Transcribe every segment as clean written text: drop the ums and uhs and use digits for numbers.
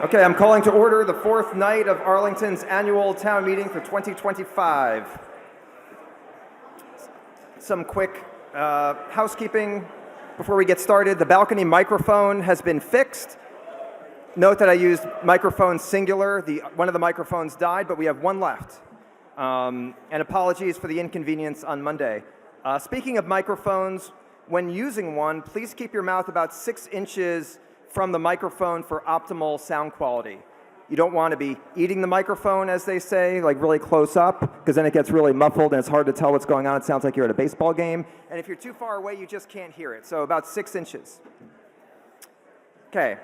Okay, I'm calling to order the fourth night of Arlington's annual town meeting for 2025. Some quick housekeeping before we get started. The balcony microphone has been fixed. Note that I used microphone singular. One of the microphones died, but we have one left. And apologies for the inconvenience on Monday. Speaking of microphones, when using one, please keep your mouth about 6 inches from the microphone for optimal sound quality. You don't want to be eating the microphone, as they say, like really close up, because then it gets really muffled and it's hard to tell what's going on. It sounds like you're at a baseball game. And if you're too far away, you just can't hear it. So about 6 inches. Okay.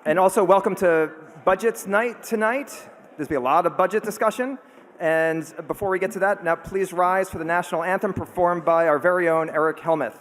And also welcome to Budgets Night tonight. There's going to be a lot of budget discussion. And before we get to that, now please rise for the national anthem performed by our very own Eric Helmuth.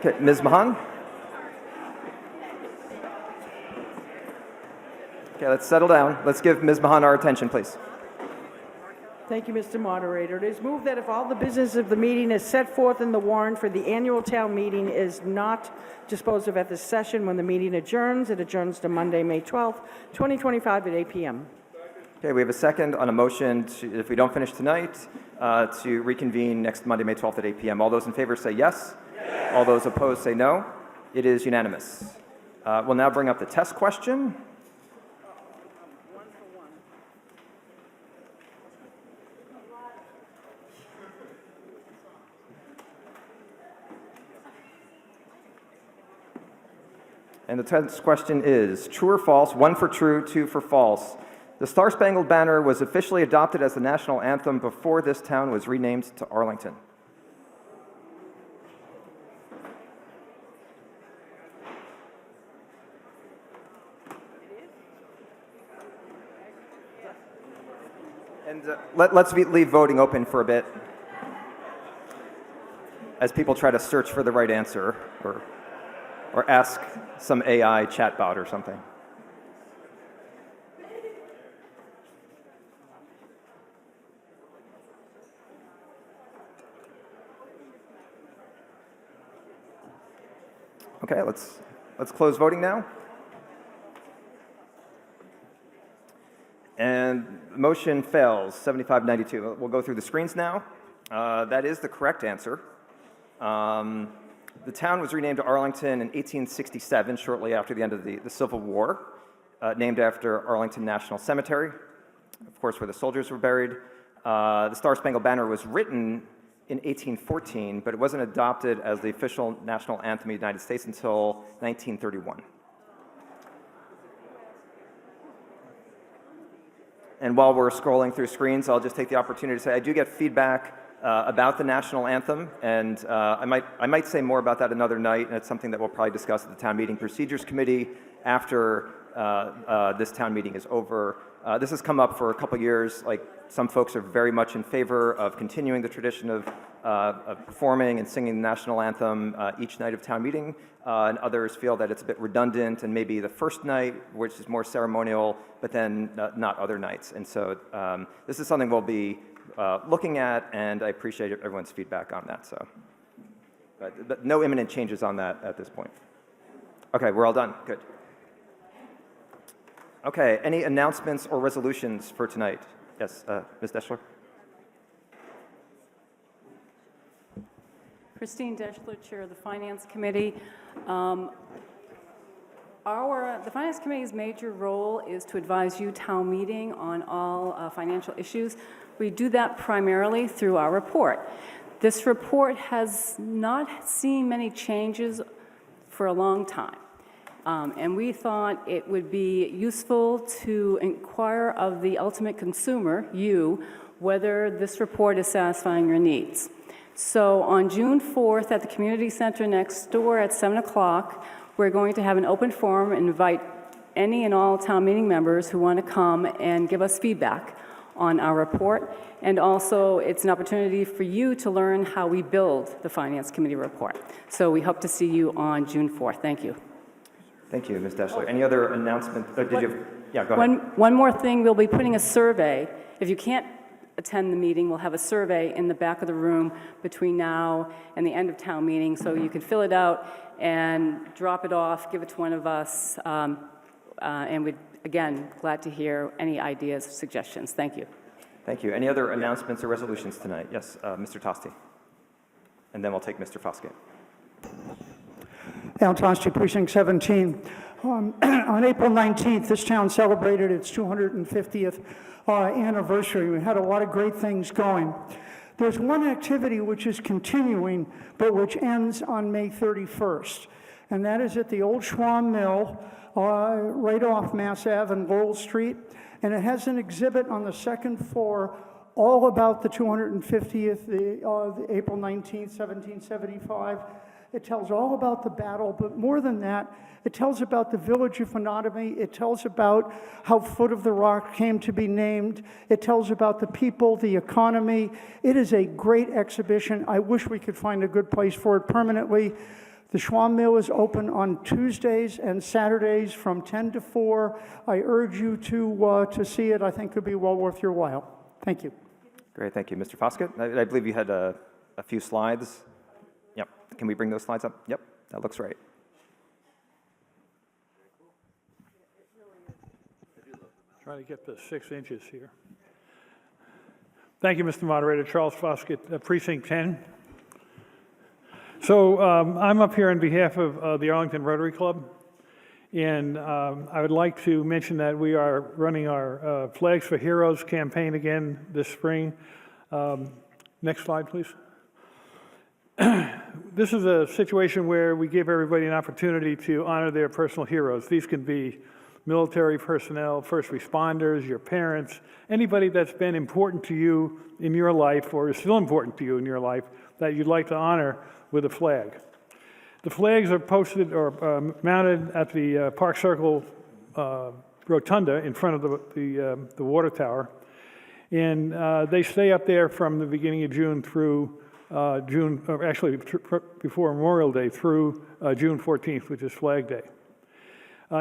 Okay, Ms. Mahan? Okay, let's settle down. Let's give Ms. Mahan our attention, please. Thank you, Mr. Moderator. It is moved that if all the business of the meeting is set forth in the warrant for the annual town meeting is not disposed of at this session when the meeting adjourns, it adjourns to Monday, May 12th, 2025 at 8 p.m. Okay, we have a second on a motion, if we don't finish tonight, to reconvene next Monday, May 12th at 8 p.m. All those in favor say yes. Yes. All those opposed say no. It is unanimous. We'll now bring up the test question. And the test question is, true or false, 1 for true, 2 for false. The Star-Spangled Banner was officially adopted as the national anthem before this town was renamed to Arlington. And let's leave voting open for a bit as people try to search for the right answer or ask some AI chatbot or something. Okay, let's close voting now. And the motion fails, 7592. We'll go through the screens now. That is the correct answer. The town was renamed to Arlington in 1867, shortly after the end of the Civil War, named after Arlington National Cemetery, of course, where the soldiers were buried. The Star-Spangled Banner was written in 1814, but it wasn't adopted as the official national anthem of the United States until 1931. And while we're scrolling through screens, I'll just take the opportunity to say I do get feedback about the national anthem, and I might say more about that another night, and it's something that we'll probably discuss at the Town Meeting Procedures Committee after this town meeting is over. This has come up for a couple years. Like, some folks are very much in favor of continuing the tradition of performing and singing the national anthem each night of town meeting, and others feel that it's a bit redundant and maybe the first night, which is more ceremonial, but then not other nights. And so this is something we'll be looking at, and I appreciate everyone's feedback on that. So, but no imminent changes on that at this point. Okay, we're all done. Good. Okay, any announcements or resolutions for tonight? Yes, Ms. Deschler. Christine Deschler, Chair of the Finance Committee. The Finance Committee's major role is to advise you, town meeting, on all financial issues. We do that primarily through our report. This report has not seen many changes for a long time. And we thought it would be useful to inquire of the ultimate consumer, you, whether this report is satisfying your needs. So on June 4th at the community center next door at 7 o'clock, we're going to have an open forum and invite any and all town meeting members who want to come and give us feedback on our report. And also, it's an opportunity for you to learn how we build the Finance Committee report. So we hope to see you on June 4th. Thank you. Thank you, Ms. Deschler. Any other announcements? Yeah, go ahead. One more thing, we'll be putting a survey. If you can't attend the meeting, we'll have a survey in the back of the room between now and the end of town meeting, so you can fill it out and drop it off, give it to one of us, and we'd, again, glad to hear any ideas or suggestions. Thank you. Thank you. Any other announcements or resolutions tonight? Yes, Mr. Tosti. And then we'll take Mr. Foskett. Al Tosti, Precinct 17. On April 19th, this town celebrated its 250th anniversary. We had a lot of great things going. There's one activity which is continuing, but which ends on May 31st, and that is at the old Schwam Mill, right off Mass Ave and Lowell Street, and it has an exhibit on the second floor all about the 250th, the April 19th, 1775. It tells all about the battle, but more than that, it tells about the village of Onotomy. It tells about how Foot of the Rock came to be named. It tells about the people, the economy. It is a great exhibition. I wish we could find a good place for it permanently. The Schwam Mill is open on Tuesdays and Saturdays from 10 to 4. I urge you to see it. I think it would be well worth your while. Thank you. Great, thank you. Mr. Foskett, I believe you had a few slides. Yep, can we bring those slides up? Yep, that looks right. Trying to get the 6 inches here. Thank you, Mr. Moderator. Charles Foskett, Precinct 10. So I'm up here on behalf of the Arlington Rotary Club, and I would like to mention that we are running our Flags for Heroes campaign again this spring. Next slide, please. This is a situation where we give everybody an opportunity to honor their personal heroes. These can be military personnel, first responders, your parents, anybody that's been important to you in your life or is still important to you in your life that you'd like to honor with a flag. The flags are posted or mounted at the Park Circle rotunda in front of the water tower, and they stay up there from the beginning of June through June, or actually before Memorial Day through June 14th, which is Flag Day.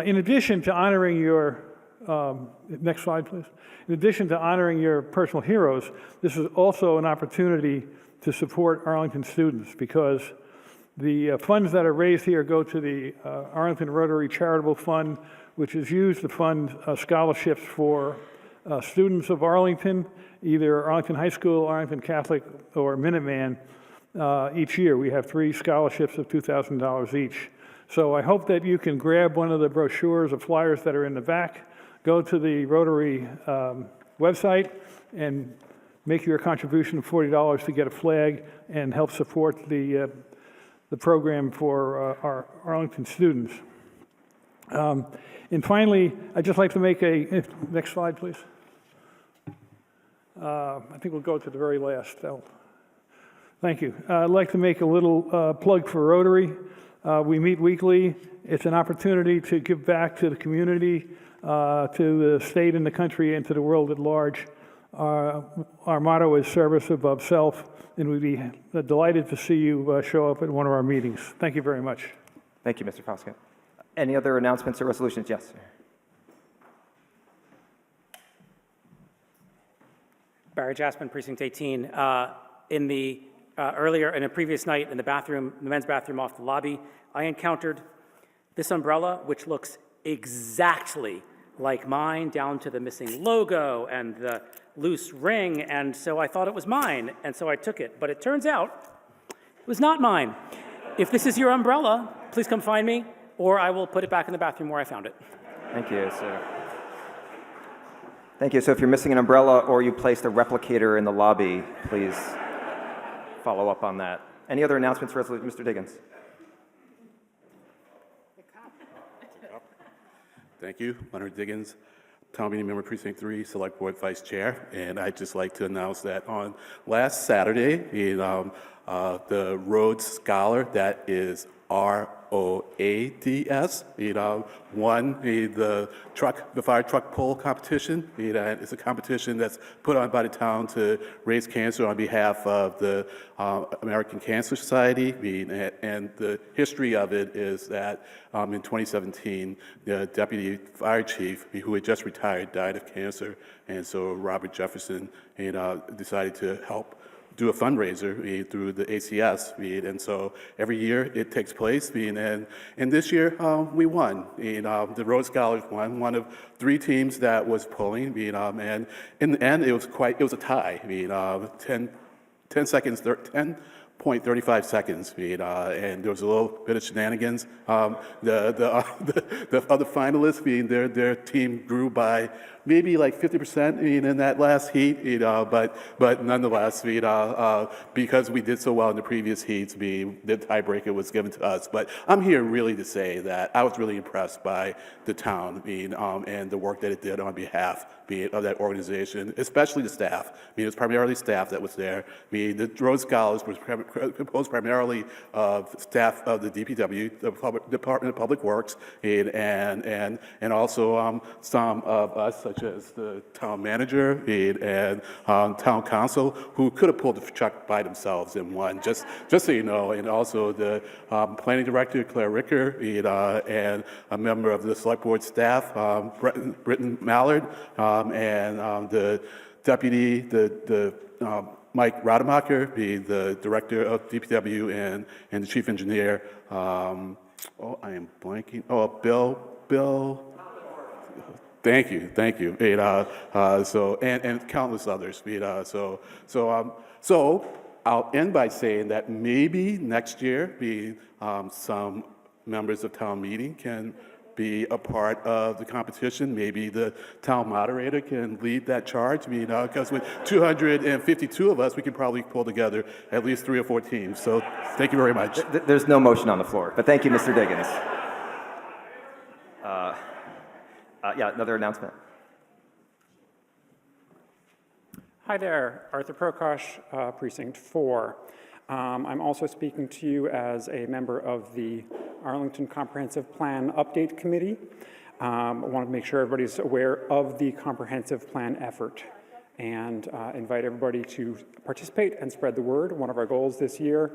In addition to honoring your, next slide please. In addition to honoring your personal heroes, this is also an opportunity to support Arlington students because the funds that are raised here go to the Arlington Rotary Charitable Fund, which is used to fund scholarships for students of Arlington, either Arlington High School, Arlington Catholic, or Minuteman. Each year we have 3 scholarships of $2,000 each. So I hope that you can grab one of the brochures or flyers that are in the back, go to the Rotary website, and make your contribution of $40 to get a flag and help support the program for our Arlington students. And finally, I'd just like to make next slide, please. I think we'll go to the very last. Thank you. I'd like to make a little plug for Rotary. We meet weekly. It's an opportunity to give back to the community, to the state and the country, and to the world at large. Our motto is service above self, and we'd be delighted to see you show up at one of our meetings. Thank you very much. Thank you, Mr. Fauske. Any other announcements or resolutions? Yes. Barry Jasmine, Precinct 18. Earlier, in a previous night in the bathroom, the men's bathroom off the lobby, I encountered this umbrella, which looks exactly like mine, down to the missing logo and the loose ring, and so I thought it was mine, and so I took it. But it turns out it was not mine. If this is your umbrella, please come find me, or I will put it back in the bathroom where I found it. Thank you, sir. Thank you. So if you're missing an umbrella or you placed a replicator in the lobby, please follow up on that. Any other announcements for Mr. Diggins? Thank you. Leonard Diggins, Town Meeting Member, Precinct 3, Select Board Vice Chair. And I'd just like to announce that on last Saturday, the Rhodes Scholar, that is ROADS, won the fire truck pull competition. It's a competition that's put on by the town to raise cancer on behalf of the American Cancer Society. And the history of it is that in 2017, the deputy fire chief, who had just retired, died of cancer. And so Robert Jefferson decided to help do a fundraiser through the ACS, and so every year it takes place, and this year we won. The Rhodes Scholars won, one of 3 teams that was pulling, and in the end it was a tie. 10.35 seconds, and there was a little bit of shenanigans. The other finalists, their team grew by maybe like 50% in that last heat, but nonetheless, because we did so well in the previous heats, the tiebreaker was given to us. But I'm here really to say that I was really impressed by the town, and the work that it did on behalf of that organization, especially the staff. It was primarily staff that was there. The Rhodes Scholars was composed primarily of staff of the DPW, the Department of Public Works, and also some of us, such as the town manager and town council, who could have pulled the truck by themselves and won, just so you know, and also the planning director, Claire Ricker, and a member of the select board staff, Britton Mallard, and the deputy, Mike Rademacher, the director of DPW, and the chief engineer. I am blanking. Bill. Thank you. And countless others. So I'll end by saying that maybe next year, some members of town meeting can be a part of the competition. Maybe the town moderator can lead that charge, because with 252 of us, we can probably pull together at least 3 or 4 teams. So thank you very much. There's no motion on the floor, but thank you, Mr. Diggins. Yeah, another announcement. Hi there, Arthur Prokosh, Precinct 4. I'm also speaking to you as a member of the Arlington Comprehensive Plan Update Committee. I want to make sure everybody's aware of the comprehensive plan effort and invite everybody to participate and spread the word. One of our goals this year,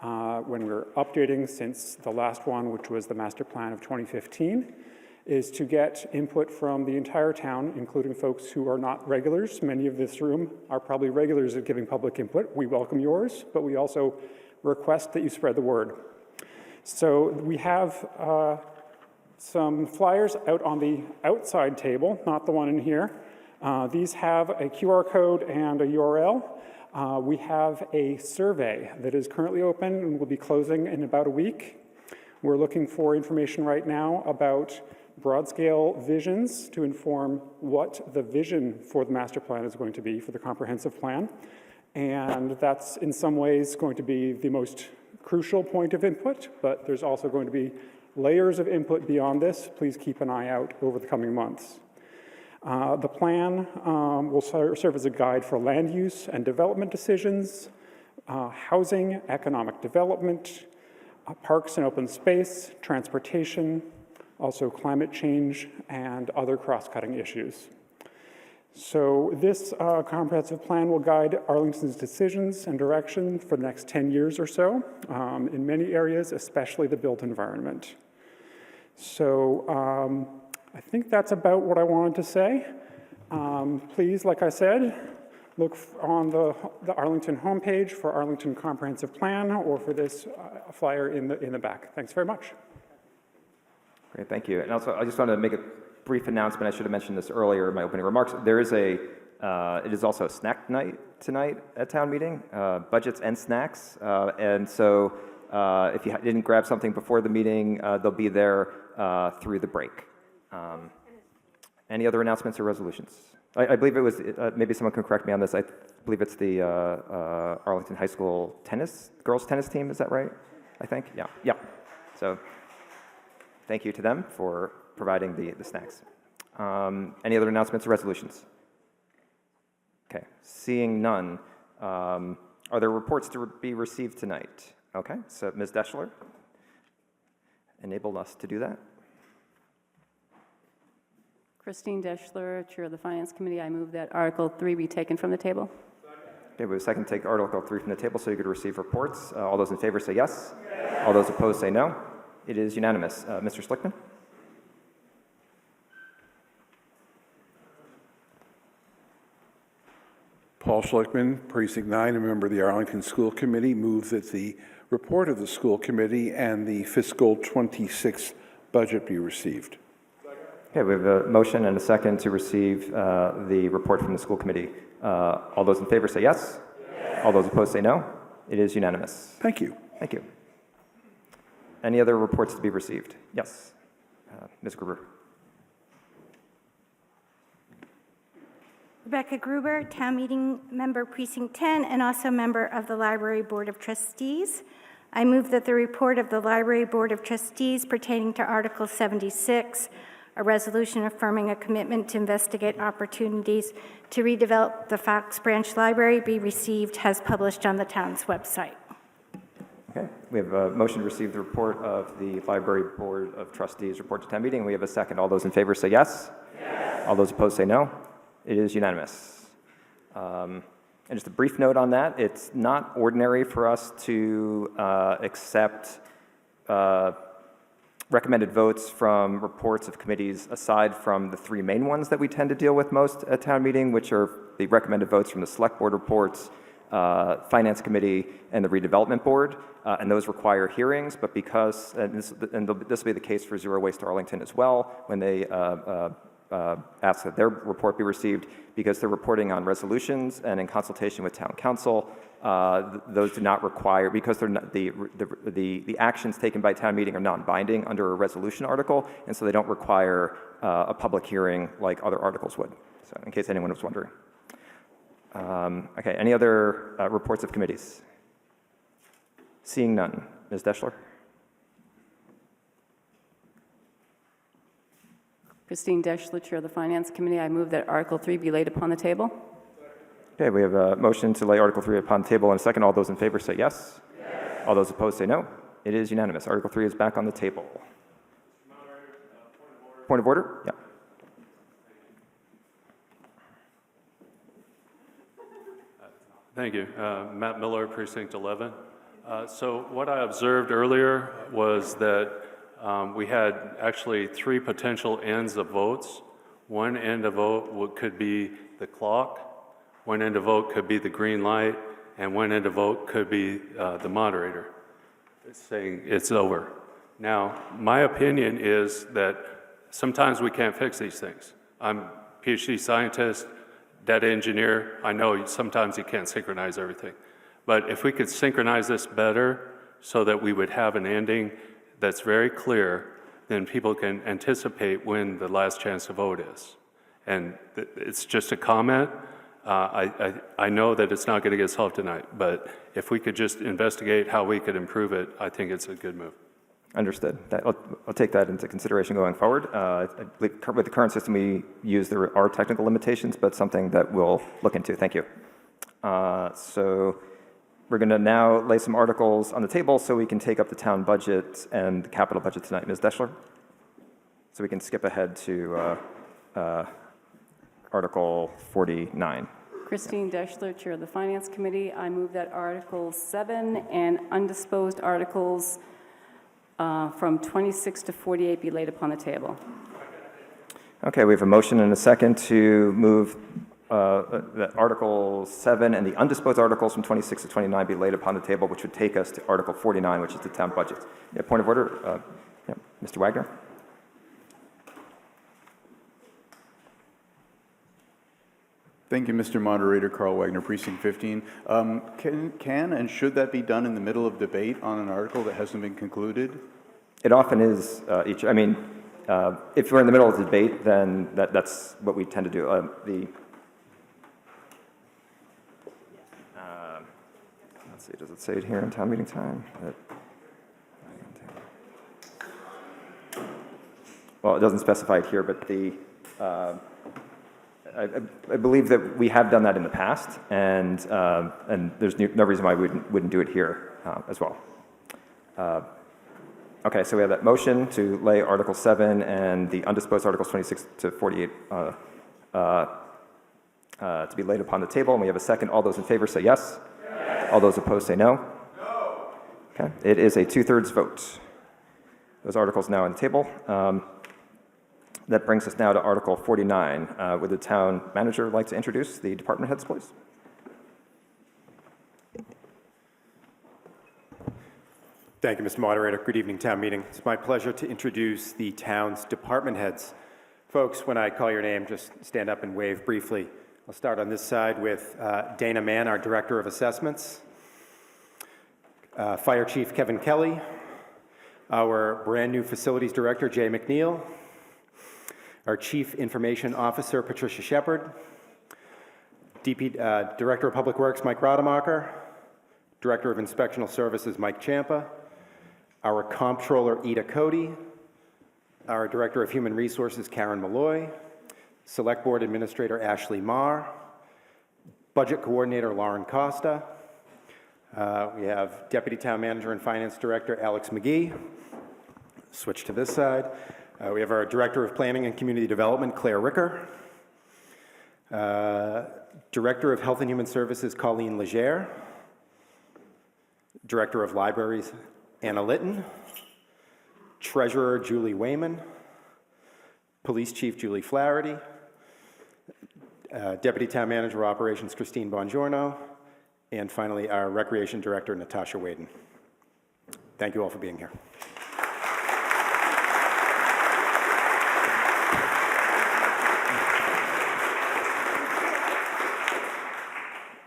when we're updating since the last one, which was the master plan of 2015, is to get input from the entire town, including folks who are not regulars. Many of this room are probably regulars at giving public input. We welcome yours, but we also request that you spread the word. So we have some flyers out on the outside table, not the one in here. These have a QR code and a URL. We have a survey that is currently open and will be closing in about a week. We're looking for information right now about broad-scale visions to inform what the vision for the master plan is going to be for the comprehensive plan. And that's in some ways going to be the most crucial point of input, but there's also going to be layers of input beyond this. Please keep an eye out over the coming months. The plan will serve as a guide for land use and development decisions, housing, economic development, parks and open space, transportation, also climate change, and other cross-cutting issues. So this comprehensive plan will guide Arlington's decisions and direction for the next 10 years or so in many areas, especially the built environment. So I think that's about what I wanted to say. Please, like I said, look on the Arlington homepage for Arlington Comprehensive Plan or for this flyer in the back. Thanks very much. Great, thank you. And also, I just wanted to make a brief announcement. I should have mentioned this earlier in my opening remarks. There is it is also a snack night tonight at town meeting, budgets and snacks. And so if you didn't grab something before the meeting, they'll be there through the break. Any other announcements or resolutions? I believe it was, maybe someone can correct me on this, I believe it's the Arlington High School girls tennis team, is that right? I think, yeah. So thank you to them for providing the snacks. Any other announcements or resolutions? Okay, seeing none. Are there reports to be received tonight? Okay, so Ms. Deschler, enable us to do that. Christine Deschler, Chair of the Finance Committee. I move that Article 3 be taken from the table. Okay, we have a second to take Article 3 from the table so you could receive reports. All those in favor say yes. All those opposed say no. It is unanimous. Mr. Schlickman? Paul Schlickman, Precinct 9, a member of the Arlington School Committee, move that the report of the school committee and the fiscal 26 budget be received. Okay, we have a motion and a second to receive the report from the school committee. All those in favor say yes. All those opposed say no. It is unanimous. Thank you. Thank you. Any other reports to be received? Yes. Ms. Gruber. Rebecca Gruber, Town Meeting Member, Precinct 10, and also member of the Library Board of Trustees. I move that the report of the Library Board of Trustees pertaining to Article 76, a resolution affirming a commitment to investigate opportunities to redevelop the Fox Branch Library, be received as published on the town's website. Okay, we have a motion to receive the report of the Library Board of Trustees report to town meeting. We have a second. All those in favor say yes. All those opposed say no. It is unanimous. And just a brief note on that, it's not ordinary for us to accept recommended votes from reports of committees aside from the three main ones that we tend to deal with most at town meeting, which are the recommended votes from the Select Board reports, Finance Committee, and the Redevelopment Board. And those require hearings, but because, and this will be the case for Zero Waste Arlington as well, when they ask that their report be received, because they're reporting on resolutions and in consultation with town council. Those do not require, because they're not, the actions taken by town meeting are non-binding under a resolution article, and so they don't require a public hearing like other articles would. So in case anyone was wondering. Okay, any other reports of committees? Seeing none. Ms. Deschler? Christine Deschler, Chair of the Finance Committee. I move that Article 3 be laid upon the table. Okay, we have a motion to lay Article 3 upon the table and a second. All those in favor say yes. All those opposed say no. It is unanimous. Article 3 is back on the table. Point of order? Yeah. Thank you. Matt Miller, Precinct 11. So what I observed earlier was that we had actually three potential ends of votes. One end of vote could be the clock, one end of vote could be the green light, and one end of vote could be the moderator saying it's over. Now, my opinion is that sometimes we can't fix these things. I'm a PhD scientist, data engineer. I know sometimes you can't synchronize everything. But if we could synchronize this better so that we would have an ending that's very clear, then people can anticipate when the last chance to vote is. And it's just a comment. I know that it's not going to get solved tonight, but if we could just investigate how we could improve it, I think it's a good move. Understood. I'll take that into consideration going forward. With the current system we use, there are technical limitations, but something that we'll look into. Thank you. So we're going to now lay some articles on the table so we can take up the town budget and the capital budget tonight. Ms. Deschler? So we can skip ahead to Article 49. Christine Deschler, Chair of the Finance Committee. I move that Articles 7 and undisposed articles from 26 to 48 be laid upon the table. Okay, we have a motion and a second to move that Article 7 and the undisposed articles from 26 to 29 be laid upon the table, which would take us to Article 49, which is the town budget. Yeah, point of order, yeah, Mr. Wagner? Thank you, Mr. Moderator. Carl Wagner, Precinct 15. Can and should that be done in the middle of debate on an article that hasn't been concluded? It often is if we're in the middle of the debate, then that's what we tend to do. Let's see, does it say it here in town meeting time? Well, it doesn't specify it here, but I believe that we have done that in the past, and there's no reason why we wouldn't do it here as well. Okay, so we have that motion to lay Article 7 and the undisposed Articles 26 to 48 to be laid upon the table, and we have a second. All those in favor say yes. Yes. All those opposed say no. No. Okay, it is a 2/3 vote. Those articles now on the table. That brings us now to Article 49. Would the town manager like to introduce the department heads, please? Thank you, Mr. Moderator. Good evening, town meeting. It's my pleasure to introduce the town's department heads. Folks, when I call your name, just stand up and wave briefly. I'll start on this side with Dana Mann, our Director of Assessments, Fire Chief Kevin Kelly, our brand new Facilities Director, Jay McNeil, our Chief Information Officer, Patricia Shepard, Director of Public Works, Mike Rademacher, Director of Inspectional Services, Mike Champa, our Comptroller, Ida Cody, our Director of Human Resources, Karen Malloy, Select Board Administrator, Ashley Marr, Budget Coordinator, Lauren Costa. We have Deputy Town Manager and Finance Director, Alex McGee. Switch to this side. We have our Director of Planning and Community Development, Claire Ricker. Director of Health and Human Services, Colleen Legere. Director of Libraries, Anna Litton. Treasurer, Julie Wayman. Police Chief, Julie Flaherty. Deputy Town Manager of Operations, Christine Bongiorno. And finally, our Recreation Director, Natasha Waden. Thank you all for being here.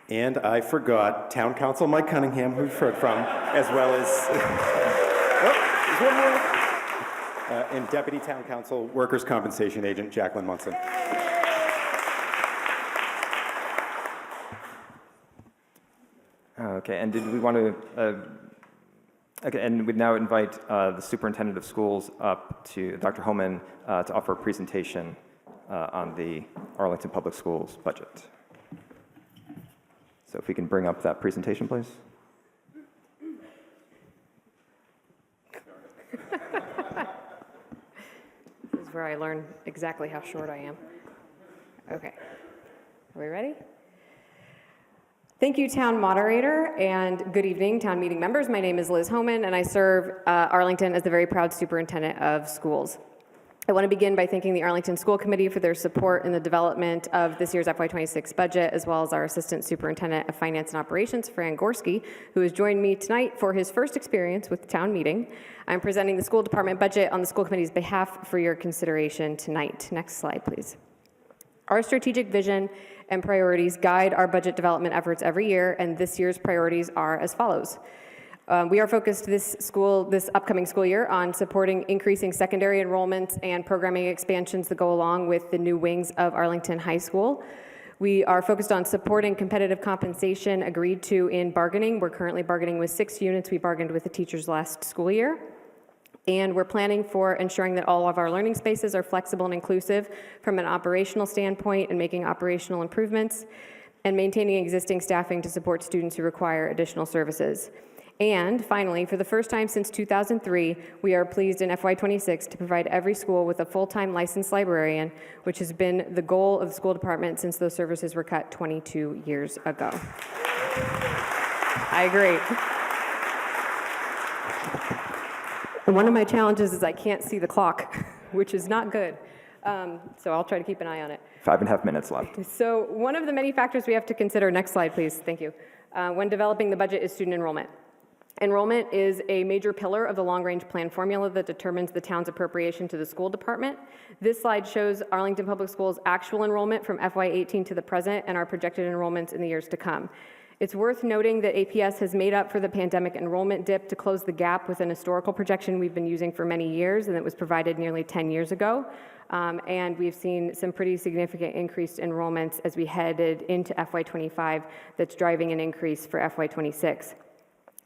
And I forgot Town Council Mike Cunningham, who we've heard from, as well as there's one more. And Deputy Town Council Workers' Compensation Agent Jacqueline Munson. Okay, and did we want to? Okay, and we'd now invite the Superintendent of Schools up to Dr. Homan to offer a presentation on the Arlington Public Schools budget. So if we can bring up that presentation, please. This is where I learn exactly how short I am. Okay, are we ready? Thank you, Town Moderator, and good evening, Town Meeting members. My name is Liz Homan, and I serve Arlington as the very proud Superintendent of Schools. I want to begin by thanking the Arlington School Committee for their support in the development of this year's FY26 budget, as well as our Assistant Superintendent of Finance and Operations, Fran Gorski, who has joined me tonight for his first experience with town meeting. I'm presenting the school department budget on the school committee's behalf for your consideration tonight. Next slide, please. Our strategic vision and priorities guide our budget development efforts every year, and this year's priorities are as follows. We are focused this upcoming school year on supporting increasing secondary enrollments and programming expansions that go along with the new wings of Arlington High School. We are focused on supporting competitive compensation agreed to in bargaining. We're currently bargaining with 6 units. We bargained with the teachers last school year. And we're planning for ensuring that all of our learning spaces are flexible and inclusive from an operational standpoint and making operational improvements and maintaining existing staffing to support students who require additional services. And finally, for the first time since 2003, we are pleased in FY26 to provide every school with a full-time licensed librarian, which has been the goal of the school department since those services were cut 22 years ago. I agree. And one of my challenges is I can't see the clock, which is not good. So I'll try to keep an eye on it. 5.5 minutes left. So one of the many factors we have to consider, next slide please, thank you, when developing the budget is student enrollment. Enrollment is a major pillar of the long-range plan formula that determines the town's appropriation to the school department. This slide shows Arlington Public Schools' actual enrollment from FY18 to the present and our projected enrollments in the years to come. It's worth noting that APS has made up for the pandemic enrollment dip to close the gap with an historical projection we've been using for many years and that was provided nearly 10 years ago. And we've seen some pretty significant increased enrollments as we headed into FY25 that's driving an increase for FY26.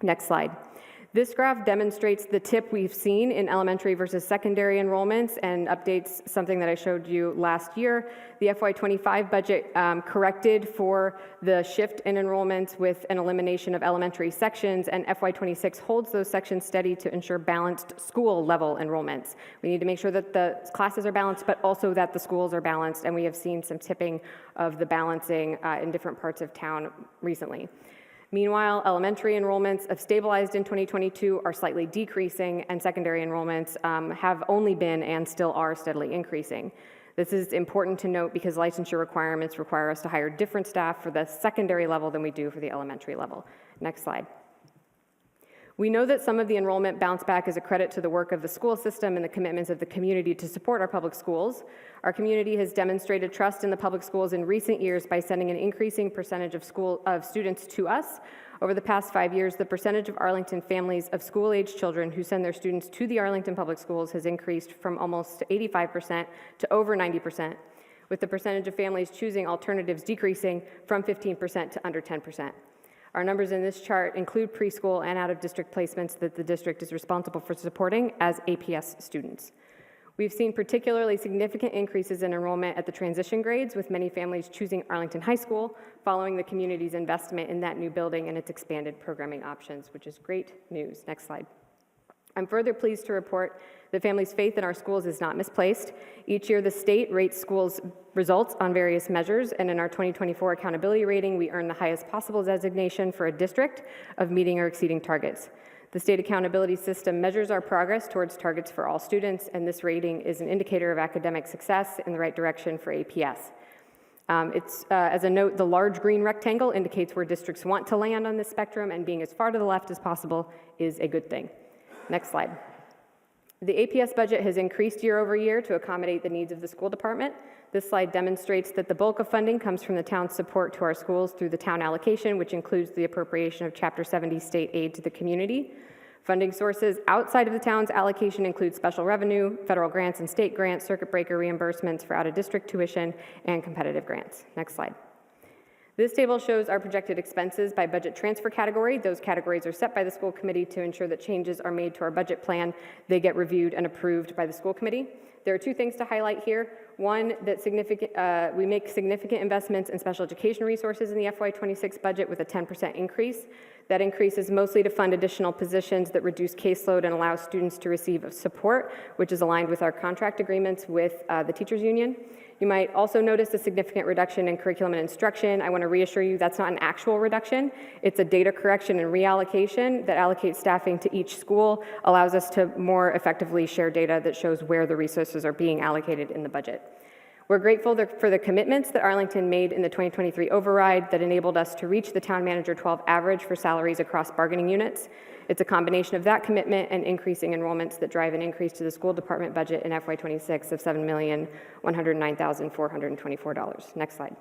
Next slide. This graph demonstrates the tip we've seen in elementary versus secondary enrollments and updates something that I showed you last year. The FY25 budget corrected for the shift in enrollments with an elimination of elementary sections, and FY26 holds those sections steady to ensure balanced school level enrollments. We need to make sure that the classes are balanced, but also that the schools are balanced, and we have seen some tipping of the balancing in different parts of town recently. Meanwhile, elementary enrollments have stabilized in 2022, are slightly decreasing, and secondary enrollments have only been and still are steadily increasing. This is important to note because licensure requirements require us to hire different staff for the secondary level than we do for the elementary level. Next slide. We know that some of the enrollment bounce back is a credit to the work of the school system and the commitments of the community to support our public schools. Our community has demonstrated trust in the public schools in recent years by sending an increasing percentage of students to us. Over the past 5 years, the percentage of Arlington families of school-age children who send their students to the Arlington Public Schools has increased from almost 85% to over 90%, with the percentage of families choosing alternatives decreasing from 15% to under 10%. Our numbers in this chart include preschool and out-of-district placements that the district is responsible for supporting as APS students. We've seen particularly significant increases in enrollment at the transition grades, with many families choosing Arlington High School following the community's investment in that new building and its expanded programming options, which is great news. Next slide. I'm further pleased to report that families' faith in our schools is not misplaced. Each year, the state rates schools' results on various measures, and in our 2024 accountability rating, we earned the highest possible designation for a district of meeting or exceeding targets. The state accountability system measures our progress towards targets for all students, and this rating is an indicator of academic success in the right direction for APS. As a note, the large green rectangle indicates where districts want to land on this spectrum, and being as far to the left as possible is a good thing. Next slide. The APS budget has increased year over year to accommodate the needs of the school department. This slide demonstrates that the bulk of funding comes from the town's support to our schools through the town allocation, which includes the appropriation of Chapter 70 state aid to the community. Funding sources outside of the town's allocation include special revenue, federal grants and state grants, circuit breaker reimbursements for out-of-district tuition, and competitive grants. Next slide. This table shows our projected expenses by budget transfer category. Those categories are set by the school committee to ensure that changes are made to our budget plan. They get reviewed and approved by the school committee. There are two things to highlight here. One, that we make significant investments in special education resources in the FY26 budget with a 10% increase. That increase is mostly to fund additional positions that reduce caseload and allow students to receive support, which is aligned with our contract agreements with the teachers union. You might also notice a significant reduction in curriculum and instruction. I want to reassure you that's not an actual reduction. It's a data correction and reallocation that allocates staffing to each school, allows us to more effectively share data that shows where the resources are being allocated in the budget. We're grateful for the commitments that Arlington made in the 2023 override that enabled us to reach the Town Manager 12 average for salaries across bargaining units. It's a combination of that commitment and increasing enrollments that drive an increase to the school department budget in FY26 of $7,109,424. Next slide.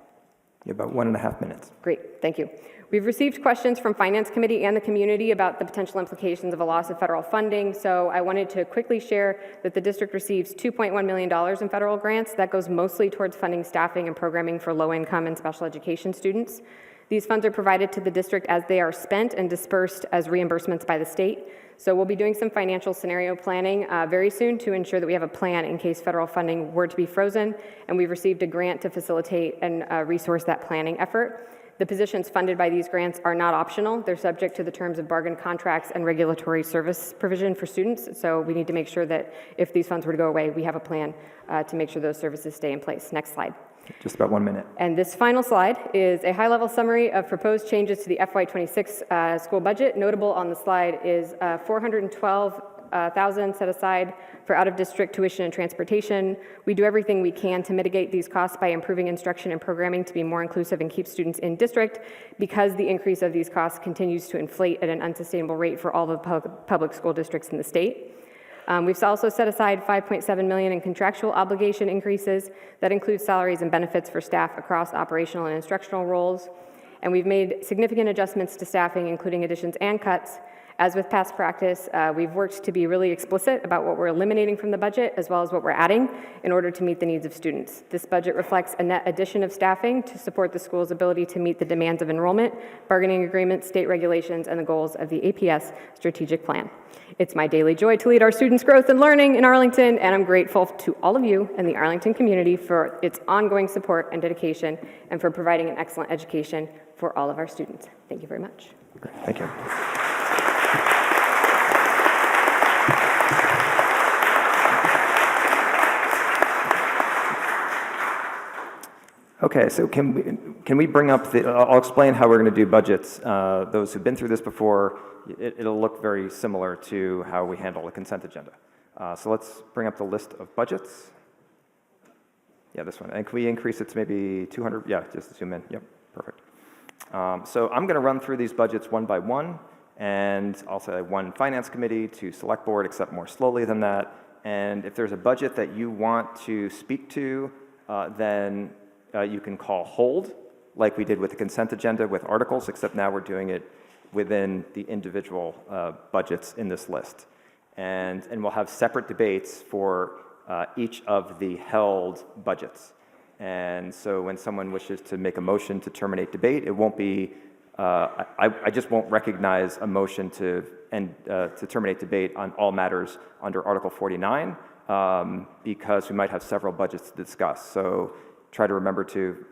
You have about 1.5 minutes. Great, thank you. We've received questions from Finance Committee and the community about the potential implications of a loss of federal funding, so I wanted to quickly share that the district receives $2.1 million in federal grants. That goes mostly towards funding staffing and programming for low-income and special education students. These funds are provided to the district as they are spent and dispersed as reimbursements by the state. So we'll be doing some financial scenario planning very soon to ensure that we have a plan in case federal funding were to be frozen, and we've received a grant to facilitate and resource that planning effort. The positions funded by these grants are not optional. They're subject to the terms of bargain contracts and regulatory service provision for students. So we need to make sure that if these funds were to go away, we have a plan to make sure those services stay in place. Next slide. Just about 1 minute. And this final slide is a high-level summary of proposed changes to the FY26 school budget. Notable on the slide is $412,000 set aside for out-of-district tuition and transportation. We do everything we can to mitigate these costs by improving instruction and programming to be more inclusive and keep students in district, because the increase of these costs continues to inflate at an unsustainable rate for all the public school districts in the state. We've also set aside $5.7 million in contractual obligation increases that include salaries and benefits for staff across operational and instructional roles. And we've made significant adjustments to staffing, including additions and cuts. As with past practice, we've worked to be really explicit about what we're eliminating from the budget as well as what we're adding in order to meet the needs of students. This budget reflects a net addition of staffing to support the school's ability to meet the demands of enrollment, bargaining agreements, state regulations, and the goals of the APS strategic plan. It's my daily joy to lead our students' growth and learning in Arlington, and I'm grateful to all of you and the Arlington community for its ongoing support and dedication and for providing an excellent education for all of our students. Thank you very much. Great. Thank you. Okay, so can we bring up I'll explain how we're going to do budgets. Those who've been through this before, it'll look very similar to how we handle a consent agenda. So let's bring up the list of budgets. Yeah, this one. And can we increase it to maybe 200? Yeah, just zoom in. Yep, perfect. So I'm going to run through these budgets one by one, and I'll say one finance committee to select board, except more slowly than that. And if there's a budget that you want to speak to, then you can call hold, like we did with the consent agenda with articles, except now we're doing it within the individual budgets in this list. And we'll have separate debates for each of the held budgets. And so when someone wishes to make a motion to terminate debate, it won't be, I just won't recognize a motion to terminate debate on all matters under Article 49, because we might have several budgets to discuss. So try to remember to,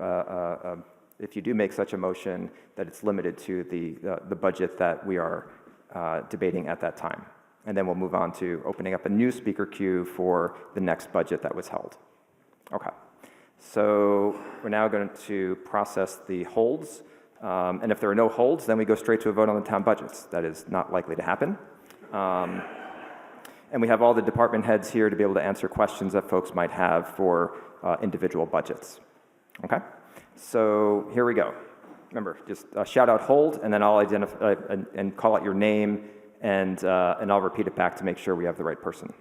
if you do make such a motion, that it's limited to the budget that we are debating at that time. And then we'll move on to opening up a new speaker queue for the next budget that was held. Okay, so we're now going to process the holds. And if there are no holds, then we go straight to a vote on the town budgets. That is not likely to happen. And we have all the department heads here to be able to answer questions that folks might have for individual budgets. Okay, so here we go. Remember, just shout out hold, and then I'll identify and call out your name, and I'll repeat it back to make sure we have the right person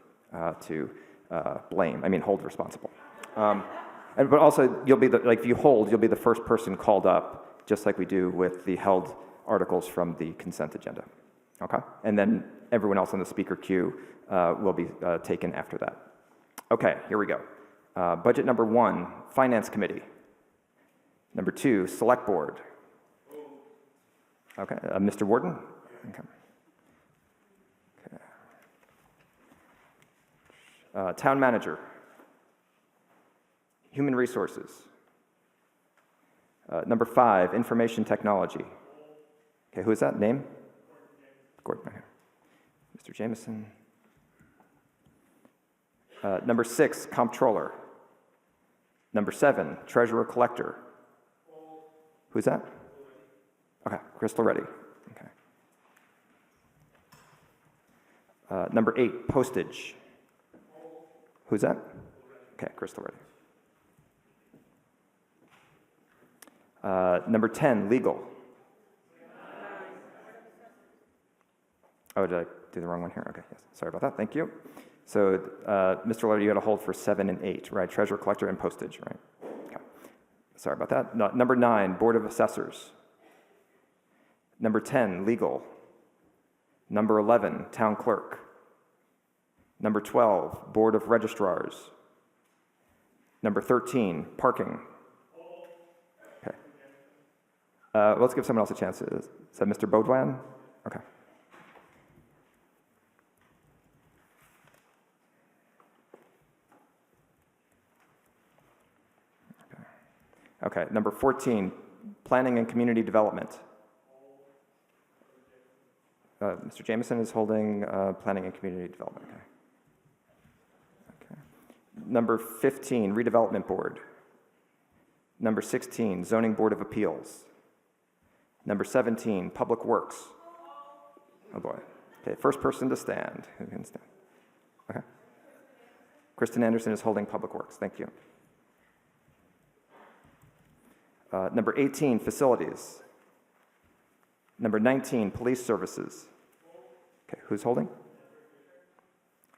to hold responsible. But also, you'll be if you hold, you'll be the first person called up, just like we do with the held articles from the consent agenda. Okay, and then everyone else on the speaker queue will be taken after that. Okay, here we go. Budget number 1, Finance Committee. Number 2, Select Board. Okay, Mr. Warden? Okay. Town Manager. Human Resources. Number 5, Information Technology. Okay, who is that? Name? Gordon. Okay. Mr. Jameson. Number 6, Comptroller. Number 7, Treasurer Collector. Who's that? Okay, Crystal Reddy. Okay. Number 8, Postage. Who's that? Okay, Crystal Reddy. Number 10, Legal. Oh, did I do the wrong one here? Okay, yes. Sorry about that. Thank you. So, Mr. Lawyer, you had a hold for 7 and 8, right? Treasurer, Collector, and Postage, right? Okay. Sorry about that. No, number 9, Board of Assessors. Number 10, Legal. Number 11, Town Clerk. Number 12, Board of Registrars. Number 13, Parking. Okay. Let's give someone else a chance. Is that Mr. Baudouin? Okay. Okay, number 14, Planning and Community Development. Mr. Jameson is holding Planning and Community Development. Okay. Number 15, Redevelopment Board. Number 16, Zoning Board of Appeals. Number 17, Public Works. Oh boy. Okay, first person to stand. Who can stand? Okay. Kristen Anderson is holding Public Works. Thank you. Number 18, Facilities. Number 19, Police Services. Okay, who's holding?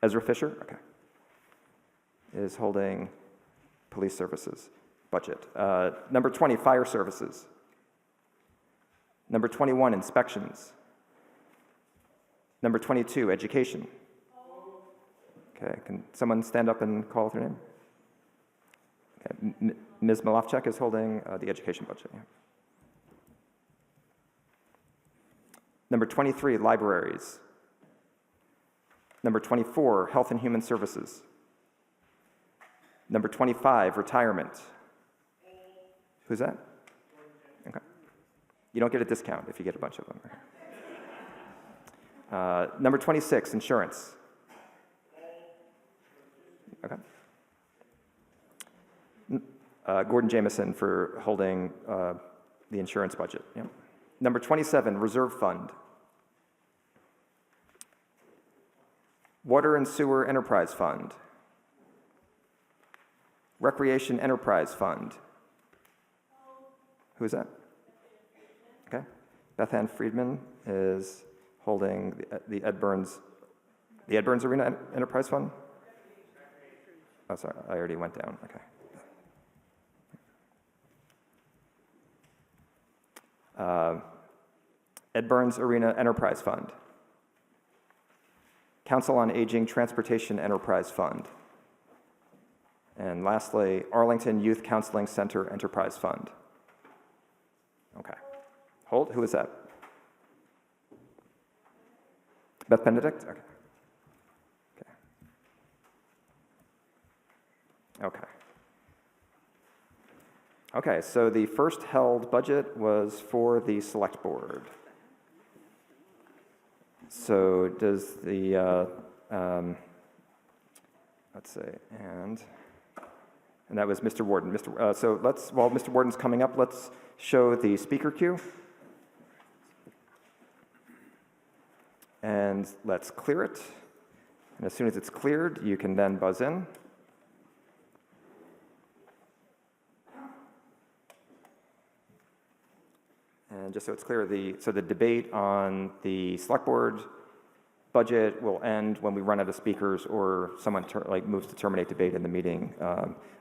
Ezra Fisher, okay. Is holding Police Services budget. Number 20, Fire Services. Number 21, Inspections. Number 22, Education. Okay, can someone stand up and call their name? Okay, Ms. Malofchek is holding the Education budget. Yeah. Number 23, Libraries. Number 24, Health and Human Services. Number 25, Retirement. Who's that? Okay. You don't get a discount if you get a bunch of them. Number 26, Insurance. Okay. Gordon Jameson for holding the insurance budget. Yeah. Number 27, Reserve Fund. Water and Sewer Enterprise Fund. Recreation Enterprise Fund. Who is that? Okay. Beth Ann Friedman is holding the Ed Burns Arena Enterprise Fund? Oh, sorry, I already went down. Okay. Ed Burns Arena Enterprise Fund. Council on Aging Transportation Enterprise Fund. And lastly, Arlington Youth Counseling Center Enterprise Fund. Okay. Hold, who is that? Beth Benedict? Okay. Okay. Okay, so the first held budget was for the Select Board. So does the, let's see, and that was Mr. Warden. So let's, while Mr. Warden's coming up, let's show the speaker queue. And let's clear it. And as soon as it's cleared, you can then buzz in. And just so it's clear, so the debate on the Select Board budget will end when we run out of speakers or someone moves to terminate debate and the meeting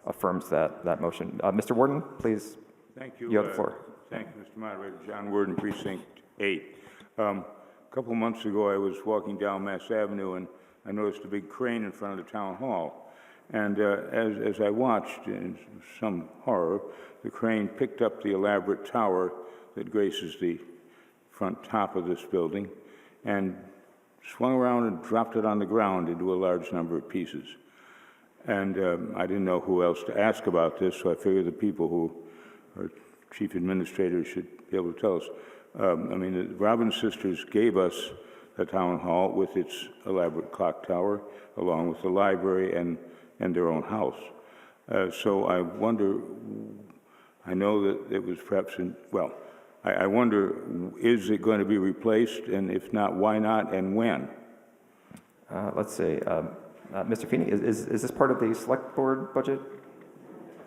affirms that motion. Mr. Warden, please. Thank you. You have the floor. Thank you, Mr. Moderator. John Warden, Precinct 8. A couple months ago, I was walking down Mass Avenue and I noticed a big crane in front of the town hall. And as I watched, in some horror, the crane picked up the elaborate tower that graces the front top of this building and swung around and dropped it on the ground into a large number of pieces. And I didn't know who else to ask about this, so I figured the people who are chief administrators should be able to tell us. I mean, the Robbins sisters gave us the town hall with its elaborate clock tower, along with the library and their own house. So I wonder, I know that it was perhaps I wonder, is it going to be replaced? And if not, why not and when? Let's see. Mr. Feeney, is this part of the Select Board budget?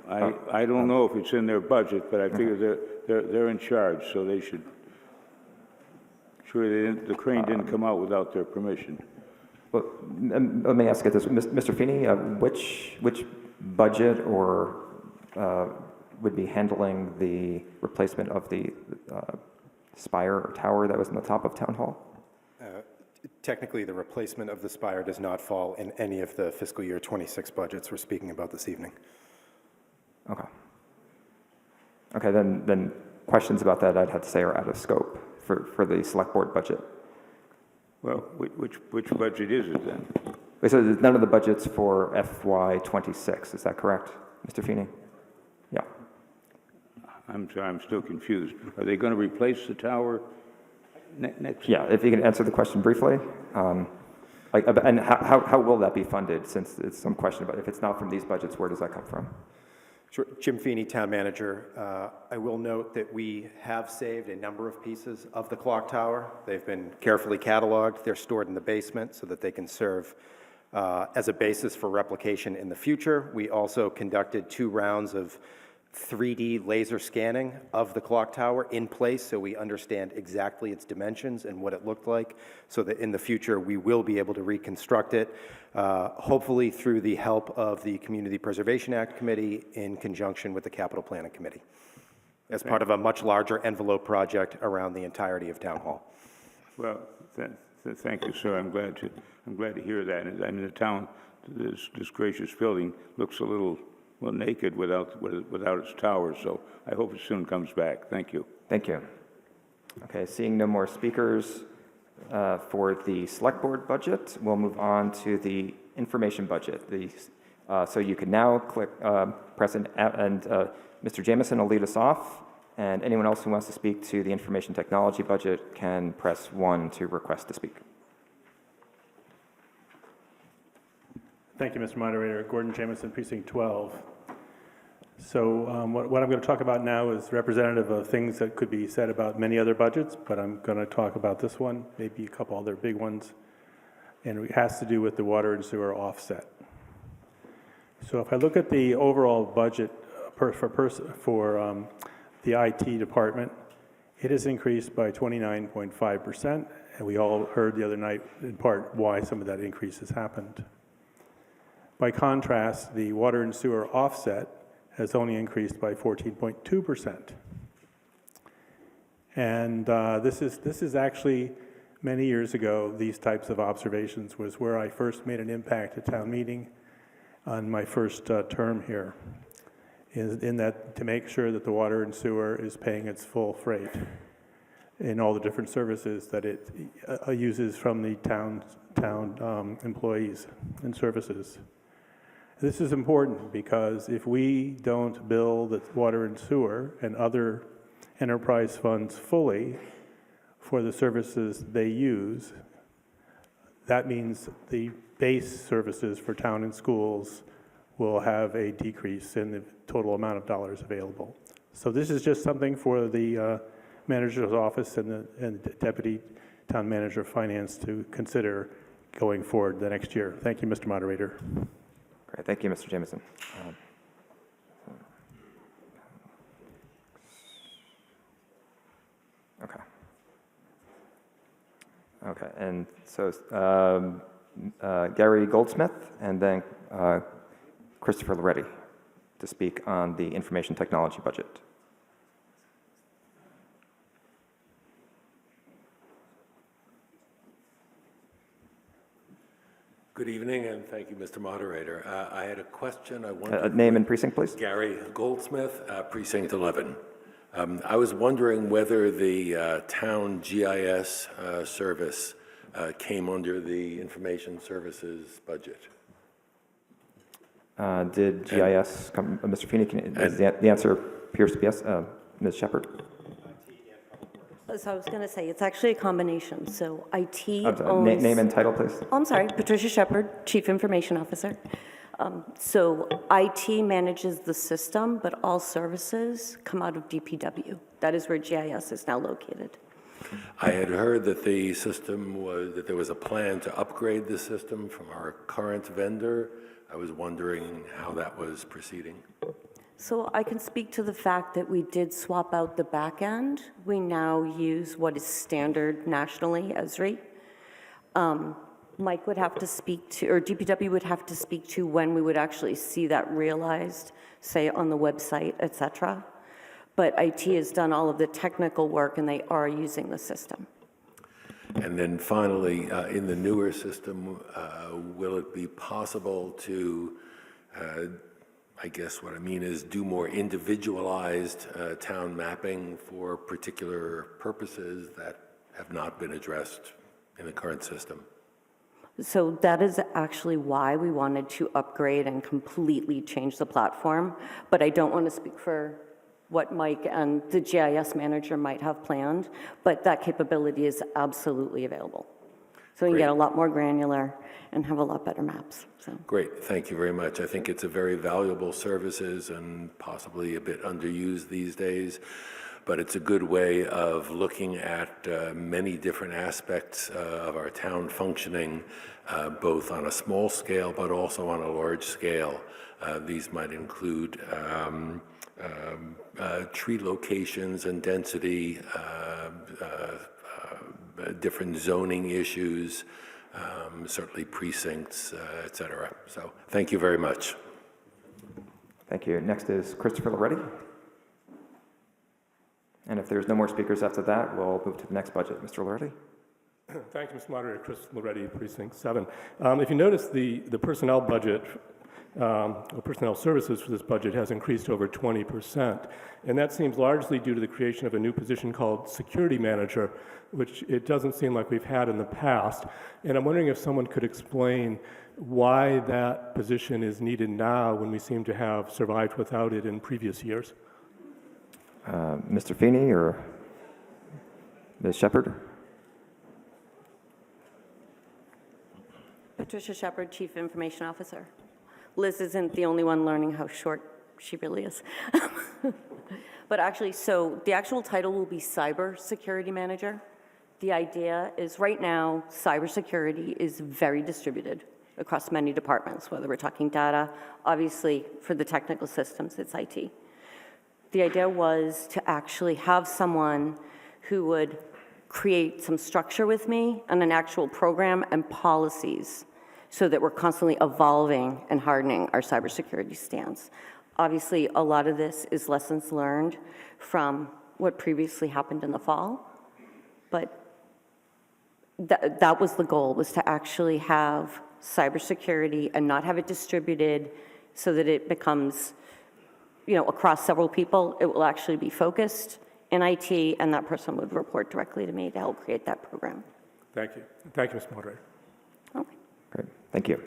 I don't know if it's in their budget, but I figure they're in charge, so they should. Sure, the crane didn't come out without their permission. Well, let me ask you this, Mr. Feeney, which budget or would be handling the replacement of the spire or tower that was on the top of Town Hall? Technically, the replacement of the spire does not fall in any of the fiscal year 26 budgets we're speaking about this evening. Okay. Okay, then questions about that I'd have to say are out of scope for the Select Board budget. Well, which budget is it then? So there's none of the budgets for FY26, is that correct, Mr. Feeney? Yeah. I'm sorry, I'm still confused. Are they going to replace the tower next? Yeah, if you can answer the question briefly. And how will that be funded, since it's some question about if it's not from these budgets, where does that come from? Sure. Jim Feeney, Town Manager. I will note that we have saved a number of pieces of the clock tower. They've been carefully cataloged. They're stored in the basement so that they can serve as a basis for replication in the future. We also conducted 2 rounds of 3D laser scanning of the clock tower in place so we understand exactly its dimensions and what it looked like, so that in the future we will be able to reconstruct it, hopefully through the help of the Community Preservation Act Committee in conjunction with the Capital Planning Committee, as part of a much larger envelope project around the entirety of Town Hall. Well, thank you, sir. I'm glad to hear that. I mean, the town, this gracious building looks a little, well, naked without its towers, so I hope it soon comes back. Thank you. Thank you. Okay, seeing no more speakers for the Select Board budget, we'll move on to the information budget. So you can now press and Mr. Jamieson will lead us off, and anyone else who wants to speak to the information technology budget can press 1 to request to speak. Thank you, Mr. Moderator. Gordon Jamieson, Precinct 12. So what I'm going to talk about now is representative of things that could be said about many other budgets, but I'm going to talk about this one, maybe a couple other big ones, and it has to do with the water and sewer offset. So if I look at the overall budget for the IT department, it has increased by 29.5%, and we all heard the other night in part why some of that increase has happened. By contrast, the water and sewer offset has only increased by 14.2%. And this is actually, many years ago, these types of observations was where I first made an impact at town meeting on my first term here, in that to make sure that the water and sewer is paying its full freight in all the different services that it uses from the town employees and services. This is important because if we don't bill the water and sewer and other enterprise funds fully for the services they use, that means the base services for town and schools will have a decrease in the total amount of dollars available. So this is just something for the manager's office and the deputy town manager of finance to consider going forward the next year. Thank you, Mr. Moderator. Great, thank you, Mr. Jamieson. Okay, and so Gary Goldsmith and then Christopher Loretti to speak on the information technology budget. Good evening, and thank you, Mr. Moderator. I had a question. I wanted name and precinct, please. Gary Goldsmith, Precinct 11. I was wondering whether the town GIS service came under the information services budget. Did GIS come, Mr. Feeney? The answer appears to be yes. Ms. Shepard. So I was going to say, it's actually a combination. So IT owns... Name and title, please. Oh, I'm sorry, Patricia Shepard, Chief Information Officer. So IT manages the system, but all services come out of DPW. That is where GIS is now located. I had heard that the system was, that there was a plan to upgrade the system from our current vendor. I was wondering how that was proceeding. So I can speak to the fact that we did swap out the back end. We now use what is standard nationally, Esri. Mike would have to speak to, or DPW would have to speak to when we would actually see that realized, say on the website, et cetera. But IT has done all of the technical work and they are using the system. And then finally, in the newer system, will it be possible to, I guess what I mean is do more individualized town mapping for particular purposes that have not been addressed in the current system? So that is actually why we wanted to upgrade and completely change the platform, but I don't want to speak for what Mike and the GIS manager might have planned, but that capability is absolutely available. So we can get a lot more granular and have a lot better maps. So. Great, thank you very much. I think it's a very valuable services and possibly a bit underused these days, but it's a good way of looking at many different aspects of our town functioning, both on a small scale but also on a large scale. These might include tree locations and density, different zoning issues, certainly precincts, et cetera. So thank you very much. Thank you. Next is Christopher Loretti. And if there's no more speakers after that, we'll move to the next budget. Mr. Loretti. Thank you, Mr. Moderator. Chris Loretti, Precinct 7. If you notice, the personnel budget, or personnel services for this budget has increased over 20%. And that seems largely due to the creation of a new position called Security Manager, which it doesn't seem like we've had in the past. And I'm wondering if someone could explain why that position is needed now when we seem to have survived without it in previous years. Mr. Feeney or Ms. Shepard? Patricia Shepard, Chief Information Officer. Liz isn't the only one learning how short she really is. But actually, so the actual title will be Cyber Security Manager. The idea is right now, cybersecurity is very distributed across many departments, whether we're talking data, obviously for the technical systems, it's IT. The idea was to actually have someone who would create some structure with me and an actual program and policies so that we're constantly evolving and hardening our cybersecurity stance. Obviously, a lot of this is lessons learned from what previously happened in the fall, but that was the goal, was to actually have cybersecurity and not have it distributed so that it becomes, across several people. It will actually be focused in IT, and that person would report directly to me to help create that program. Thank you. Thank you, Mr. Moderator. Okay. Great, thank you.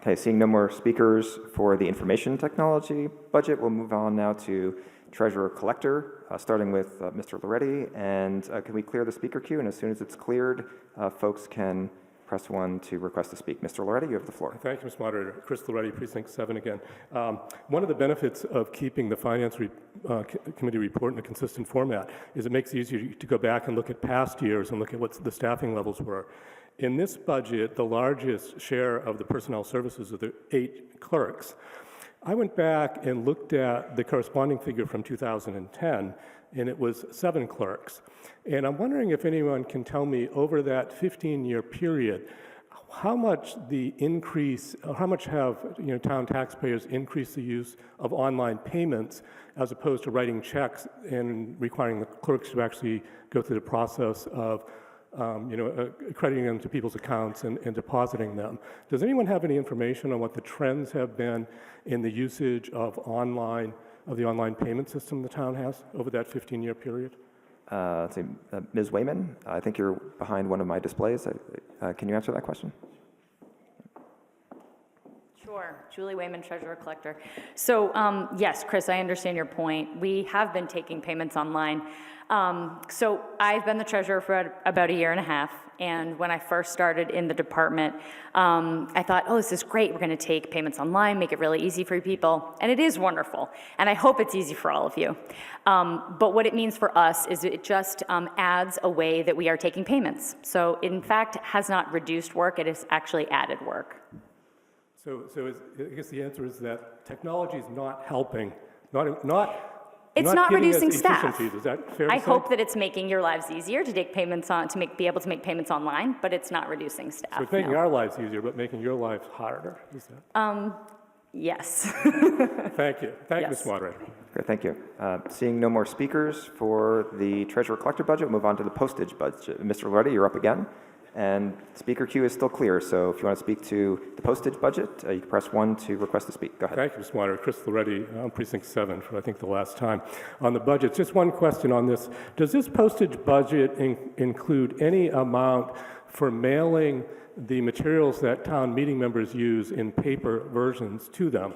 Okay, seeing no more speakers for the information technology budget, we'll move on now to Treasurer Collector, starting with Mr. Loretti. And can we clear the speaker queue? And as soon as it's cleared, folks can press 1 to request to speak. Mr. Loretti, you have the floor. Thank you, Mr. Moderator. Chris Loretti, Precinct 7 again. One of the benefits of keeping the Finance Committee report in a consistent format is it makes it easier to go back and look at past years and look at what the staffing levels were. In this budget, the largest share of the personnel services are the 8 clerks. I went back and looked at the corresponding figure from 2010, and it was 7 clerks. And I'm wondering if anyone can tell me over that 15-year period, how much the increase, how much have town taxpayers increased the use of online payments as opposed to writing checks and requiring the clerks to actually go through the process of crediting them to people's accounts and depositing them. Does anyone have any information on what the trends have been in the usage of the online payment system the town has over that 15-year period? Let's see, Ms. Wayman, I think you're behind one of my displays. Can you answer that question? Sure. Julie Wayman, Treasurer Collector. So yes, Chris, I understand your point. We have been taking payments online. So I've been the treasurer for about a year and a half, and when I first started in the department, I thought, oh, this is great. We're going to take payments online, make it really easy for people, and it is wonderful, and I hope it's easy for all of you. But what it means for us is it just adds a way that we are taking payments. So it, in fact, has not reduced work. It has actually added work. So I guess the answer is that technology is not helping, it's not reducing staff. Is that fair to I say? hope that it's making your lives easier to take payments on, be able to make payments online, but it's not reducing staff. So it's making no. our lives easier, but making your lives harder. Is that? Yes. Thank you. Thank you, Yes. Mr. Moderator. Great, thank you. Seeing no more speakers for the Treasurer Collector budget, we'll move on to the postage budget. Mr. Loretti, you're up again. And speaker queue is still clear, so if you want to speak to the postage budget, you can press 1 to request to speak. Go ahead. Thank you, Mr. Moderator. Chris Loretti, Precinct 7 for, I think, the last time on the budget. Just one question on this. Does this postage budget include any amount for mailing the materials that town meeting members use in paper versions to them?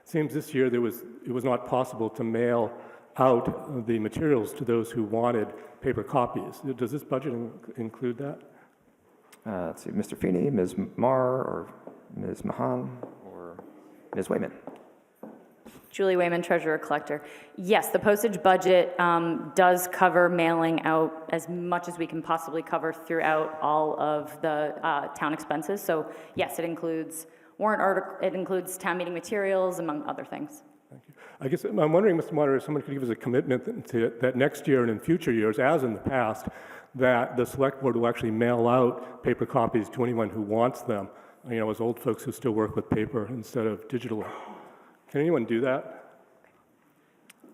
It seems this year it was not possible to mail out the materials to those who wanted paper copies. Does this budget include that? Let's see, Mr. Feeney, Ms. Marr, or Ms. Mahan, or Ms. Wayman. Julie Wayman, Treasurer Collector. Yes, the postage budget does cover mailing out as much as we can possibly cover throughout all of the town expenses. So yes, it includes warrant article, it includes town meeting materials, among other things. Thank you. I guess I'm wondering, Mr. Moderator, if someone could give us a commitment that next year and in future years, as in the past, that the select board will actually mail out paper copies to anyone who wants them. You know, as old folks who still work with paper instead of digital. Can anyone do that?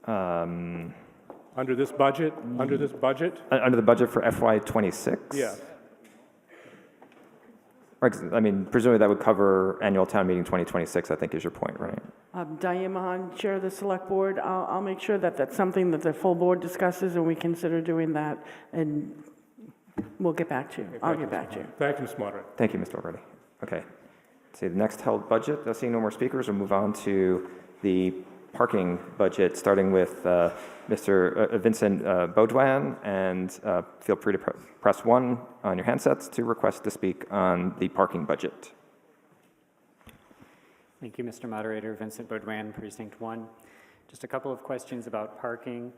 Under this budget? Under this budget? Under the budget for FY26? Yeah. I mean, presumably that would cover annual town meeting 2026, I think is your point, right? Diane Mahan, Chair of the Select Board. I'll make sure that that's something that the full board discusses and we consider doing that, and we'll get back to you. I'll get back to you. Thank you, Mr. Moderator. Thank you, Mr. O'Reilly. Okay. See, the next held budget, seeing no more speakers, we'll move on to the parking budget, starting with Mr. Vincent Baudouin, and feel free to press 1 on your handsets to request to speak on the parking budget. Thank you, Mr. Moderator. Vincent Baudouin, Precinct 1. Just a couple of questions about parking.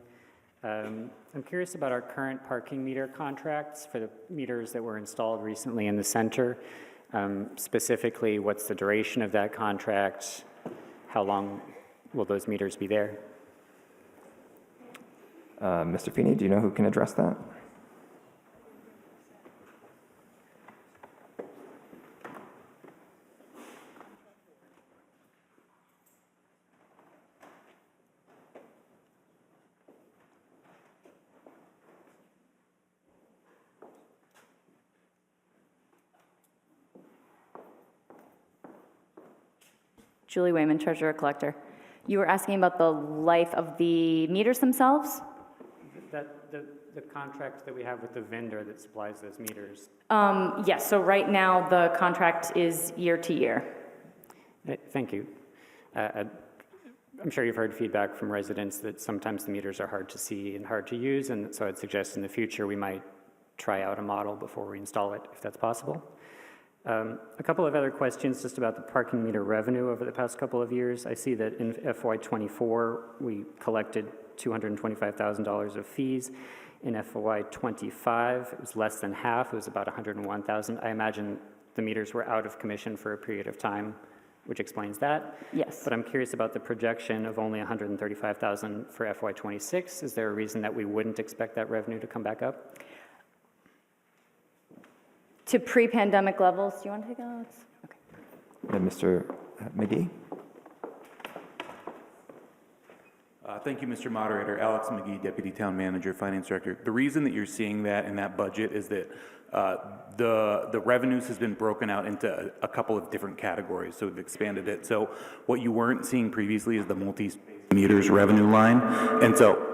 I'm curious about our current parking meter contracts for the meters that were installed recently in the center. Specifically, what's the duration of that contract? How long will those meters be there? Mr. Feeney, do you know who can address that? Julie Wayman, Treasurer Collector. You were asking about the life of the meters themselves? The contract that we have with the vendor that supplies those meters. Yes, so right now the contract is year to year. Thank you. I'm sure you've heard feedback from residents that sometimes the meters are hard to see and hard to use, and so I'd suggest in the future we might try out a model before we install it, if that's possible. A couple of other questions just about the parking meter revenue over the past couple of years. I see that in FY24 we collected $225,000 of fees. In FY25 it was less than half, it was about $101,000. I imagine the meters were out of commission for a period of time, which explains that. Yes. But I'm curious about the projection of only $135,000 for FY26. Is there a reason that we wouldn't expect that revenue to come back up? To pre-pandemic levels. Do you want to take that, Alex? Okay. And Mr. McGee? Thank you, Mr. Moderator. Alex McGee, Deputy Town Manager, Finance Director. The reason that you're seeing that in that budget is that the revenues has been broken out into a couple of different categories, so we've expanded it. So what you weren't seeing previously is the multi-meters revenue line, and so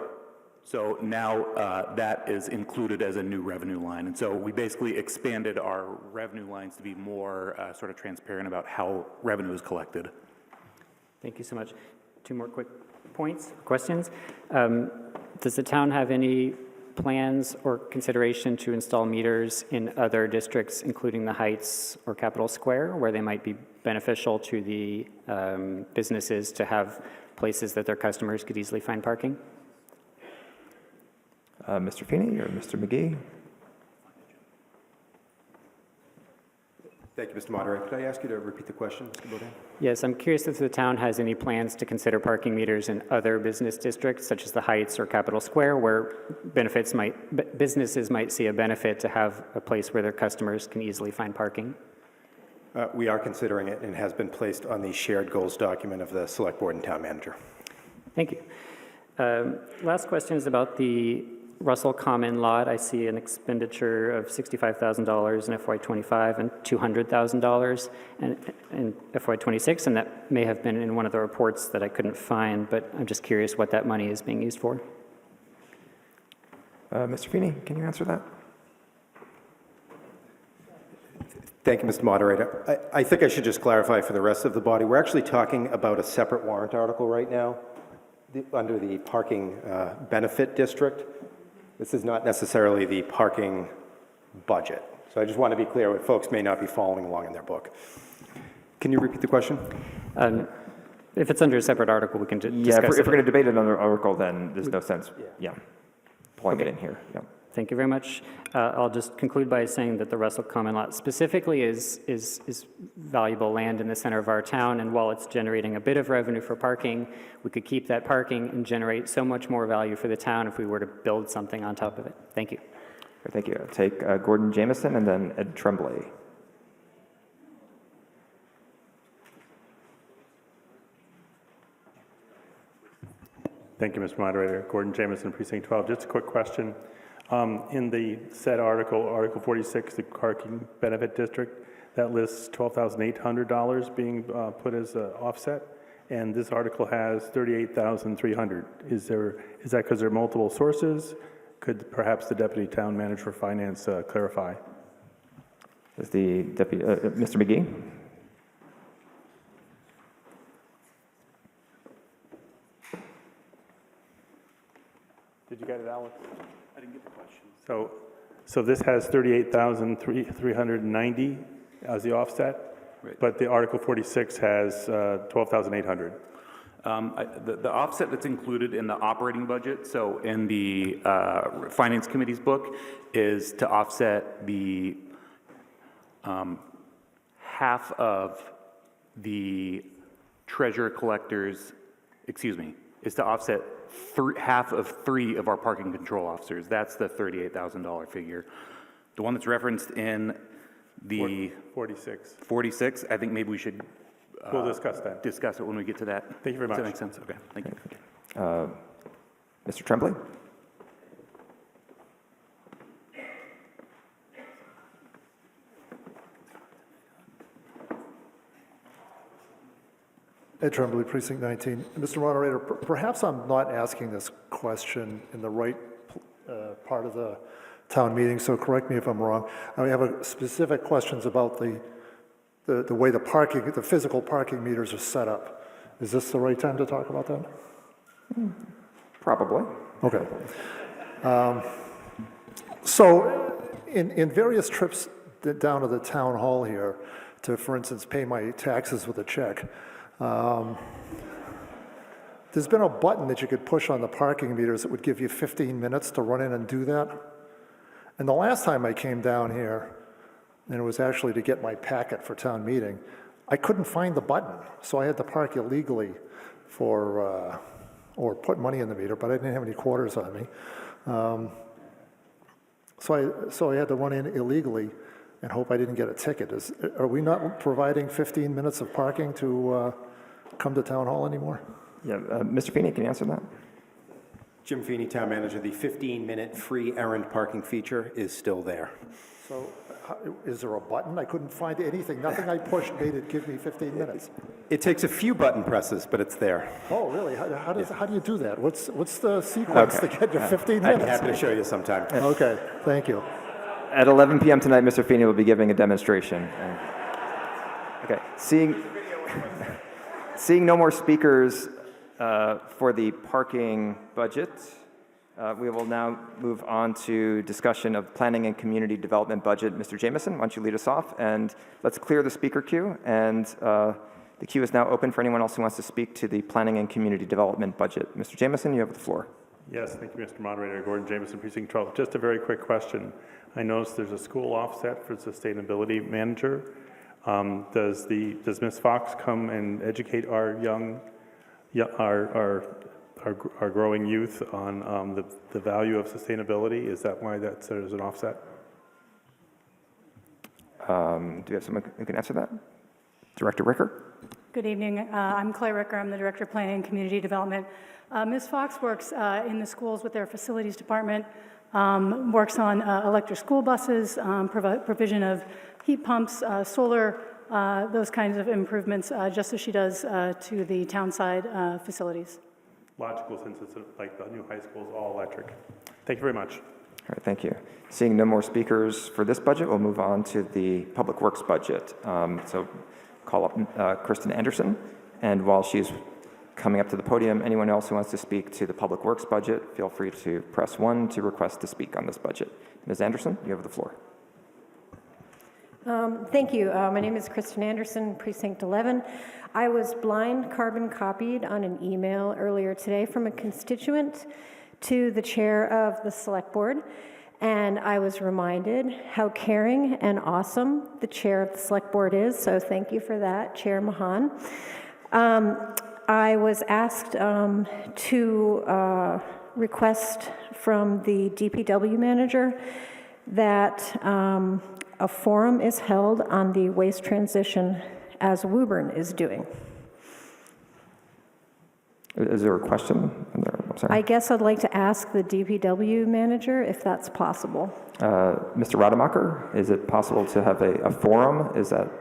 now that is included as a new revenue line. And so we basically expanded our revenue lines to be more sort of transparent about how revenue is collected. Thank you so much. Two more quick questions. Does the town have any plans or consideration to install meters in other districts, including the Heights or Capitol Square, where they might be beneficial to the businesses to have places that their customers could easily find parking? Mr. Feeney or Mr. McGee? Thank you, Mr. Moderator. Could I ask you to repeat the question, Mr. Baudouin? Yes, I'm curious if the town has any plans to consider parking meters in other business districts, such as the Heights or Capitol Square, where businesses might see a benefit to have a place where their customers can easily find parking. We are considering it and has been placed on the shared goals document of the Select Board and Town Manager. Thank you. Last question is about the Russell Common lot. I see an expenditure of $65,000 in FY25 and $200,000 in FY26, and that may have been in one of the reports that I couldn't find, but I'm just curious what that money is being used for. Mr. Feeney, can you answer that? Thank you, Mr. Moderator. I think I should just clarify for the rest of the body. We're actually talking about a separate warrant article right now. under the parking benefit district. This is not necessarily the parking budget. So I just want to be clear, what folks may not be following along in their book. Can you repeat the question? If it's under a separate article, we can discuss Yeah, if we're it. going to debate it under article, then there's no sense, pulling it in here. Yeah. Thank you very much. I'll just conclude by saying that the Russell Common Lot specifically is valuable land in the center of our town, and while it's generating a bit of revenue for parking, we could keep that parking and generate so much more value for the town if we were to build something on top of it. Thank you. Thank you. I'll take Gordon Jameson and then Ed Tremblay. Thank you, Mr. Moderator. Gordon Jameson, Precinct 12. Just a quick question. In the said article, Article 46, the parking benefit district, that lists $12,800 being put as an offset, and this article has $38,300. Is that because there are multiple sources? Could perhaps the Deputy Town Manager for Finance clarify? Is the Deputy, Mr. McGee? Did you get it, Alex? I didn't get the question. So this has 38,390 as the offset, right, but the Article 46 has 12,800. The offset that's included in the operating budget, so in the Finance Committee's book, is to offset the half of the treasurer collectors, is to offset half of 3 of our parking control officers. That's the $38,000 figure. The one that's referenced in the 46, I think maybe we should we'll discuss that. Discuss it when we get to that. Thank you very much. Does that make sense? Okay, thank you. Mr. Tremblay? Ed Tremblay, Precinct 19. Mr. Moderator, perhaps I'm not asking this question in the right part of the town meeting, so correct me if I'm wrong. I have specific questions about the way the physical parking meters are set up. Is this the right time to talk about that? Probably. Okay. So in various trips down to the town hall here to, for instance, pay my taxes with a check, there's been a button that you could push on the parking meters that would give you 15 minutes to run in and do that. And the last time I came down here, and it was actually to get my packet for town meeting, I couldn't find the button, so I had to park illegally or put money in the meter, but I didn't have any quarters on me. So I had to run in illegally and hope I didn't get a ticket. Are we not providing 15 minutes of parking to come to town hall anymore? Yeah, Mr. Feeney, can you answer that? Jim Feeney, Town Manager. The 15-minute free errand parking feature is still there. So is there a button? I couldn't find anything. Nothing I pushed made it give me 15 minutes. It takes a few button presses, but it's there. Oh, really? How do you do that? What's the sequence to get to 15 minutes? I'm happy to show you sometime. Okay, thank you. At 11 p.m. tonight, Mr. Feeney will be giving a demonstration. Okay, seeing no more speakers for the parking budget, we will now move on to discussion of planning and community development budget. Mr. Jameson, why don't you lead us off? And let's clear the speaker queue. And the queue is now open for anyone else who wants to speak to the planning and community development budget. Mr. Jameson, you have the floor. Yes, thank you, Mr. Moderator. Gordon Jameson, Precinct 12. Just a very quick question. I noticed there's a school offset for sustainability manager. Does Ms. Fox come and educate our our growing youth on the value of sustainability? Is that why that's there's an offset? Do you have someone who can answer that? Director Ricker? Good evening. I'm Claire Ricker. I'm the Director of Planning and Community Development. Ms. Fox works in the schools with their facilities department, works on electric school buses, provision of heat pumps, solar, those kinds of improvements, just as she does to the townside facilities. Logical, since it's like the new high school is all electric. Thank you very much. All right, thank you. Seeing no more speakers for this budget, we'll move on to the Public Works budget. So call up Kristen Anderson, and while she's coming up to the podium. Anyone else who wants to speak to the Public Works budget, feel free to press 1 to request to speak on this budget. Ms. Anderson, you have the floor. Thank you. My name is Kristen Anderson, Precinct 11. I was blind carbon copied on an email earlier today from a constituent to the chair of the Select Board, and I was reminded how caring and awesome the chair of the Select Board is, so thank you for that, Chair Mahan. I was asked to request from the DPW manager that a forum is held on the waste transition as Woburn is doing. Is there a question? I'm sorry. I guess I'd like to ask the DPW manager if that's possible. Mr. Rademacher, is it possible to have a forum? Is that,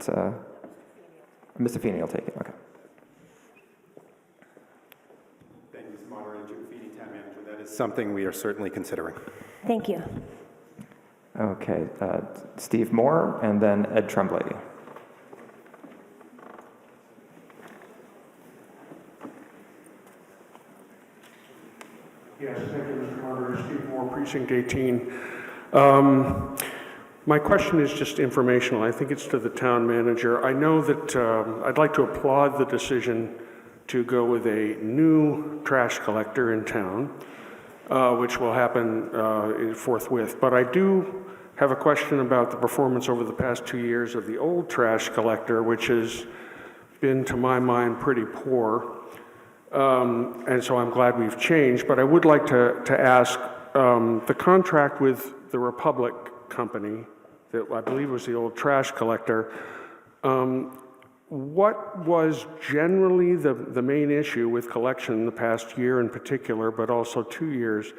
Mr. Feeney will take it, okay. Thank you, Mr. Moderator. Jim Feeney, Town Manager. That is something we are certainly considering. Thank you. Okay, Steve Moore, and then Ed Tremblay. Yes, thank you, Mr. Moderator. Steve Moore, Precinct 18. My question is just informational. I think it's to the town manager. I know that I'd like to applaud the decision to go with a new trash collector in town, which will happen forthwith. But I do have a question about the performance over the past 2 years of the old trash collector, which has been, to my mind, pretty poor. And so I'm glad we've changed, but I would like to ask, the contract with the Republic Company, that I believe was the old trash collector, what was generally the main issue with collection in the past year in particular, but also 2 years,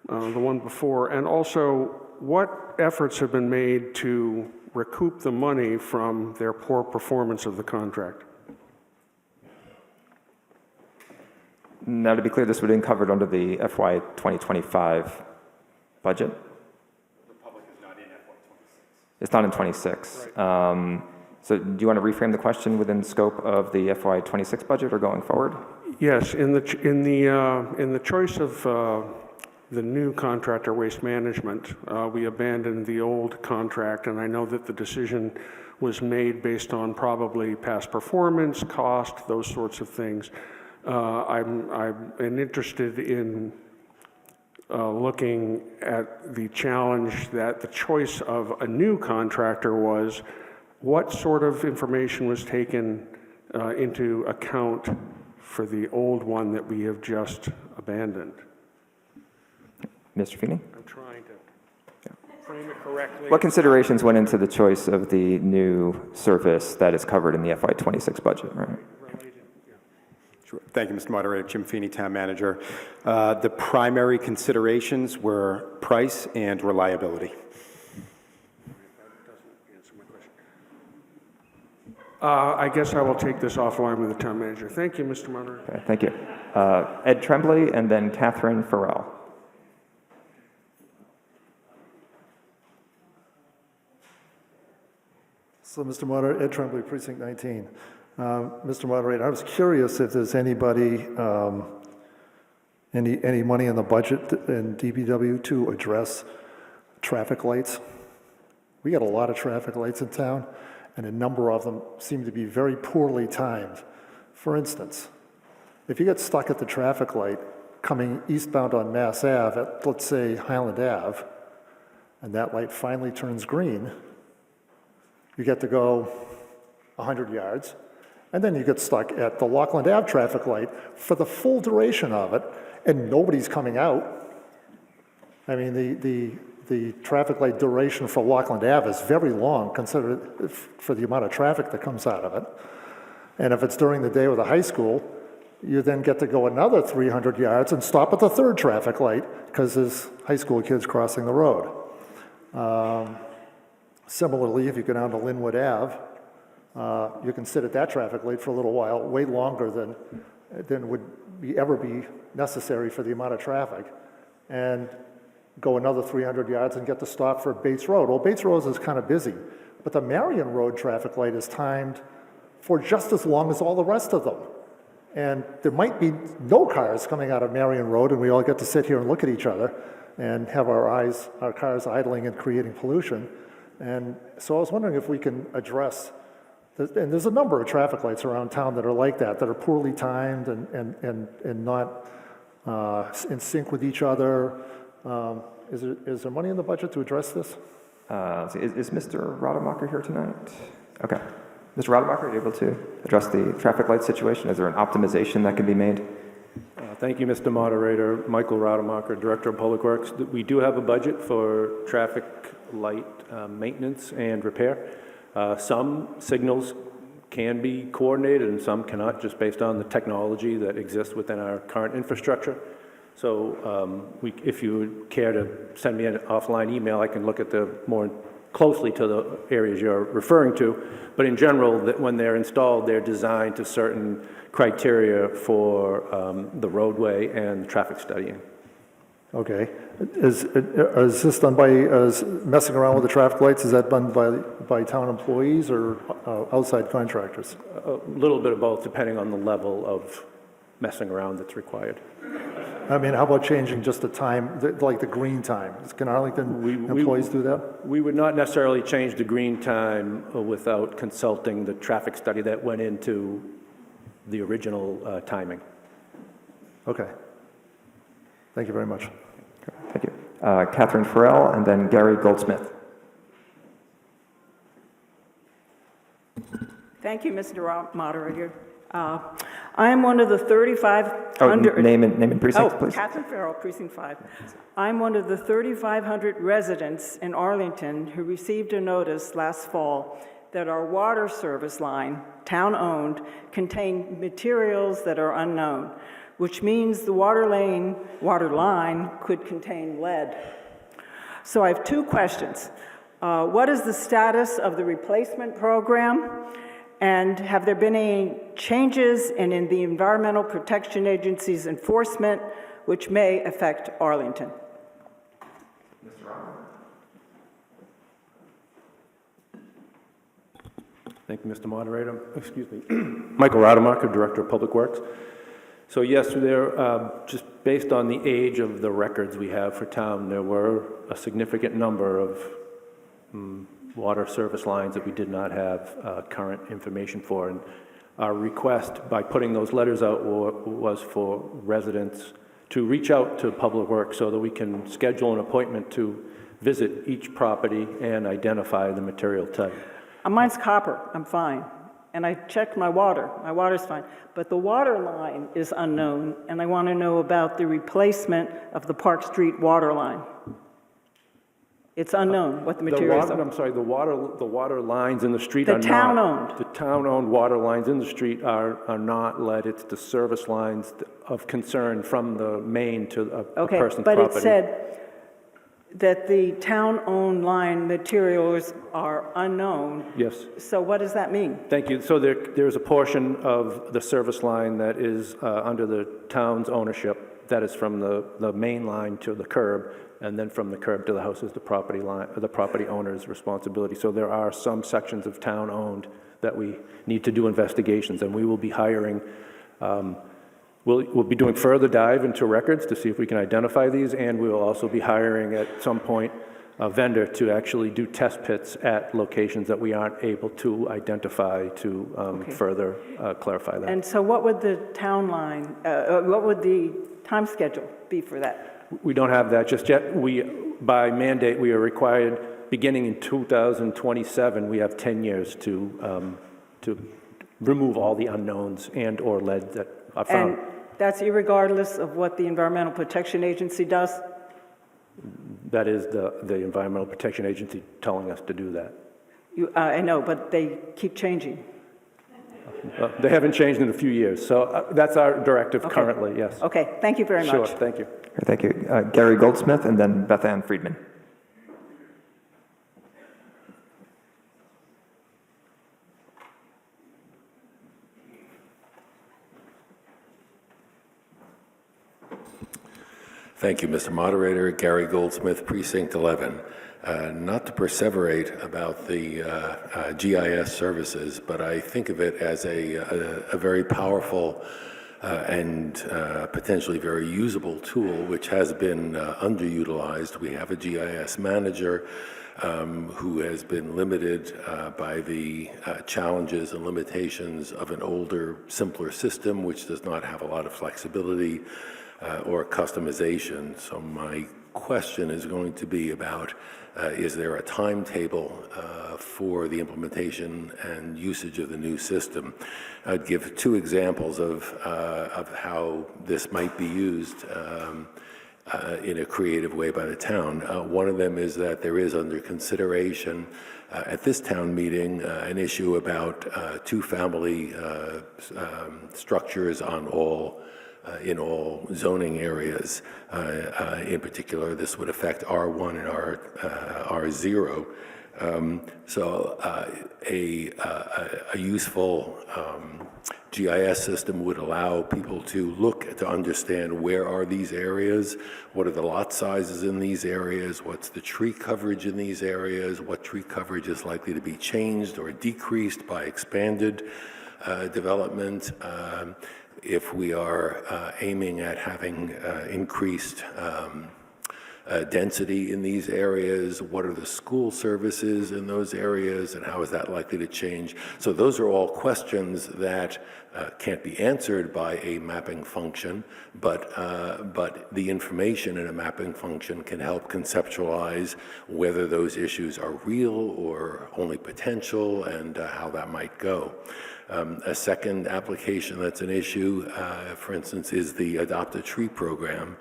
the one before, and also what efforts have been made to recoup the money from their poor performance of the contract? Now, to be clear, this would have been covered under the FY 2025 budget. Republic is not in FY 26. It's not in 26. Right. So do you want to reframe the question within the scope of the FY 26 budget or going forward? Yes, in the choice of the new contractor, Waste Management, we abandoned the old contract, and I know that the decision was made based on probably past performance, cost, those sorts of things. I'm interested in looking at the challenge that the choice of a new contractor was. What sort of information was taken into account for the old one that we have just abandoned? Mr. Feeney? I'm trying to frame it correctly. What considerations went into the choice of the new service that is covered in the FY 26 budget, right? Sure. Thank you, Mr. Moderator. Jim Feeney, Town Manager. The primary considerations were price and reliability. I guess I will take this offline with the town manager. Thank you, Mr. Moderator. Okay, thank you. Ed Tremblay, and then Catherine Farrell. So, Mr. Moderator, Ed Tremblay, Precinct 19. Mr. Moderator, I was curious if there's anybody, any money in the budget in DPW to address traffic lights. We got a lot of traffic lights in town, and a number of them seem to be very poorly timed. For instance, if you get stuck at the traffic light coming eastbound on Mass Ave at, let's say, Highland Ave, and that light finally turns green, you get to go 100 yards, and then you get stuck at the Lockland Ave traffic light for the full duration of it, and nobody's coming out. I mean, the traffic light duration for Lockland Ave is very long, considered for the amount of traffic that comes out of it. And if it's during the day with a high school, you then get to go another 300 yards and stop at the third traffic light because there's high school kids crossing the road. Similarly, if you go down to Linwood Ave, you can sit at that traffic light for a little while, way longer than would ever be necessary for the amount of traffic, and go another 300 yards and get to stop for Bates Road. Well, Bates Road is kind of busy, but the Marion Road traffic light is timed for just as long as all the rest of them. And there might be no cars coming out of Marion Road, and we all get to sit here and look at each other and have our cars idling and creating pollution. And so I was wondering if we can address, and there's a number of traffic lights around town that are like that are poorly timed and not in sync with each other. Is there money in the budget to address this? Let's see, is Mr. Rademacher here tonight? Okay. Mr. Rademacher, are you able to address the traffic light situation? Is there an optimization that can be made? Thank you, Mr. Moderator. Michael Rademacher, Director of Public Works. We do have a budget for traffic light maintenance and repair. Some signals can be coordinated and some cannot, just based on the technology that exists within our current infrastructure. So if you would care to send me an offline email, I can look at the more closely to the areas you're referring to. But in general, that when they're installed, they're designed to certain criteria for the roadway and traffic studying. Okay. Is this done by messing around with the traffic lights? Is that done by town employees or outside contractors? A little bit of both, depending on the level of messing around that's required. I mean, how about changing just the time, like the green time? Can Arlington employees do that? We would not necessarily change the green time without consulting the traffic study that went into the original timing. Okay. Thank you very much. Thank you. Catherine Farrell, and then Gary Goldsmith. Thank you, Mr. Moderator. I am one of the 3,500... name and precinct, please. Catherine Farrell, Precinct 5. I'm one of the 3,500 residents in Arlington who received a notice last fall that our water service line, town-owned, contained materials that are unknown, which means the water line could contain lead. So I have two questions. What is the status of the replacement program? And have there been any changes in the Environmental Protection Agency's enforcement which may affect Arlington? Thank you, Mr. Moderator. Excuse me. Michael Rademacher, Director of Public Works. So yes, just based on the age of the records we have for town, there were a significant number of water service lines that we did not have current information for. And our request by putting those letters out was for residents to reach out to Public Works so that we can schedule an appointment to visit each property and identify the material type. Mine's copper, I'm fine. And I checked my water. My water's fine. But the water line is unknown, and I want to know about the replacement of the Park Street water line. It's unknown what the materials are. I'm sorry, the water lines in the street are not. The town-owned. The town-owned water lines in the street are not lead. It's the service lines of concern from the main to a person's property. But it said that the town-owned line materials are unknown. Yes. So what does that mean? Thank you. So there's a portion of the service line that is under the town's ownership. That is from the main line to the curb, and then from the curb to the house is the property line, the property owner's responsibility. So there are some sections of town-owned that we need to do investigations, and we will be hiring. We'll be doing further dive into records to see if we can identify these, and we will also be hiring at some point a vendor to actually do test pits at locations that we aren't able to identify to further clarify that. And so what would the town line, what would the time schedule be for that? We don't have that just yet. By mandate, we are required, beginning in 2027, we have 10 years to remove all the unknowns and or lead that are found. And that's irregardless of what the Environmental Protection Agency does? That is the Environmental Protection Agency telling us to do that. I know, but they keep changing. They haven't changed in a few years, so that's our directive currently, yes. Okay, thank you very much. Sure, thank you. Thank you. Gary Goldsmith, and then Beth Ann Friedman. Thank you, Mr. Moderator. Gary Goldsmith, Precinct 11. Not to perseverate about the GIS services, but I think of it as a very powerful and potentially very usable tool, which has been underutilized. We have a GIS manager who has been limited by the challenges and limitations of an older, simpler system, which does not have a lot of flexibility or customization. So my question is going to be about, is there a timetable for the implementation and usage of the new system? I'd give two examples of how this might be used in a creative way by the town. One of them is that there is under consideration at this town meeting an issue about two-family structures on in all zoning areas. In particular, this would affect R1 and R0. So a useful GIS system would allow people to look to understand where are these areas, what are the lot sizes in these areas, what's the tree coverage in these areas, what tree coverage is likely to be changed or decreased by expanded development. If we are aiming at having increased density in these areas, what are the school services in those areas, and how is that likely to change? So those are all questions that can't be answered by a mapping function, but the information in a mapping function can help conceptualize whether those issues are real or only potential, and how that might go. A second application that's an issue, for instance, is the Adopt a Tree program.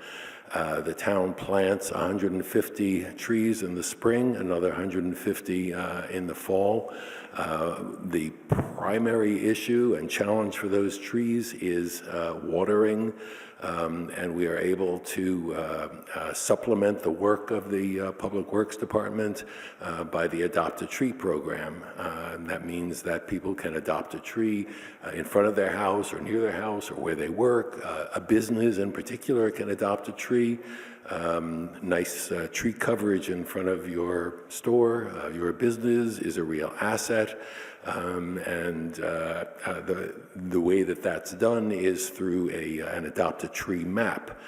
The town plants 150 trees in the spring, another 150 in the fall. The primary issue and challenge for those trees is watering, and we are able to supplement the work of the Public Works Department by the Adopt a Tree program. And that means that people can adopt a tree in front of their house or near their house or where they work. A business in particular can adopt a tree. Nice tree coverage in front of your store, your business is a real asset. And the way that that's done is through an Adopt a Tree map.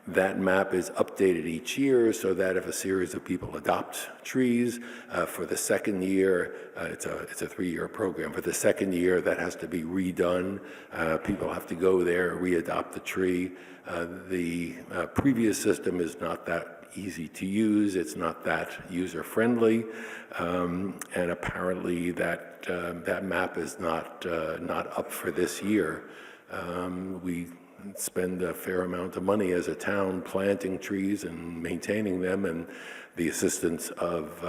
That map is updated each year so that if a series of people adopt trees for the second year, it's a 3-year program. For the second year, that has to be redone. People have to go there, re-adopt the tree. The previous system is not that easy to use. It's not that user-friendly, and apparently that map is not up for this year. We spend a fair amount of money as a town planting trees and maintaining them, and the assistance of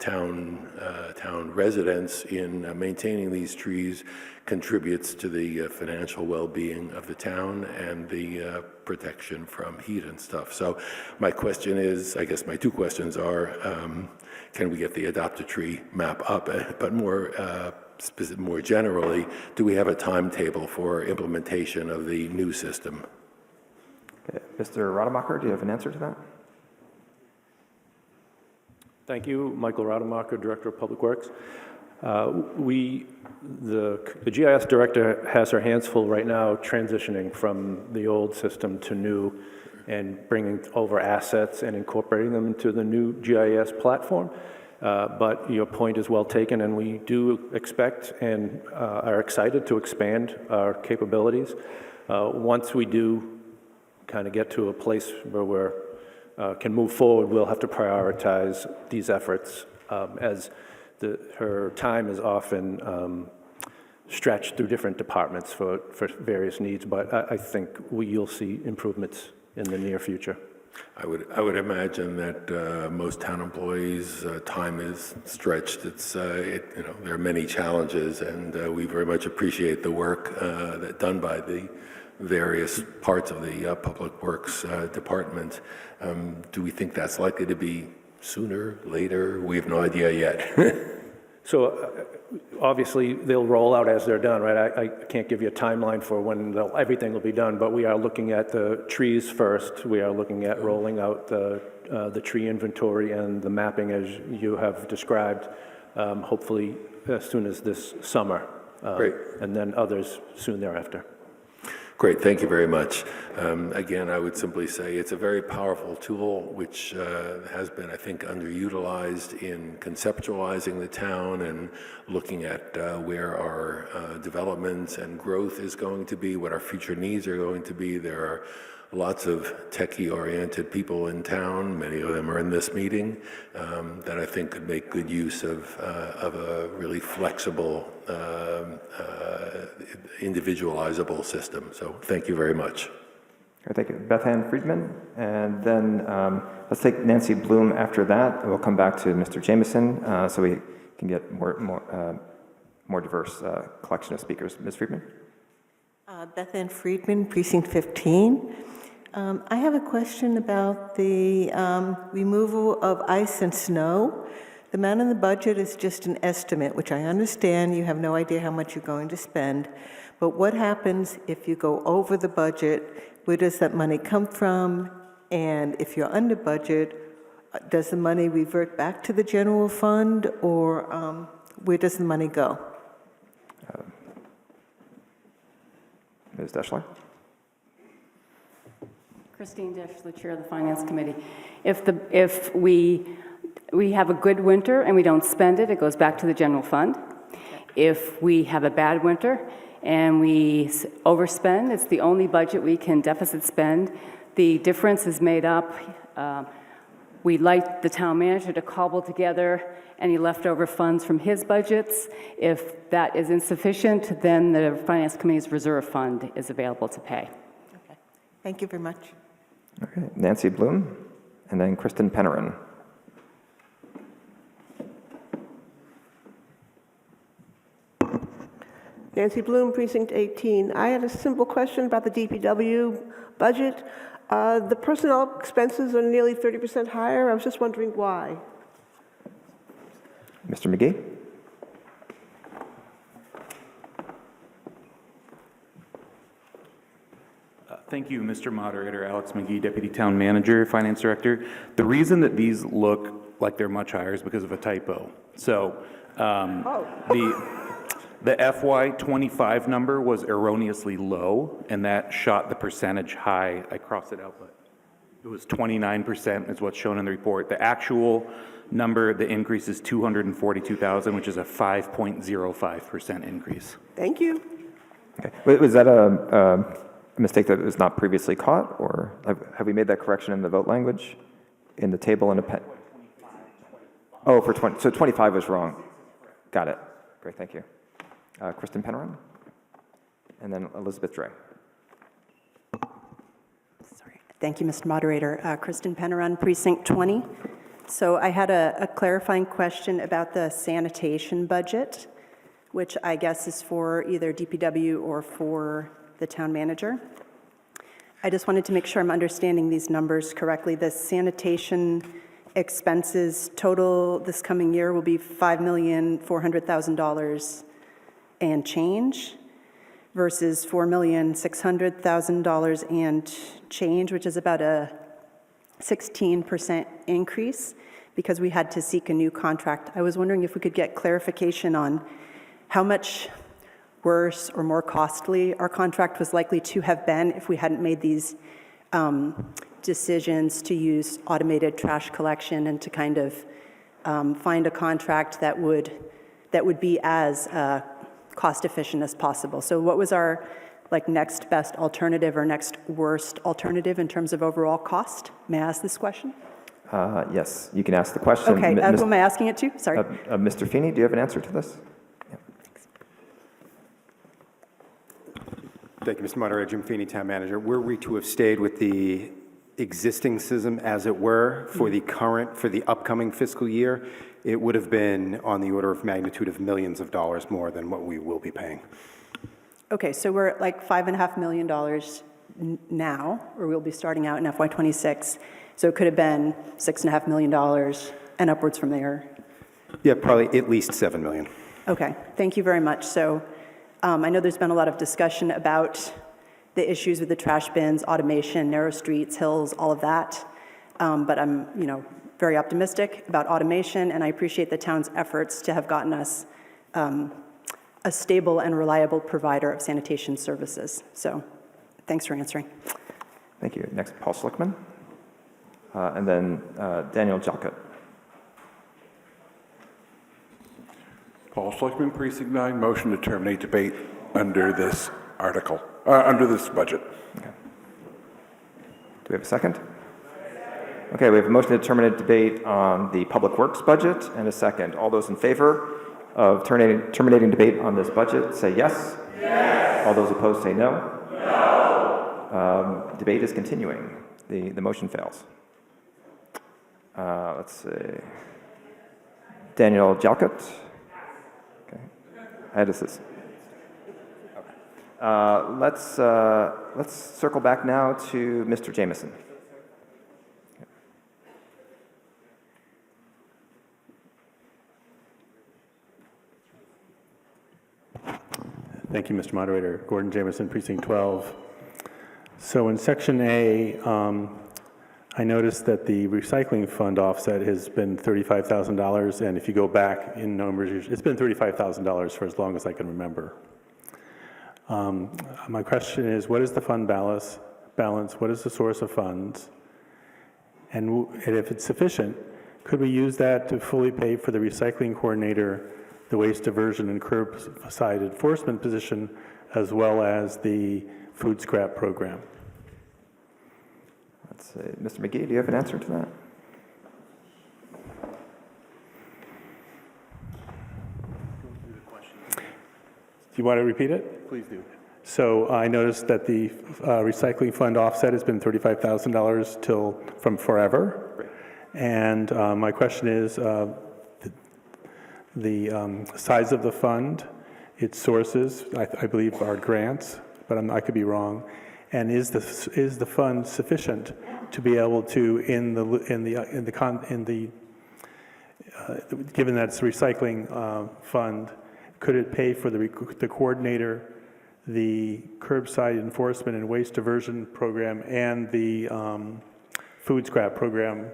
town residents in maintaining these trees contributes to the financial well-being of the town and the protection from heat and stuff. So my question is, I guess my two questions are, can we get the Adopt a Tree map up? But more generally, do we have a timetable for implementation of the new system? Okay. Mr. Rademacher, do you have an answer to that? Thank you. Michael Rademacher, Director of Public Works. The GIS director has her hands full right now transitioning from the old system to new and bringing over assets and incorporating them into the new GIS platform. But your point is well taken, and we do expect and are excited to expand our capabilities. Once we do kind of get to a place where we can move forward, we'll have to prioritize these efforts as her time is often stretched through different departments for various needs, but I think you'll see improvements in the near future. I would imagine that most town employees' time is stretched. There are many challenges, and we very much appreciate the work done by the various parts of the Public Works Department. Do we think that's likely to be sooner, later? We have no idea yet. So obviously, they'll roll out as they're done, right? I can't give you a timeline for when everything will be done, but we are looking at the trees first. We are looking at rolling out the tree inventory and the mapping as you have described, hopefully as soon as this summer. Great. and then others soon thereafter. Great, thank you very much. Again, I would simply say it's a very powerful tool which has been, I think, underutilized in conceptualizing the town and looking at where our development and growth is going to be, what our future needs are going to be. There are lots of techie-oriented people in town, many of them are in this meeting, that I think could make good use of a really flexible, individualizable system. So thank you very much. Thank you. Beth Ann Friedman, and then let's take Nancy Bloom after that, and we'll come back to Mr. Jameson so we can get more diverse collection of speakers. Ms. Friedman? Beth Ann Friedman, Precinct 15. I have a question about the removal of ice and snow. The amount in the budget is just an estimate, which I understand you have no idea how much you're going to spend. But what happens if you go over the budget? Where does that money come from? And if you're under budget, does the money revert back to the general fund, or where does the money go? Ms. Deschler? Christine Deschler, Chair of the Finance Committee. If we have a good winter and we don't spend it, it goes back to the general fund. If we have a bad winter and we overspend, it's the only budget we can deficit spend. The difference is made up. We'd like the town manager to cobble together any leftover funds from his budgets. If that is insufficient, then the Finance Committee's reserve fund is available to pay. Okay. Thank you very much. Okay, Nancy Bloom, and then Kristen Pennerin. Nancy Bloom, Precinct 18. I had a simple question about the DPW budget. The personnel expenses are nearly 30% higher. I was just wondering why. Mr. McGee? Thank you, Mr. Moderator. Alex McGee, Deputy Town Manager, Finance Director. The reason that these look like they're much higher is because of a typo. So the FY25 number was erroneously low, and that shot the percentage high. I crossed it out, but it was 29% is what's shown in the report. The actual number, the increase is 242,000, which is a 5.05% increase. Thank you. Okay. Was that a mistake that was not previously caught, or have we made that correction in the vote language in the table in a pen? Oh, for 20, so 25 was wrong. Got it. Great, thank you. Kristen Pennerin, and then Elizabeth Dre. Sorry. Thank you, Mr. Moderator. Kristen Pennerin, Precinct 20. So I had a clarifying question about the sanitation budget, which I guess is for either DPW or for the town manager. I just wanted to make sure I'm understanding these numbers correctly. The sanitation expenses total this coming year will be $5,400,000 and change versus $4,600,000 and change, which is about a 16% increase because we had to seek a new contract. I was wondering if we could get clarification on how much worse or more costly our contract was likely to have been if we hadn't made these decisions to use automated trash collection and to kind of find a contract that would be as cost efficient as possible. So what was our next best alternative or next worst alternative in terms of overall cost? May I ask this question? Yes, you can ask the question. Okay, who am I asking it to? Sorry. Mr. Feeney, do you have an answer to this? Thank you, Mr. Moderator. Jim Feeney, Town Manager. Were we to have stayed with the existing system, as it were, for the upcoming fiscal year, it would have been on the order of magnitude of millions of dollars more than what we will be paying. Okay, so we're at $5.5 million now, or we'll be starting out in FY26. So it could have been $6.5 million and upwards from there. Yeah, probably at least $7 million. Okay, thank you very much. So I know there's been a lot of discussion about the issues with the trash bins, automation, narrow streets, hills, all of that. But I'm, very optimistic about automation, and I appreciate the town's efforts to have gotten us a stable and reliable provider of sanitation services. So thanks for answering. Thank you. Next, Paul Schlickman, and then Daniel Jalkut. Paul Schlickman, Precinct 9, motion to terminate debate under this article, under this budget. Okay. Do we have a second? Okay, we have a motion to terminate debate on the Public Works budget and a second. All those in favor of terminating debate on this budget say yes. Yes. All those opposed say no. No. Debate is continuing. The motion fails. Let's see. Daniel Jalkut. Okay. How does this? Let's circle back now to Mr. Jameson. Thank you, Mr. Moderator. Gordon Jameson, Precinct 12. So in Section A, I noticed that the recycling fund offset has been $35,000, and if you go back in numbers, it's been $35,000 for as long as I can remember. My question is, what is the fund balance? What is the source of funds? And if it's sufficient, could we use that to fully pay for the recycling coordinator, the waste diversion and curbside enforcement position, as well as the food scrap program? Let's see. Mr. McGee, do you have an answer to that? Do you want to repeat it? Please do. So I noticed that the recycling fund offset has been $35,000 from forever. Right. And my question is, the size of the fund, its sources, I believe are grants, but I could be wrong. And is the fund sufficient to be able to, given that it's a recycling fund, could it pay for the coordinator, the curbside enforcement and waste diversion program, and the food scrap program?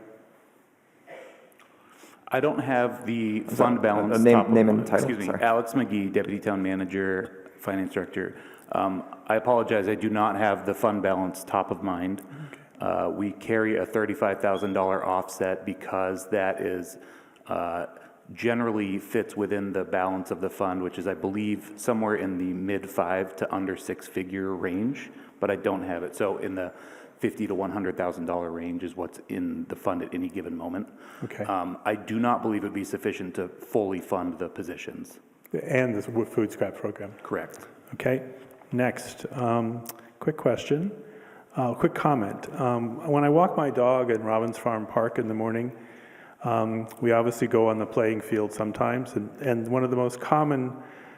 I don't have the fund balance. Name and title. Excuse me, Sorry. Alex McGee, Deputy Town Manager, Finance Director. I apologize, I do not have the fund balance top of mind. Okay. We carry a $35,000 offset because that is generally fits within the balance of the fund, which is, I believe, somewhere in the mid-5 to under 6-figure range, but I don't have it. So in the $50,000 to $100,000 range is what's in the fund at any given moment. Okay. I do not believe it would be sufficient to fully fund the positions. And the food scrap program. Correct. Okay. Next, quick question, quick comment. When I walk my dog at Robbins Farm Park in the morning, we obviously go on the playing field sometimes, and one of the most common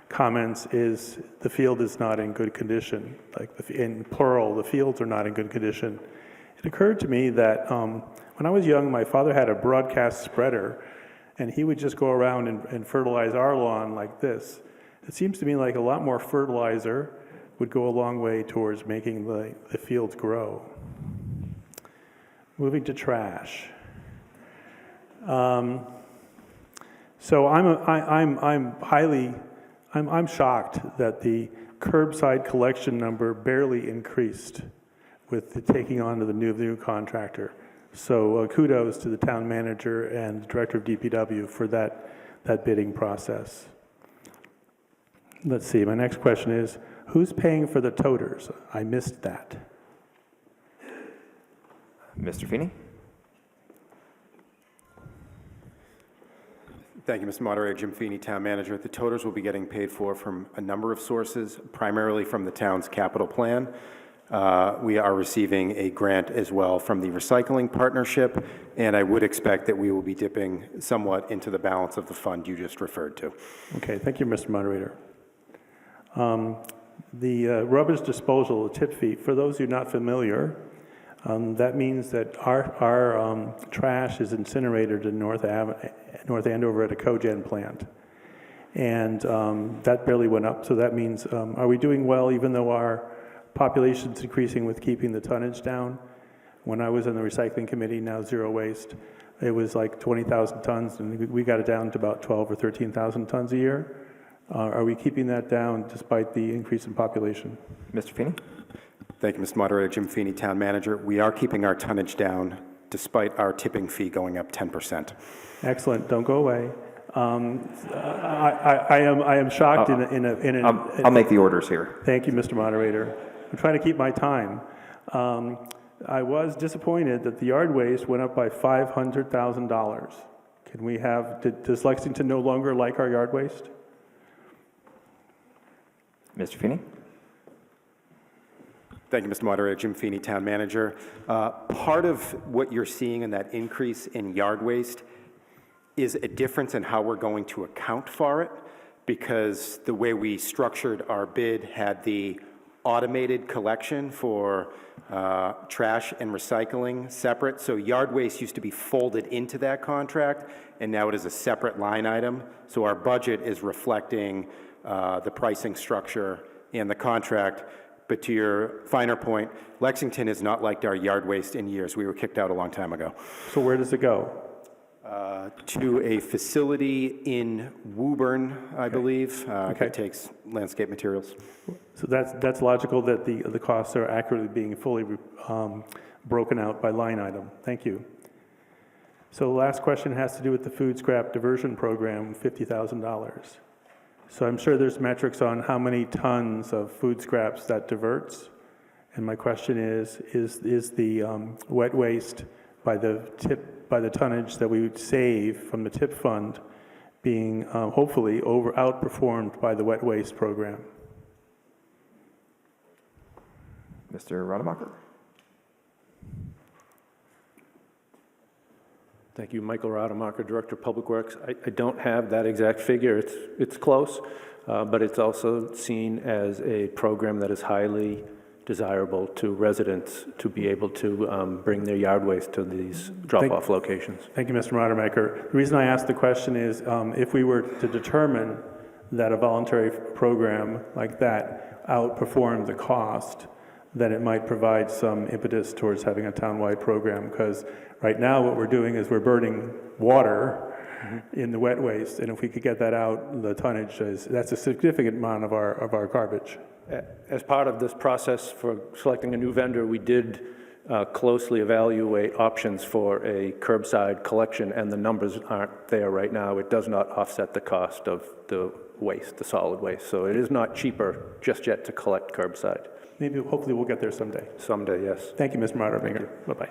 comments is the field is not in good condition. Like in plural, the fields are not in good condition. It occurred to me that when I was young, my father had a broadcast spreader, and he would just go around and fertilize our lawn like this. It seems to me like a lot more fertilizer would go a long way towards making the fields grow. Moving to trash. So I'm shocked that the curbside collection number barely increased with the taking on of the new contractor. So kudos to the town manager and the director of DPW for that bidding process. Let's see, my next question is, who's paying for the toters? I missed that. Mr. Feeney? Thank you, Mr. Moderator. Jim Feeney, Town Manager. The toters will be getting paid for from a number of sources, primarily from the town's capital plan. We are receiving a grant as well from the recycling partnership, and I would expect that we will be dipping somewhat into the balance of the fund you just referred to. Okay, thank you, Mr. Moderator. The rubbish disposal, tip fee, for those who are not familiar, that means that our trash is incinerated in North Andover at a cogen plant. And that barely went up, so that means, are we doing well even though our population's increasing with keeping the tonnage down? When I was in the recycling committee, now Zero Waste, it was like 20,000 tons, and we got it down to about 12 or 13,000 tons a year. Are we keeping that down despite the increase in population? Mr. Feeney? Thank you, Mr. Moderator. Jim Feeney, Town Manager. We are keeping our tonnage down despite our tipping fee going up 10%. Excellent. Don't go away. I am shocked I'll make the orders here. Thank you, Mr. Moderator. I'm trying to keep my time. I was disappointed that the yard waste went up by $500,000. Can we have, does Lexington no longer like our yard waste? Mr. Feeney? Thank you, Mr. Moderator. Jim Feeney, Town Manager. Part of what you're seeing in that increase in yard waste is a difference in how we're going to account for it, because the way we structured our bid had the automated collection for trash and recycling separate. So yard waste used to be folded into that contract, and now it is a separate line item. So our budget is reflecting the pricing structure in the contract. But to your finer point, Lexington has not liked our yard waste in years. We were kicked out a long time ago. So where does it go? To a facility in Woburn, I believe, that takes landscape materials. So that's logical that the costs are accurately being fully broken out by line item. Thank you. So the last question has to do with the food scrap diversion program, $50,000. So I'm sure there's metrics on how many tons of food scraps that diverts. And my question is the wet waste by the tonnage that we would save from the tip fund being hopefully outperformed by the wet waste program? Mr. Rademacher? Thank you, Michael Rademacher, Director of Public Works. I don't have that exact figure. It's close, but it's also seen as a program that is highly desirable to residents to be able to bring their yard waste to these drop-off locations. Thank you, Mr. Rademacher. The reason I asked the question is if we were to determine that a voluntary program like that outperformed the cost, then it might provide some impetus towards having a townwide program, because right now what we're doing is we're burning water in the wet waste, and if we could get that out, the tonnage that's a significant amount of our garbage. As part of this process for selecting a new vendor, we did closely evaluate options for a curbside collection, and the numbers aren't there right now. It does not offset the cost of the waste, the solid waste. So it is not cheaper just yet to collect curbside. Maybe, hopefully we'll get there someday. Someday, yes. Thank you, Mr. Moderator. Bye-bye.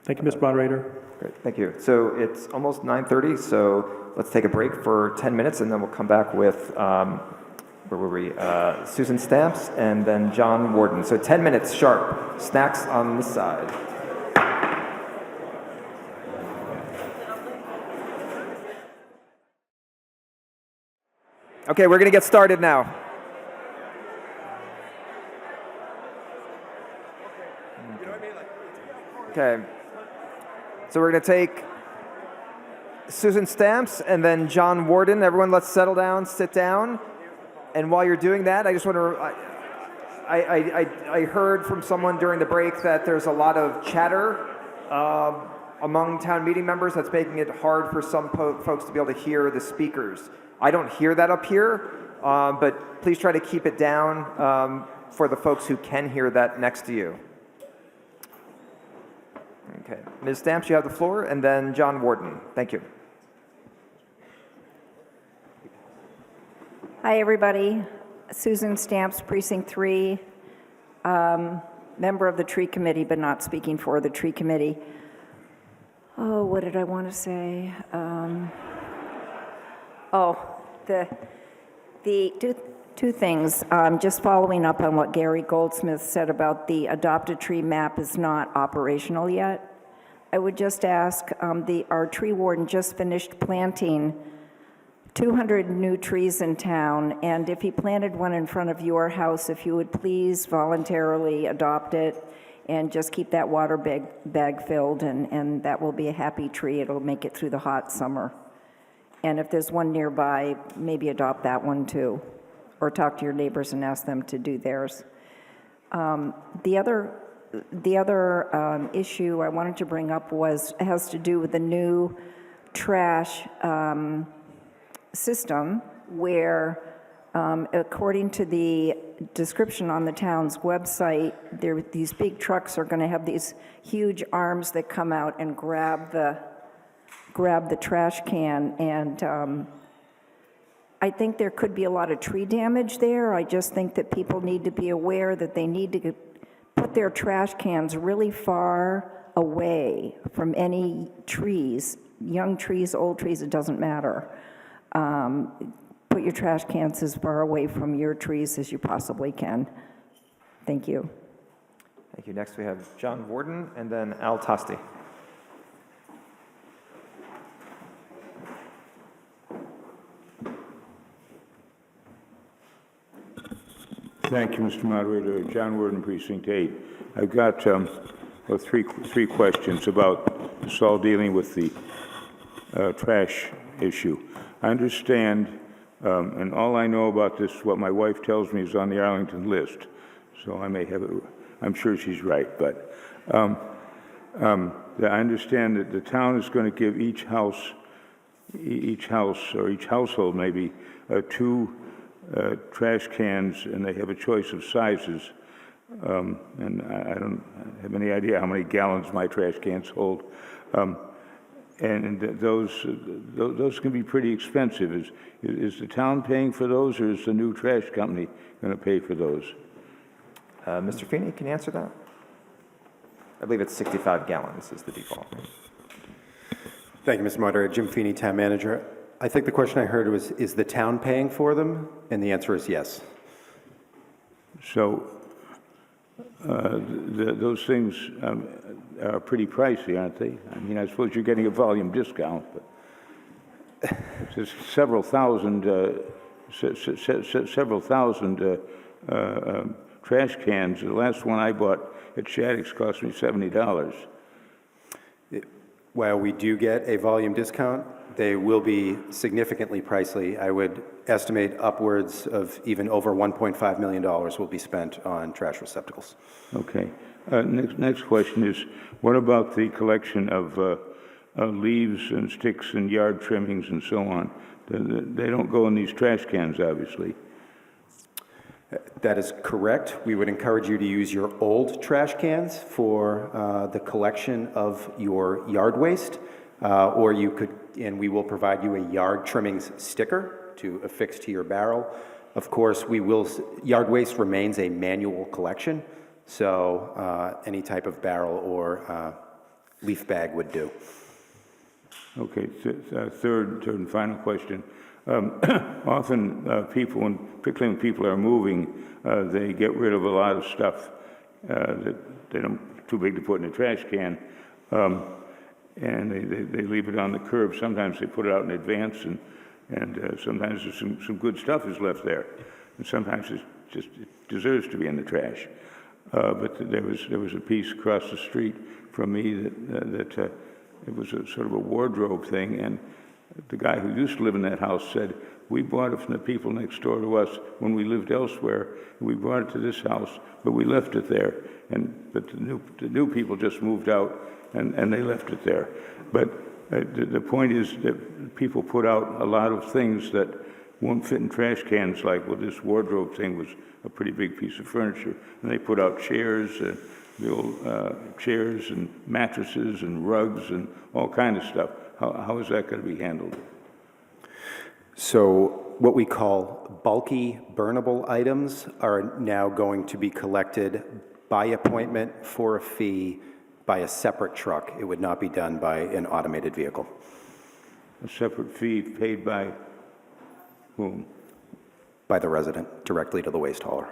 Thank you, Mr. Moderator. Great, thank you. So it's almost 9:30, so let's take a break for 10 minutes, and then we'll come back with, where were we? Susan Stamps and then John Warden. So 10 minutes sharp. Snacks on this side. Okay, we're going to get started now. Okay, so we're going to take Susan Stamps and then John Warden. Everyone, let's settle down, sit down. And while you're doing that, I just want to, I heard from someone during the break that there's a lot of chatter among town meeting members that's making it hard for some folks to be able to hear the speakers. I don't hear that up here, but please try to keep it down for the folks who can hear that next to you. Okay, Ms. Stamps, you have the floor, and then John Warden. Thank you. Hi, everybody. Susan Stamps, Precinct 3, member of the Tree Committee, but not speaking for the Tree Committee. Oh, what did I want to say? The two things. Just following up on what Gary Goldsmith said about the adopted tree map is not operational yet. I would just ask, our tree warden just finished planting 200 new trees in town, and if he planted one in front of your house, if you would please voluntarily adopt it and just keep that water bag filled, and that will be a happy tree. It'll make it through the hot summer. And if there's one nearby, maybe adopt that one too, or talk to your neighbors and ask them to do theirs. The other issue I wanted to bring up has to do with the new trash system where, according to the description on the town's website, these big trucks are going to have these huge arms that come out and grab the trash can, and I think there could be a lot of tree damage there. I just think that people need to be aware that they need to put their trash cans really far away from any trees, young trees, old trees, it doesn't matter. Put your trash cans as far away from your trees as you possibly can. Thank you. Thank you. Next we have John Warden and then Al Tosti. Thank you, Mr. Moderator. John Worden, Precinct 8. I've got three questions about this all dealing with the trash issue. I understand, and all I know about this, what my wife tells me is on the Arlington list, so I may have it, I'm sure she's right, but I understand that the town is going to give each house or each household maybe 2 trash cans, and they have a choice of sizes. And I don't have any idea how many gallons my trash cans hold. And those can be pretty expensive. Is the town paying for those, or is the new trash company going to pay for those? Mr. Feeney, can you answer that? I believe it's 65 gallons is the default. Thank you, Mr. Moderator. Jim Feeney, Town Manager. I think the question I heard was, is the town paying for them? And the answer is yes. So those things are pretty pricey, aren't they? I mean, I suppose you're getting a volume discount, but it's several thousand trash cans. The last one I bought at Shattuck's cost me $70. While we do get a volume discount, they will be significantly pricey. I would estimate upwards of even over $1.5 million will be spent on trash receptacles. Okay. Next question is, what about the collection of leaves and sticks and yard trimmings and so on? They don't go in these trash cans, obviously. That is correct. We would encourage you to use your old trash cans for the collection of your yard waste, or you could, and we will provide you a yard trimmings sticker to affix to your barrel. Of course, yard waste remains a manual collection, so any type of barrel or leaf bag would do. Okay, third and final question. Often people, particularly when people are moving, they get rid of a lot of stuff that they don't, too big to put in a trash can, and they leave it on the curb. Sometimes they put it out in advance, and sometimes there's some good stuff is left there, and sometimes it deserves to be in the trash. But there was a piece across the street from me that it was a sort of a wardrobe thing, and the guy who used to live in that house said, we bought it from the people next door to us when we lived elsewhere. We brought it to this house, but we left it there. But the new people just moved out, and they left it there. But the point is that people put out a lot of things that won't fit in trash cans, like, well, this wardrobe thing was a pretty big piece of furniture. And they put out chairs, the old chairs and mattresses and rugs and all kinds of stuff. How is that going to be handled? So what we call bulky burnable items are now going to be collected by appointment for a fee by a separate truck. It would not be done by an automated vehicle. A separate fee paid by whom? By the resident, directly to the waste hauler.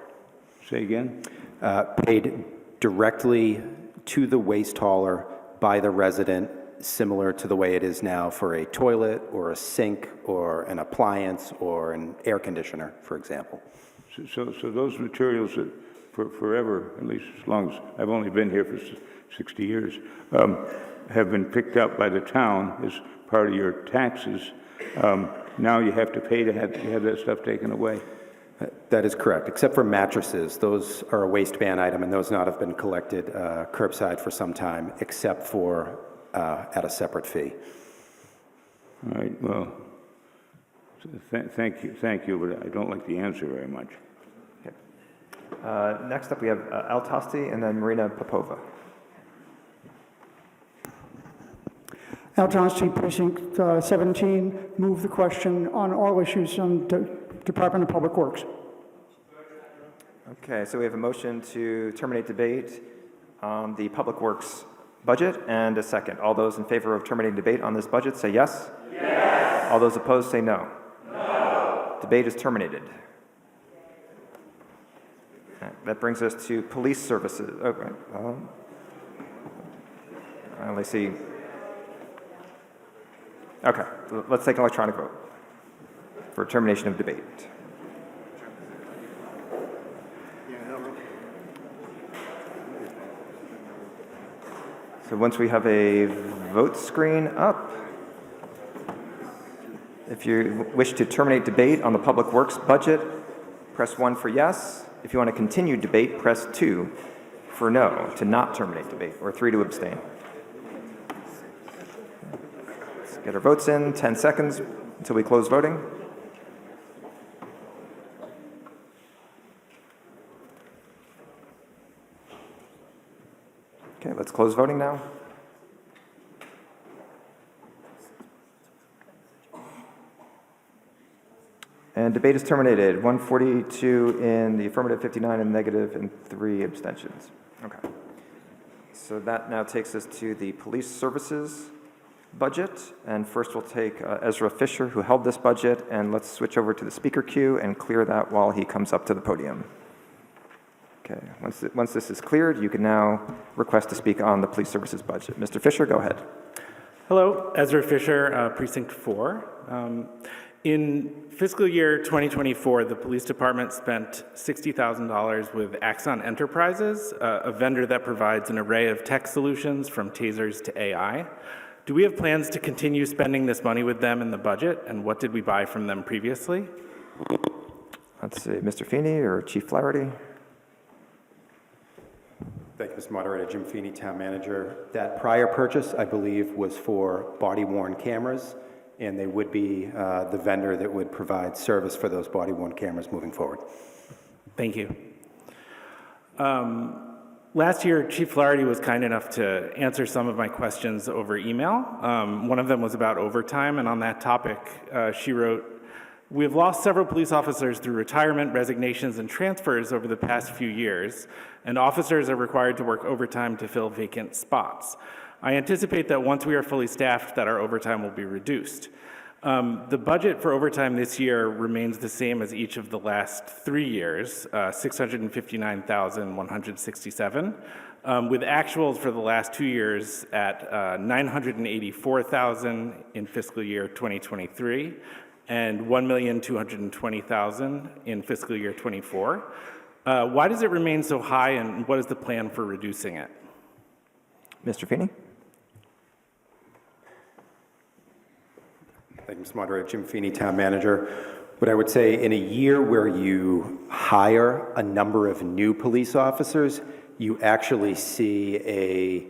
Say again? Paid directly to the waste hauler by the resident, similar to the way it is now for a toilet or a sink or an appliance or an air conditioner, for example. So those materials that for forever, at least as long as I've only been here for 60 years, have been picked up by the town as part of your taxes. Now you have to pay to have that stuff taken away. That is correct, except for mattresses. Those are a waste ban item, and those not have been collected curbside for some time, except for at a separate fee. All right, well, Thank you, but I don't like the answer very much. Okay. Next up, we have Al Tosti and then Marina Popova. Al Tosti, Precinct 17, move the question on all issues on Department of Public Works. Okay, so we have a motion to terminate debate on the Public Works budget and a second. All those in favor of terminating debate on this budget say yes. Yes. All those opposed say no. No. Debate is terminated. Okay, that brings us to police services. Okay. I only see. Okay, let's take an electronic vote for termination of debate. So once we have a vote screen up, if you wish to terminate debate on the Public Works budget, press 1 for yes. If you want to continue debate, press 2 for no, to not terminate debate, or 3 to abstain. Let's get our votes in, 10 seconds until we close voting. Okay, let's close voting now. And debate is terminated. 142 in the affirmative, 59 in the negative, and 3 abstentions. Okay. So that now takes us to the police services budget. And first we'll take Ezra Fisher, who held this budget, and let's switch over to the speaker queue and clear that while he comes up to the podium. Okay, once this is cleared, you can now request to speak on the police services budget. Mr. Fisher, go ahead. Hello, Ezra Fisher, Precinct 4. In fiscal year 2024, the police department spent $60,000 with Axon Enterprises, a vendor that provides an array of tech solutions from tasers to AI. Do we have plans to continue spending this money with them in the budget, and what did we buy from them previously? Let's see, Mr. Feeney or Chief Flaherty? Thank you, Mr. Moderator. Jim Feeney, Town Manager. That prior purchase, I believe, was for body-worn cameras, and they would be the vendor that would provide service for those body-worn cameras moving forward. Thank you. Last year, Chief Flaherty was kind enough to answer some of my questions over email. One of them was about overtime, and on that topic, she wrote, "We have lost several police officers through retirement, resignations, and transfers over the past few years, and officers are required to work overtime to fill vacant spots. I anticipate that once we are fully staffed, that our overtime will be reduced. The budget for overtime this year remains the same as each of the last 3 years, $659,167, with actuals for the last 2 years at $984,000 in fiscal year 2023 and $1,220,000 in fiscal year 24. Why does it remain so high, and what is the plan for reducing it?" Mr. Feeney? Thank you, Mr. Moderator. Jim Feeney, Town Manager. What I would say, in a year where you hire a number of new police officers, you actually see a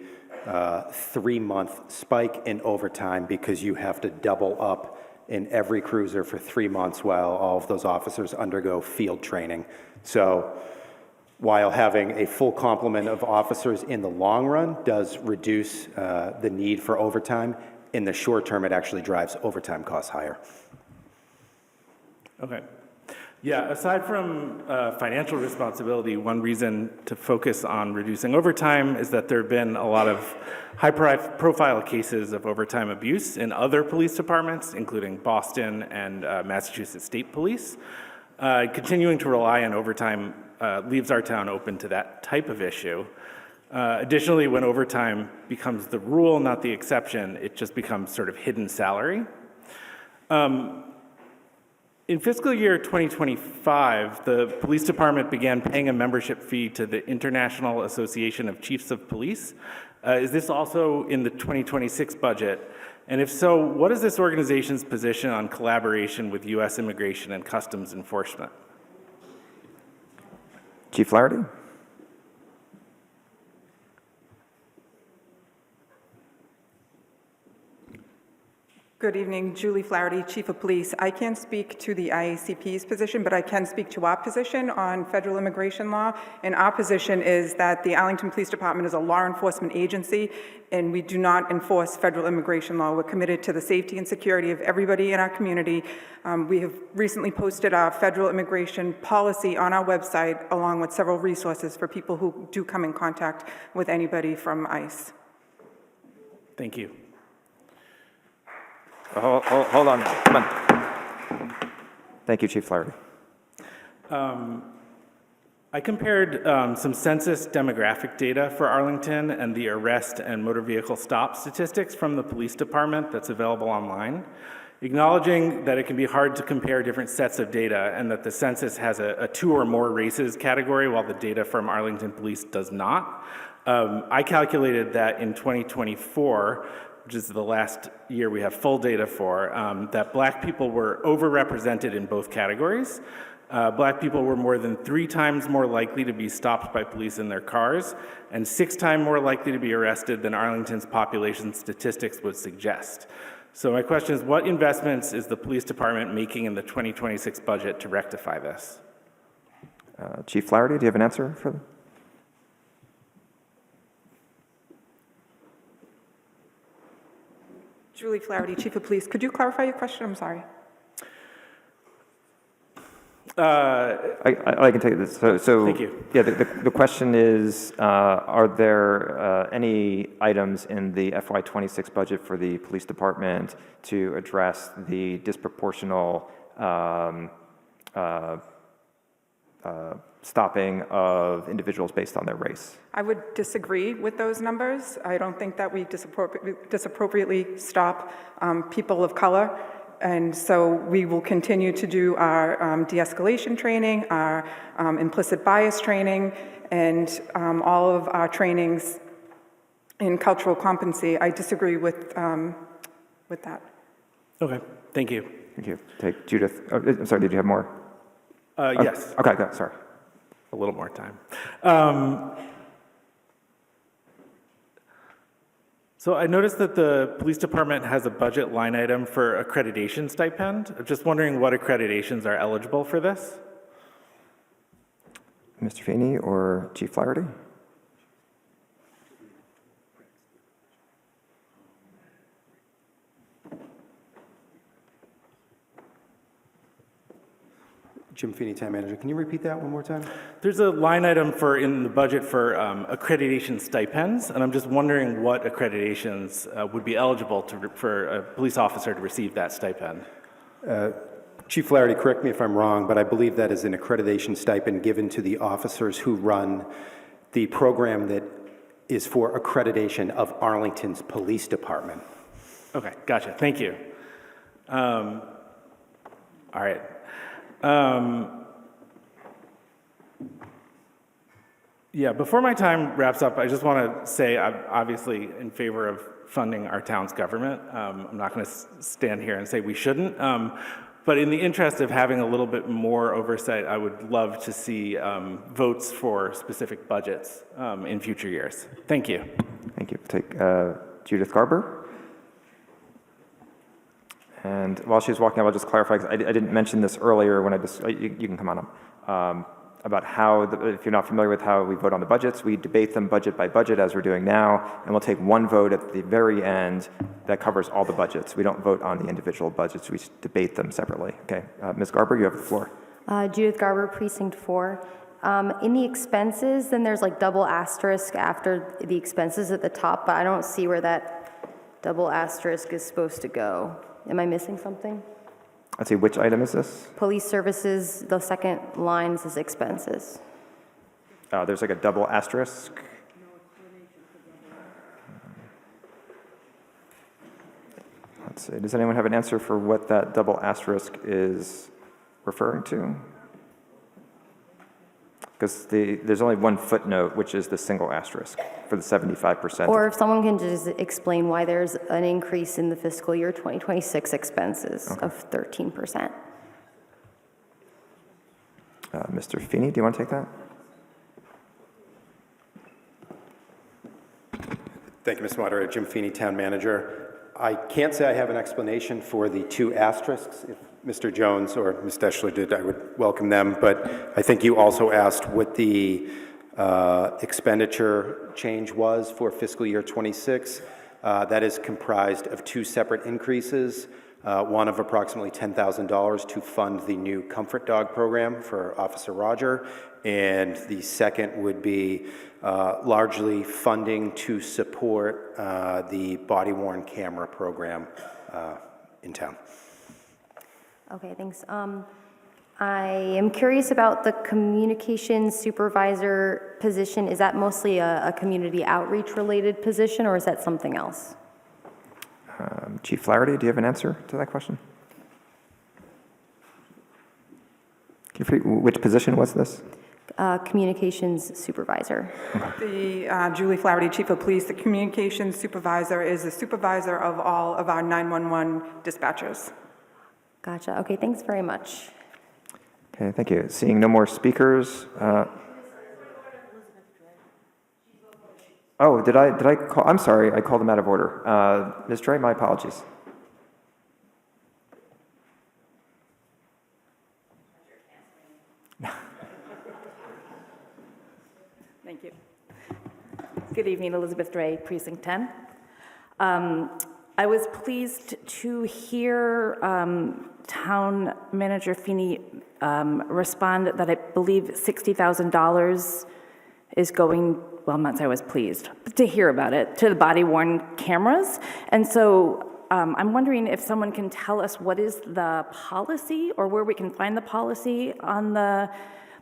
3-month spike in overtime because you have to double up in every cruiser for 3 months while all of those officers undergo field training. So while having a full complement of officers in the long run does reduce the need for overtime, in the short term, it actually drives overtime costs higher. Okay. Yeah, aside from financial responsibility, one reason to focus on reducing overtime is that there have been a lot of high-profile cases of overtime abuse in other police departments, including Boston and Massachusetts State Police. Continuing to rely on overtime leaves our town open to that type of issue. Additionally, when overtime becomes the rule, not the exception, it just becomes sort of hidden salary. In fiscal year 2025, the police department began paying a membership fee to the International Association of Chiefs of Police. Is this also in the 2026 budget? And if so, what is this organization's position on collaboration with U.S. Immigration and Customs Enforcement? Chief Flaherty? Good evening, Julie Flaherty, Chief of Police. I can't speak to the IACP's position, but I can speak to our position on federal immigration law. And our position is that the Arlington Police Department is a law enforcement agency, and we do not enforce federal immigration law. We're committed to the safety and security of everybody in our community. We have recently posted our federal immigration policy on our website, along with several resources for people who do come in contact with anybody from ICE. Thank you. Hold on. Come on. Thank you, Chief Flaherty. I compared some census demographic data for Arlington and the arrest and motor vehicle stop statistics from the police department that's available online, acknowledging that it can be hard to compare different sets of data and that the census has a 2 or more races category while the data from Arlington Police does not. I calculated that in 2024, which is the last year we have full data for, that Black people were overrepresented in both categories. Black people were more than 3 times more likely to be stopped by police in their cars and 6 times more likely to be arrested than Arlington's population statistics would suggest. So my question is, what investments is the police department making in the 2026 budget to rectify this? Chief Flaherty, do you have an answer for them? Julie Flaherty, Chief of Police. Could you clarify your question? I'm sorry. I can take this. So Thank you. Yeah, the question is, are there any items in the FY26 budget for the police department to address the disproportional stopping of individuals based on their race? I would disagree with those numbers. I don't think that we disappropriately stop people of color. And so we will continue to do our de-escalation training, our implicit bias training, and all of our trainings in cultural competency. I disagree with that. Okay, thank you. Thank you. Take Judith. Oh, I'm sorry, did you have more? Yes. Okay, go, sorry. A little more time. So I noticed that the police department has a budget line item for accreditation stipend. I'm just wondering what accreditations are eligible for this? Mr. Feeney or Chief Flaherty? Jim Feeney, Town Manager. Can you repeat that one more time? There's a line item in the budget for accreditation stipends, and I'm just wondering what accreditations would be eligible for a police officer to receive that stipend. Chief Flaherty, correct me if I'm wrong, but I believe that is an accreditation stipend given to the officers who run the program that is for accreditation of Arlington's police department. Okay, gotcha. Thank you. All right. Yeah, before my time wraps up, I just want to say I'm obviously in favor of funding our town's government. I'm not going to stand here and say we shouldn't, but in the interest of having a little bit more oversight, I would love to see votes for specific budgets in future years. Thank you. Thank you. Take Judith Garber. And while she's walking up, I'll just clarify, because I didn't mention this earlier when you can come on up, about how, if you're not familiar with how we vote on the budgets, we debate them budget by budget as we're doing now, and we'll take one vote at the very end that covers all the budgets. We don't vote on the individual budgets, we debate them separately. Okay, Ms. Garber, you have the floor. Judith Garber, Precinct 4. In the expenses, then there's like double asterisk after the expenses at the top, but I don't see where that double asterisk is supposed to go. Am I missing something? Let's see, which item is this? Police services, the second line says expenses. There's like a double asterisk. Let's see, does anyone have an answer for what that double asterisk is referring to? Because there's only one footnote, which is the single asterisk for the 75%. Or if someone can just explain why there's an increase in the fiscal year 2026 expenses of 13%. Mr. Feeney, do you want to take that? Thank you, Mr. Moderator. Jim Feeney, Town Manager. I can't say I have an explanation for the 2 asterisks. If Mr. Jones or Ms. Deschler did, I would welcome them. But I think you also asked what the expenditure change was for fiscal year '26. That is comprised of 2 separate increases. One of approximately $10,000 to fund the new Comfort Dog program for Officer Roger, and the second would be largely funding to support the body-worn camera program in town. Okay, thanks. I am curious about the communications supervisor position. Is that mostly a community outreach related position, or is that something else? Chief Flaherty, do you have an answer to that question? Which position was this? Communications supervisor. The Julie Flaherty, Chief of Police, the communications supervisor is the supervisor of all of our 911 dispatchers. Gotcha. Okay, thanks very much. Okay, thank you. Seeing no more speakers. Oh, did I call? I'm sorry, I called them out of order. Ms. Dre, my apologies. Thank you. Good evening, Elizabeth Dre, Precinct 10. I was pleased to hear Town Manager Feeney respond that I believe $60,000 is going, well, I'm not saying I was pleased, but to hear about it, to the body-worn cameras. And so I'm wondering if someone can tell us what is the policy or where we can find the policy on the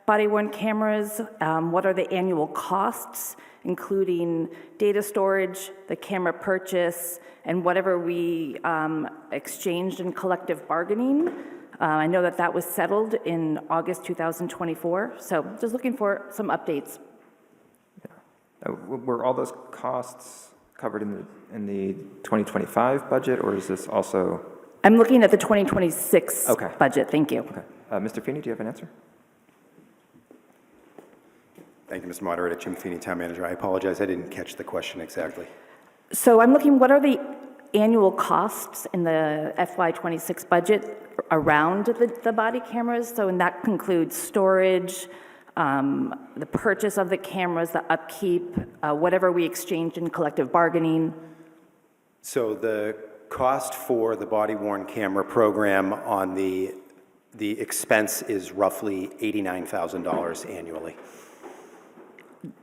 body-worn cameras, what are the annual costs, including data storage, the camera purchase, and whatever we exchanged in collective bargaining. I know that that was settled in August 2024, so just looking for some updates. Were all those costs covered in the 2025 budget, or is this also? I'm looking at the 2026 budget. Thank you. Okay. Mr. Feeney, do you have an answer? Thank you, Mr. Moderator. Jim Feeney, Town Manager. I apologize, I didn't catch the question exactly. So I'm looking, what are the annual costs in the FY26 budget around the body cameras? So, and that includes storage, the purchase of the cameras, the upkeep, whatever we exchanged in collective bargaining. So the cost for the body-worn camera program on the expense is roughly $89,000 annually.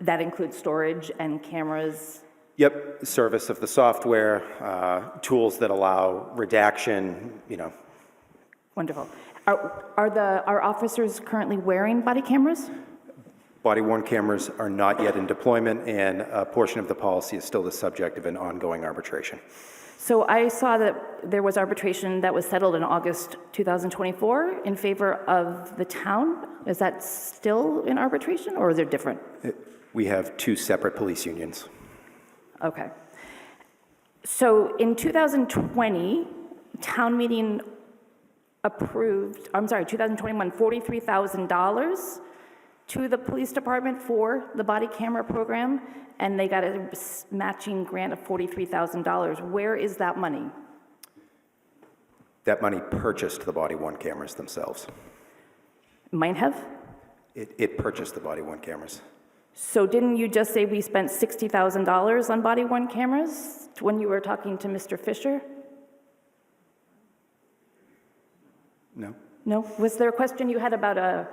That includes storage and cameras? Yep, service of the software, tools that allow redaction, you know. Wonderful. Are officers currently wearing body cameras? Body-worn cameras are not yet in deployment, and a portion of the policy is still the subject of an ongoing arbitration. So I saw that there was arbitration that was settled in August 2024 in favor of the town. Is that still in arbitration, or is it different? We have 2 separate police unions. Okay. So in 2020, town meeting approved, 2021, $43,000 to the police department for the body camera program, and they got a matching grant of $43,000. Where is that money? That money purchased the body-worn cameras themselves. Might have? It purchased the body-worn cameras. So didn't you just say we spent $60,000 on body-worn cameras when you were talking to Mr. Fisher? No. No? Was there a question you had about a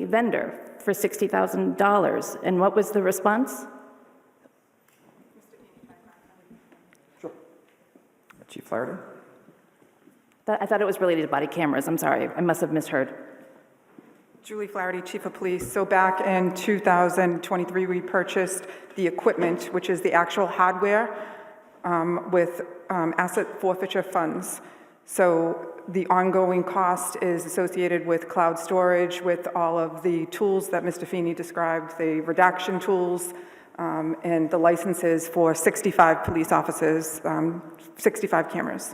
vendor for $60,000, and what was the response? Sure. Chief Flaherty? I thought it was related to body cameras. I'm sorry. I must have misheard. Julie Flaherty, Chief of Police. So back in 2023, we purchased the equipment, which is the actual hardware, with asset forfeiture funds. So the ongoing cost is associated with cloud storage, with all of the tools that Mr. Feeney described, the redaction tools, and the licenses for 65 police officers, 65 cameras.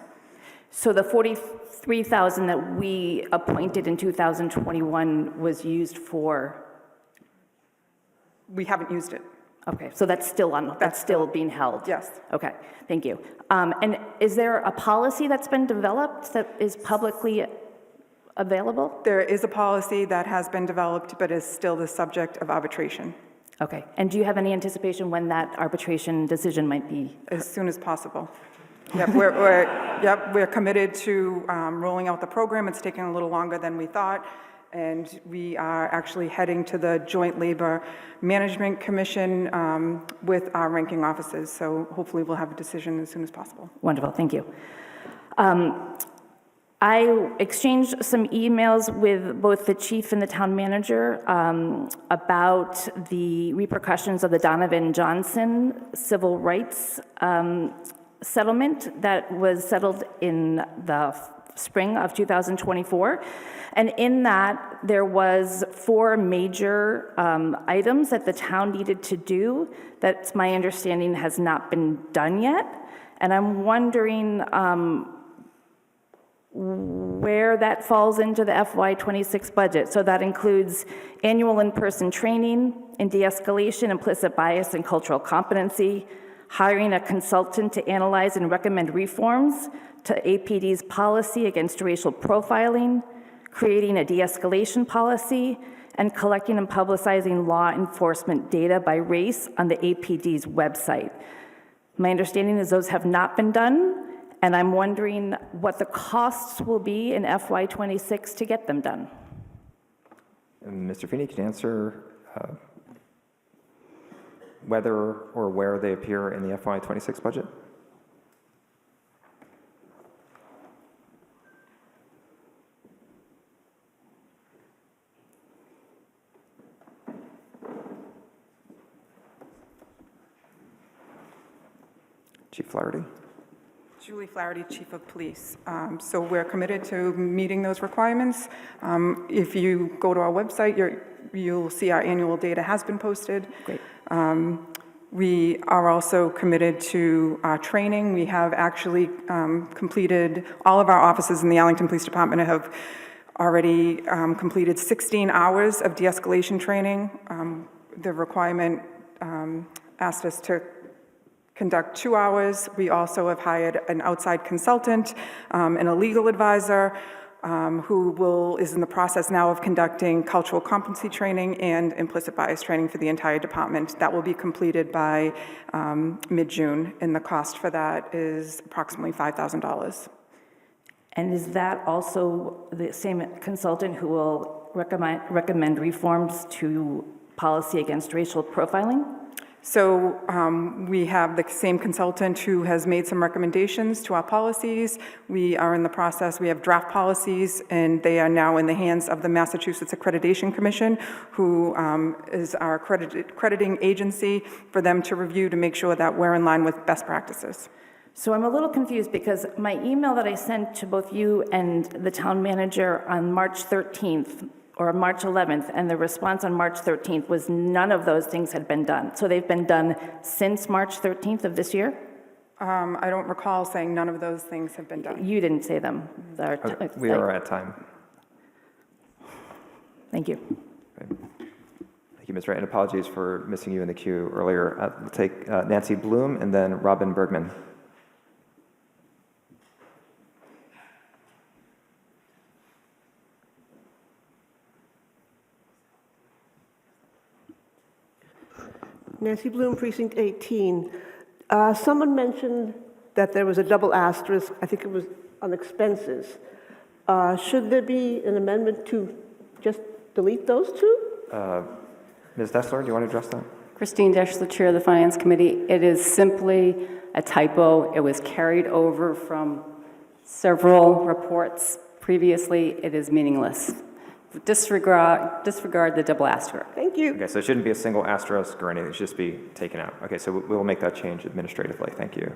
So the $43,000 that we appointed in 2021 was used for? We haven't used it. Okay, so that's still being held? Yes. Okay, thank you. And is there a policy that's been developed that is publicly available? There is a policy that has been developed, but is still the subject of arbitration. Okay, and do you have any anticipation when that arbitration decision might be? As soon as possible. Yep, we're committed to rolling out the program. It's taking a little longer than we thought, and we are actually heading to the Joint Labor Management Commission with our ranking officers, so hopefully we'll have a decision as soon as possible. Wonderful, thank you. I exchanged some emails with both the chief and the town manager about the repercussions of the Donovan Johnson civil rights settlement that was settled in the spring of 2024. And in that, there was 4 major items that the town needed to do that, my understanding, has not been done yet. And I'm wondering where that falls into the FY26 budget. So that includes annual in-person training in de-escalation, implicit bias, and cultural competency, hiring a consultant to analyze and recommend reforms to APD's policy against racial profiling, creating a de-escalation policy, and collecting and publicizing law enforcement data by race on the APD's website. My understanding is those have not been done, and I'm wondering what the costs will be in FY26 to get them done. And Mr. Feeney, can you answer whether or where they appear in the FY26 budget? Chief Flaherty. Julie Flaherty, Chief of Police. So we're committed to meeting those requirements. If you go to our website, you'll see our annual data has been posted. Great. We are also committed to training. We have actually completed, all of our offices in the Arlington Police Department have already completed 16 hours of de-escalation training. The requirement asked us to conduct 2 hours. We also have hired an outside consultant and a legal advisor who is in the process now of conducting cultural competency training and implicit bias training for the entire department. That will be completed by mid-June, and the cost for that is approximately $5,000. And is that also the same consultant who will recommend reforms to policy against racial profiling? So we have the same consultant who has made some recommendations to our policies. We are in the process, we have draft policies, and they are now in the hands of the Massachusetts Accreditation Commission, who is our accrediting agency for them to review to make sure that we're in line with best practices. So I'm a little confused because my email that I sent to both you and the town manager on March 13th or March 11th, and the response on March 13th was none of those things had been done. So they've been done since March 13th of this year? I don't recall saying none of those things have been done. You didn't say them. We are at time. Thank you. Okay. Thank you, Ms. Wright, and apologies for missing you in the queue earlier. We'll take Nancy Bloom and then Robin Bergman. Nancy Bloom, Precinct 18. Someone mentioned that there was a double asterisk, I think it was on expenses. Should there be an amendment to just delete those two? Ms. Dessler, do you want to address that? Christine Deschler, Chair of the Finance Committee. It is simply a typo. It was carried over from several reports previously. It is meaningless. Disregard the double asterisk. Thank you. Okay, so it shouldn't be a single asterisk or anything. It should just be taken out. Okay, so we will make that change administratively. Thank you.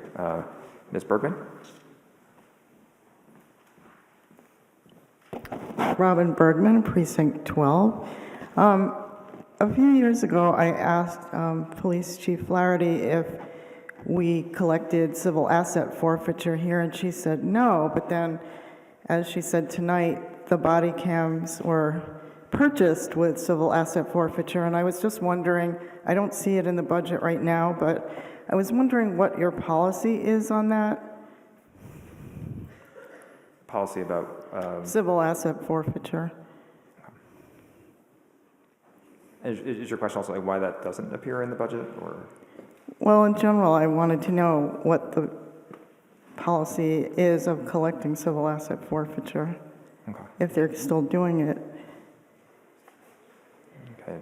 Ms. Bergman? Robin Bergman, Precinct 12. A few years ago, I asked Police Chief Flaherty if we collected civil asset forfeiture here, and she said no. But then, as she said tonight, the body cams were purchased with civil asset forfeiture, and I was just wondering, I don't see it in the budget right now, but I was wondering what your policy is on that, Policy about, civil asset forfeiture. is your question also like why that doesn't appear in the budget, or? Well, in general, I wanted to know what the policy is of collecting civil asset forfeiture, if they're still doing it. Okay.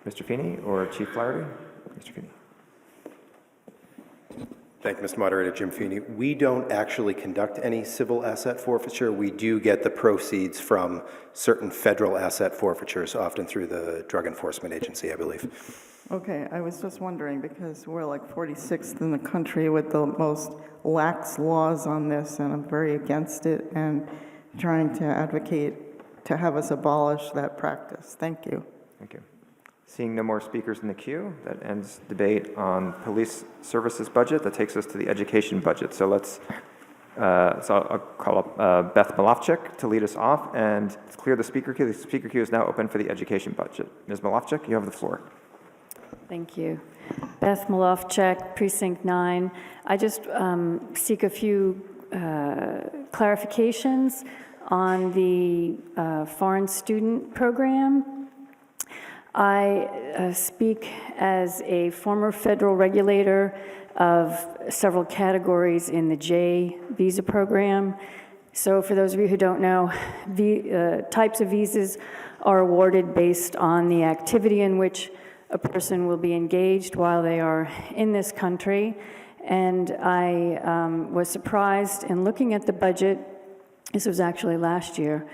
Mr. Feeney or Chief Flaherty? Mr. Feeney. Thank you, Mr. Moderator. Jim Feeney. We don't actually conduct any civil asset forfeiture. We do get the proceeds from certain federal asset forfeitures, often through the Drug Enforcement Agency, I believe. Okay, I was just wondering, because we're like 46th in the country with the most lax laws on this, and I'm very against it and trying to advocate to have us abolish that practice. Thank you. Thank you. Seeing no more speakers in the queue, that ends debate on police services budget. That takes us to the education budget. So I'll call up Beth Malofchik to lead us off and clear the speaker queue. The speaker queue is now open for the education budget. Ms. Malofchik, you have the floor. Thank you. Beth Malofchik, Precinct 9. I just seek a few clarifications on the foreign student program. I speak as a former federal regulator of several categories in the J visa program. So for those of you who don't know, types of visas are awarded based on the activity in which a person will be engaged while they are in this country. And I was surprised in looking at the budget, this was actually last year,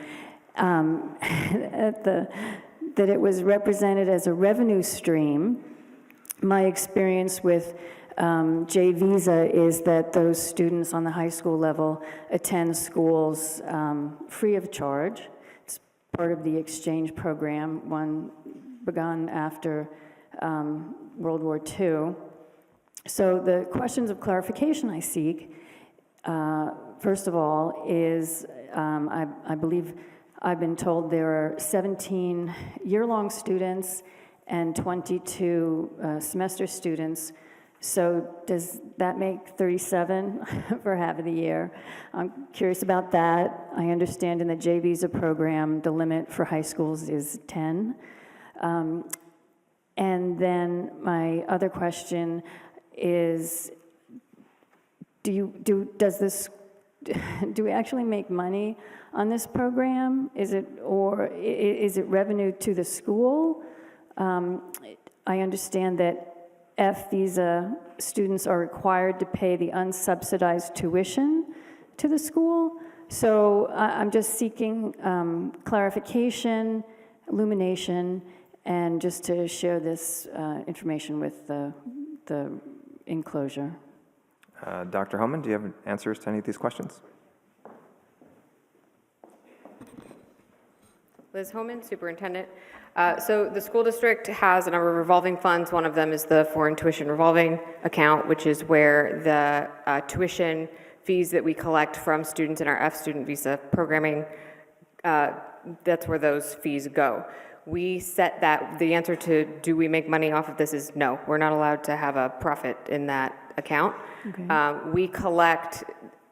that it was represented as a revenue stream. My experience with J visa is that those students on the high school level attend schools free of charge. It's part of the exchange program, one begun after World War II. So the questions of clarification I seek, first of all, is I believe I've been told there are 17 year-long students and 22 semester students. So does that make 37 for half of the year? I'm curious about that. I understand in the J visa program, the limit for high schools is 10. And then my other question is, do we actually make money on this program? Is it revenue to the school? I understand that F visa students are required to pay the unsubsidized tuition to the school. So I'm just seeking clarification, illumination, and just to share this information with the enclosure. Dr. Homan, do you have answers to any of these questions? Liz Homan, Superintendent. So the school district has a number of revolving funds. One of them is the foreign tuition revolving account, which is where the tuition fees that we collect from students in our F student visa programming, that's where those fees go. We set that, the answer to do we make money off of this is no. We're not allowed to have a profit in that account. Okay. We collect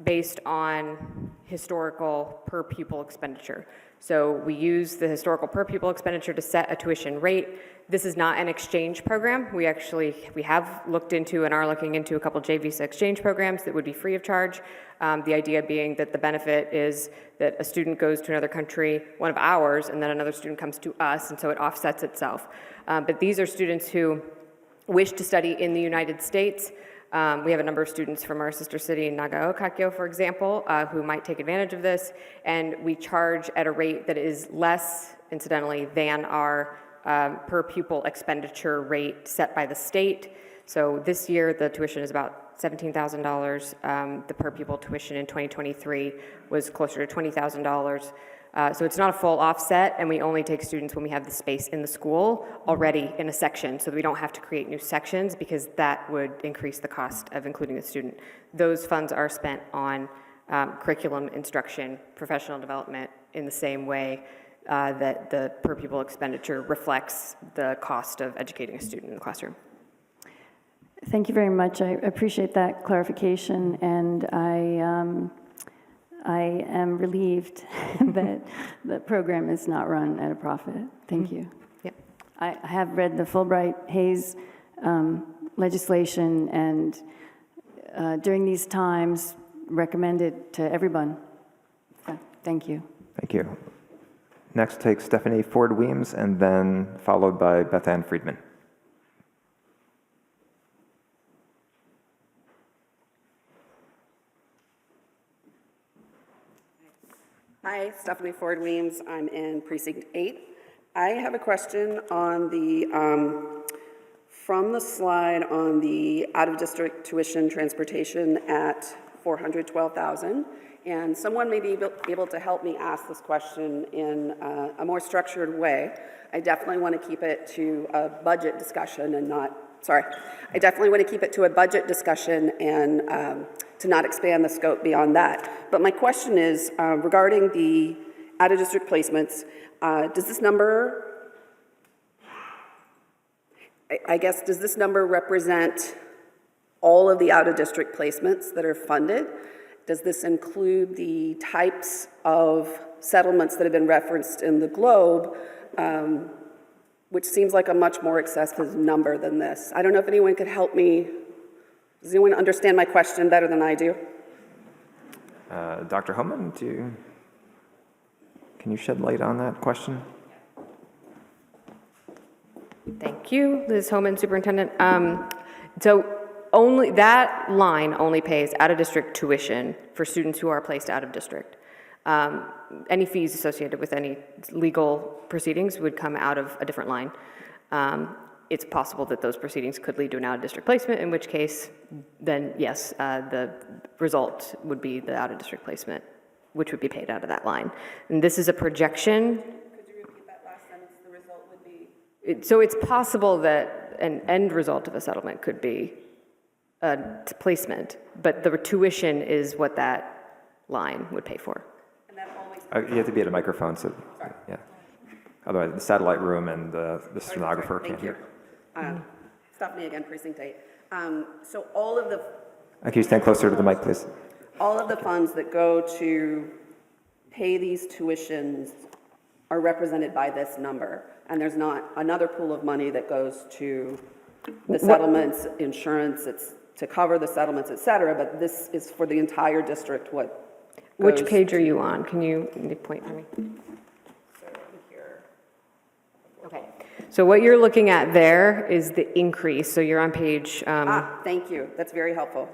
based on historical per pupil expenditure. So we use the historical per pupil expenditure to set a tuition rate. This is not an exchange program. We have looked into and are looking into a couple J visa exchange programs that would be free of charge. The idea being that the benefit is that a student goes to another country, one of ours, and then another student comes to us, and so it offsets itself. But these are students who wish to study in the United States. We have a number of students from our sister city in Nagaokakyo, for example, who might take advantage of this, and we charge at a rate that is less, incidentally, than our per pupil expenditure rate set by the state. So this year, the tuition is about $17,000. The per pupil tuition in 2023 was closer to $20,000. So it's not a full offset, and we only take students when we have the space in the school already in a section, so that we don't have to create new sections, because that would increase the cost of including the student. Those funds are spent on curriculum instruction, professional development, in the same way that the per pupil expenditure reflects the cost of educating a student in the classroom. Thank you very much. I appreciate that clarification, and I am relieved that the program is not run at a profit. Thank you. Yep. I have read the Fulbright-Hayes legislation, and during these times, recommend it to everyone. Thank you. Thank you. Next, take Stephanie Ford-Weems, and then followed by Beth Ann Friedman. Hi, Stephanie Ford-Weems. I'm in Precinct 8. I have a question on the, from the slide on the out-of-district tuition transportation at $412,000, and someone may be able to help me ask this question in a more structured way. I definitely want to keep it to a budget discussion and not, I definitely want to keep it to a budget discussion and to not expand the scope beyond that. But my question is regarding the out-of-district placements, does this number, I guess, does this number represent all of the out-of-district placements that are funded? Does this include the types of settlements that have been referenced in the Globe, which seems like a much more excessive number than this? I don't know if anyone could help me. Does anyone understand my question better than I do? Dr. Homan, can you shed light on that question? Thank you, Liz Homan, Superintendent. So only that line only pays out-of-district tuition for students who are placed out of district. Any fees associated with any legal proceedings would come out of a different line. It's possible that those proceedings could lead to an out-of-district placement, in which case, then yes, the result would be the out-of-district placement, which would be paid out of that line. And this is a projection. Could you repeat that last sentence? The result would be? So it's possible that an end result of a settlement could be a placement, but the tuition is what that line would pay for. And that always You have to be at a microphone, so yeah. Otherwise, the satellite room and the stenographer can't hear. Stephanie again, Precinct 8. So all of the Can you stand closer to the mic, please? all of the funds that go to pay these tuitions are represented by this number, and there's not another pool of money that goes to the settlements, insurance, it's to cover the settlements, et cetera, but this is for the entire district. Which page are you on? Can you point for me? Okay. So what you're looking at there is the increase. So you're on page... thank you. That's very helpful.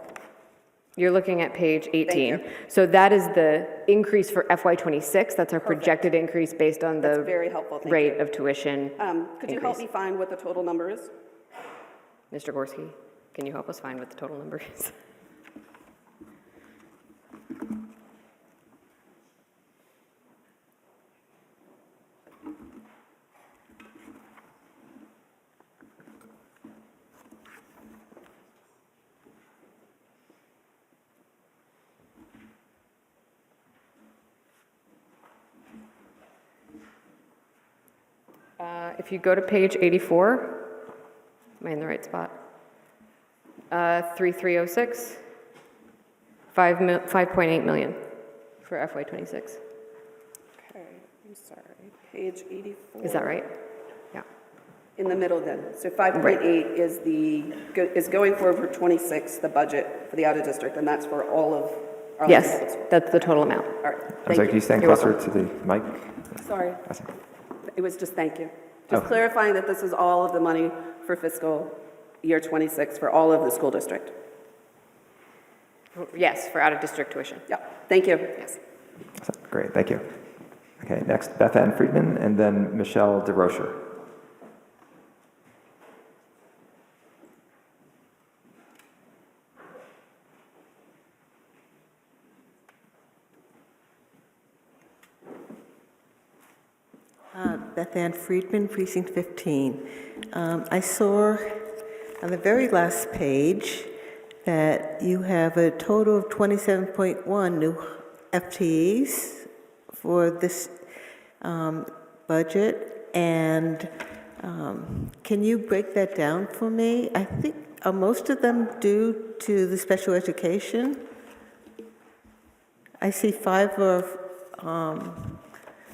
You're looking at page 18. Thank you. So that is the increase for FY26. That's our projected increase based on the very helpful. Thank rate you. of tuition Could you help me find what the total number is? Mr. Gorski, can you help us find what the total number is? If you go to page 84, am I in the right spot? 3306, 5.8 million for FY26. Okay, I'm sorry. Page 84. Is that right? Yeah. In the middle then. So 5.8 is going for 26, the budget for the out of district, and that's for all of Arlington. Yes, that's the total amount. All right. I'm sorry, can you stand closer to the mic? Sorry. It was just thank you. Just clarifying that this is all of the money for fiscal year 26 for all of the school district. Yes, for out-of-district tuition. Yeah, thank you. Yes. Great, thank you. Okay, next, Beth Ann Friedman, and then Michelle DeRocher. Beth Ann Friedman, Precinct 15. I saw on the very last page that you have a total of 27.1 new FTEs for this budget, and can you break that down for me? I think, are most of them due to the special education? I see 5 of,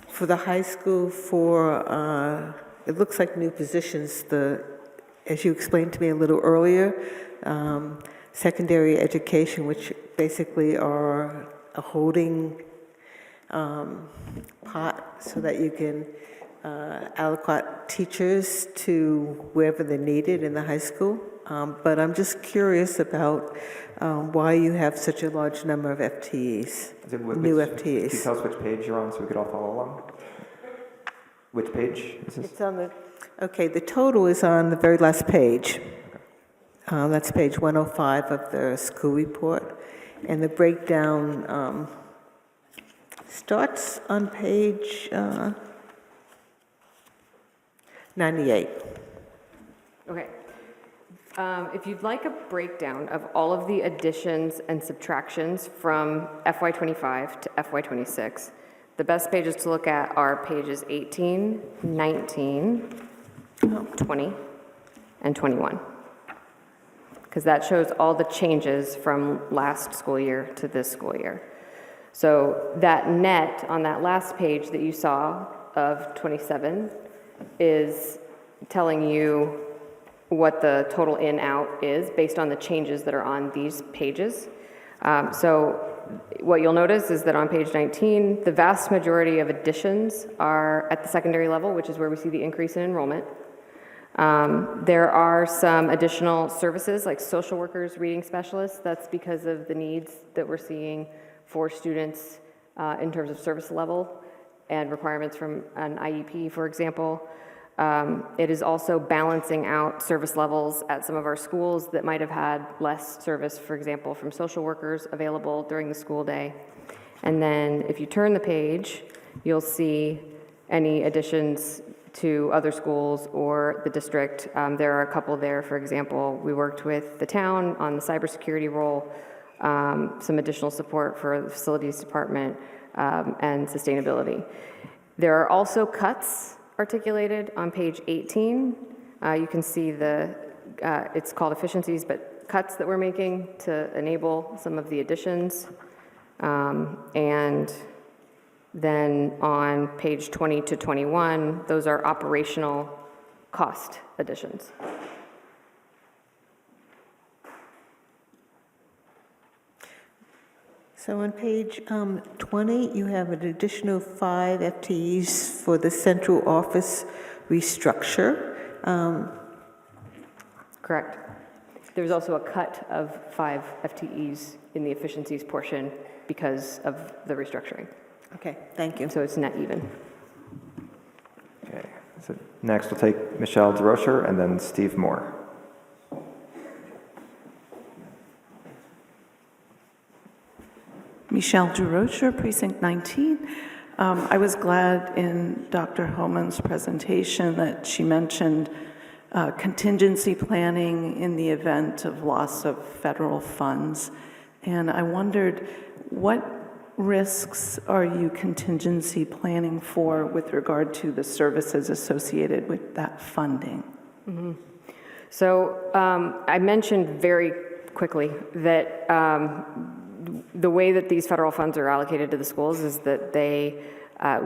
for the high school for, it looks like new positions, as you explained to me a little earlier, secondary education, which basically are a holding pot so that you can allocate teachers to wherever they're needed in the high school. But I'm just curious about why you have such a large number of FTEs, new FTEs. Can you tell us which page you're on so we could all follow along? Which page is this? It's on the, okay, the total is on the very last page. That's page 105 of the school report. And the breakdown starts on page 98. Okay. If you'd like a breakdown of all of the additions and subtractions from FY25 to FY26, the best pages to look at are pages 18, 19, 20, and 21. Because that shows all the changes from last school year to this school year. So that net on that last page that you saw of 27 is telling you what the total in-out is based on the changes that are on these pages. So what you'll notice is that on page 19, the vast majority of additions are at the secondary level, which is where we see the increase in enrollment. There are some additional services like social workers, reading specialists. That's because of the needs that we're seeing for students in terms of service level and requirements from an IEP, for example. It is also balancing out service levels at some of our schools that might have had less service, for example, from social workers available during the school day. And then if you turn the page, you'll see any additions to other schools or the district. There are a couple there. For example, we worked with the town on the cybersecurity role, some additional support for the facilities department, and sustainability. There are also cuts articulated on page 18. You can see it's called efficiencies, but cuts that we're making to enable some of the additions. And then on page 20 to 21, those are operational cost additions. So on page 20, you have an additional 5 FTEs for the central office restructure. Correct. There's also a cut of 5 FTEs in the efficiencies portion because of the restructuring. Okay, thank you. So it's net even. Okay. So next we'll take Michelle DeRocher and then Steve Moore. Michelle DeRocher, Precinct 19. I was glad in Dr. Homan's presentation that she mentioned contingency planning in the event of loss of federal funds. And I wondered, what risks are you contingency planning for with regard to the services associated with that funding? Mm-hmm. So I mentioned very quickly that the way that these federal funds are allocated to the schools is that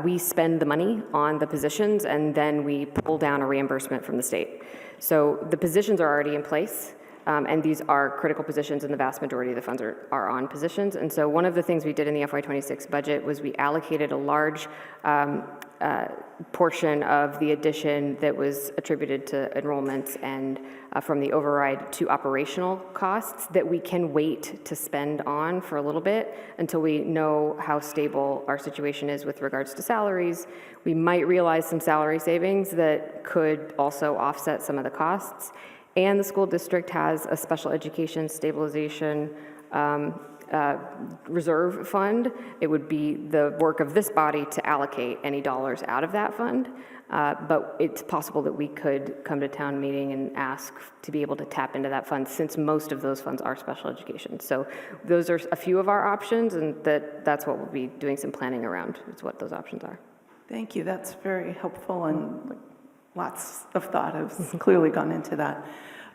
we spend the money on the positions and then we pull down a reimbursement from the state. So the positions are already in place. And these are critical positions, and the vast majority of the funds are on positions. And so one of the things we did in the FY26 budget was we allocated a large portion of the addition that was attributed to enrollments and from the override to operational costs that we can wait to spend on for a little bit until we know how stable our situation is with regards to salaries. We might realize some salary savings that could also offset some of the costs. And the school district has a special education stabilization reserve fund. It would be the work of this body to allocate any dollars out of that fund. But it's possible that we could come to town meeting and ask to be able to tap into that fund since most of those funds are special education. So those are a few of our options, and that's what we'll be doing some planning around, is what those options are. Thank you. That's very helpful, and lots of thought has clearly gone into that.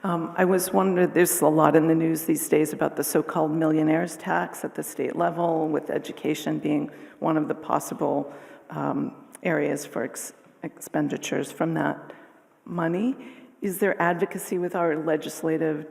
I was wondering, there's a lot in the news these days about the so-called millionaires tax at the state level, with education being one of the possible areas for expenditures from that money. Is there advocacy with our legislative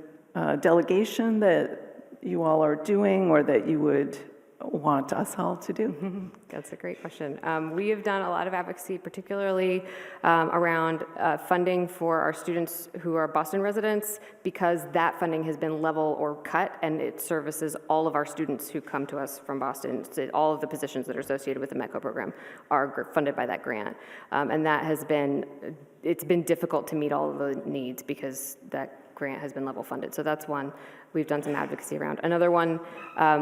delegation that you all are doing, or that you would want us all to do? That's a great question. We have done a lot of advocacy, particularly around funding for our students who are Boston residents, because that funding has been level or cut, and it services all of our students who come to us from Boston. So all of the positions that are associated with the METCO program are funded by that grant. And that has been, it's been difficult to meet all of the needs because that grant has been level funded. So that's one we've done some advocacy around. Another one,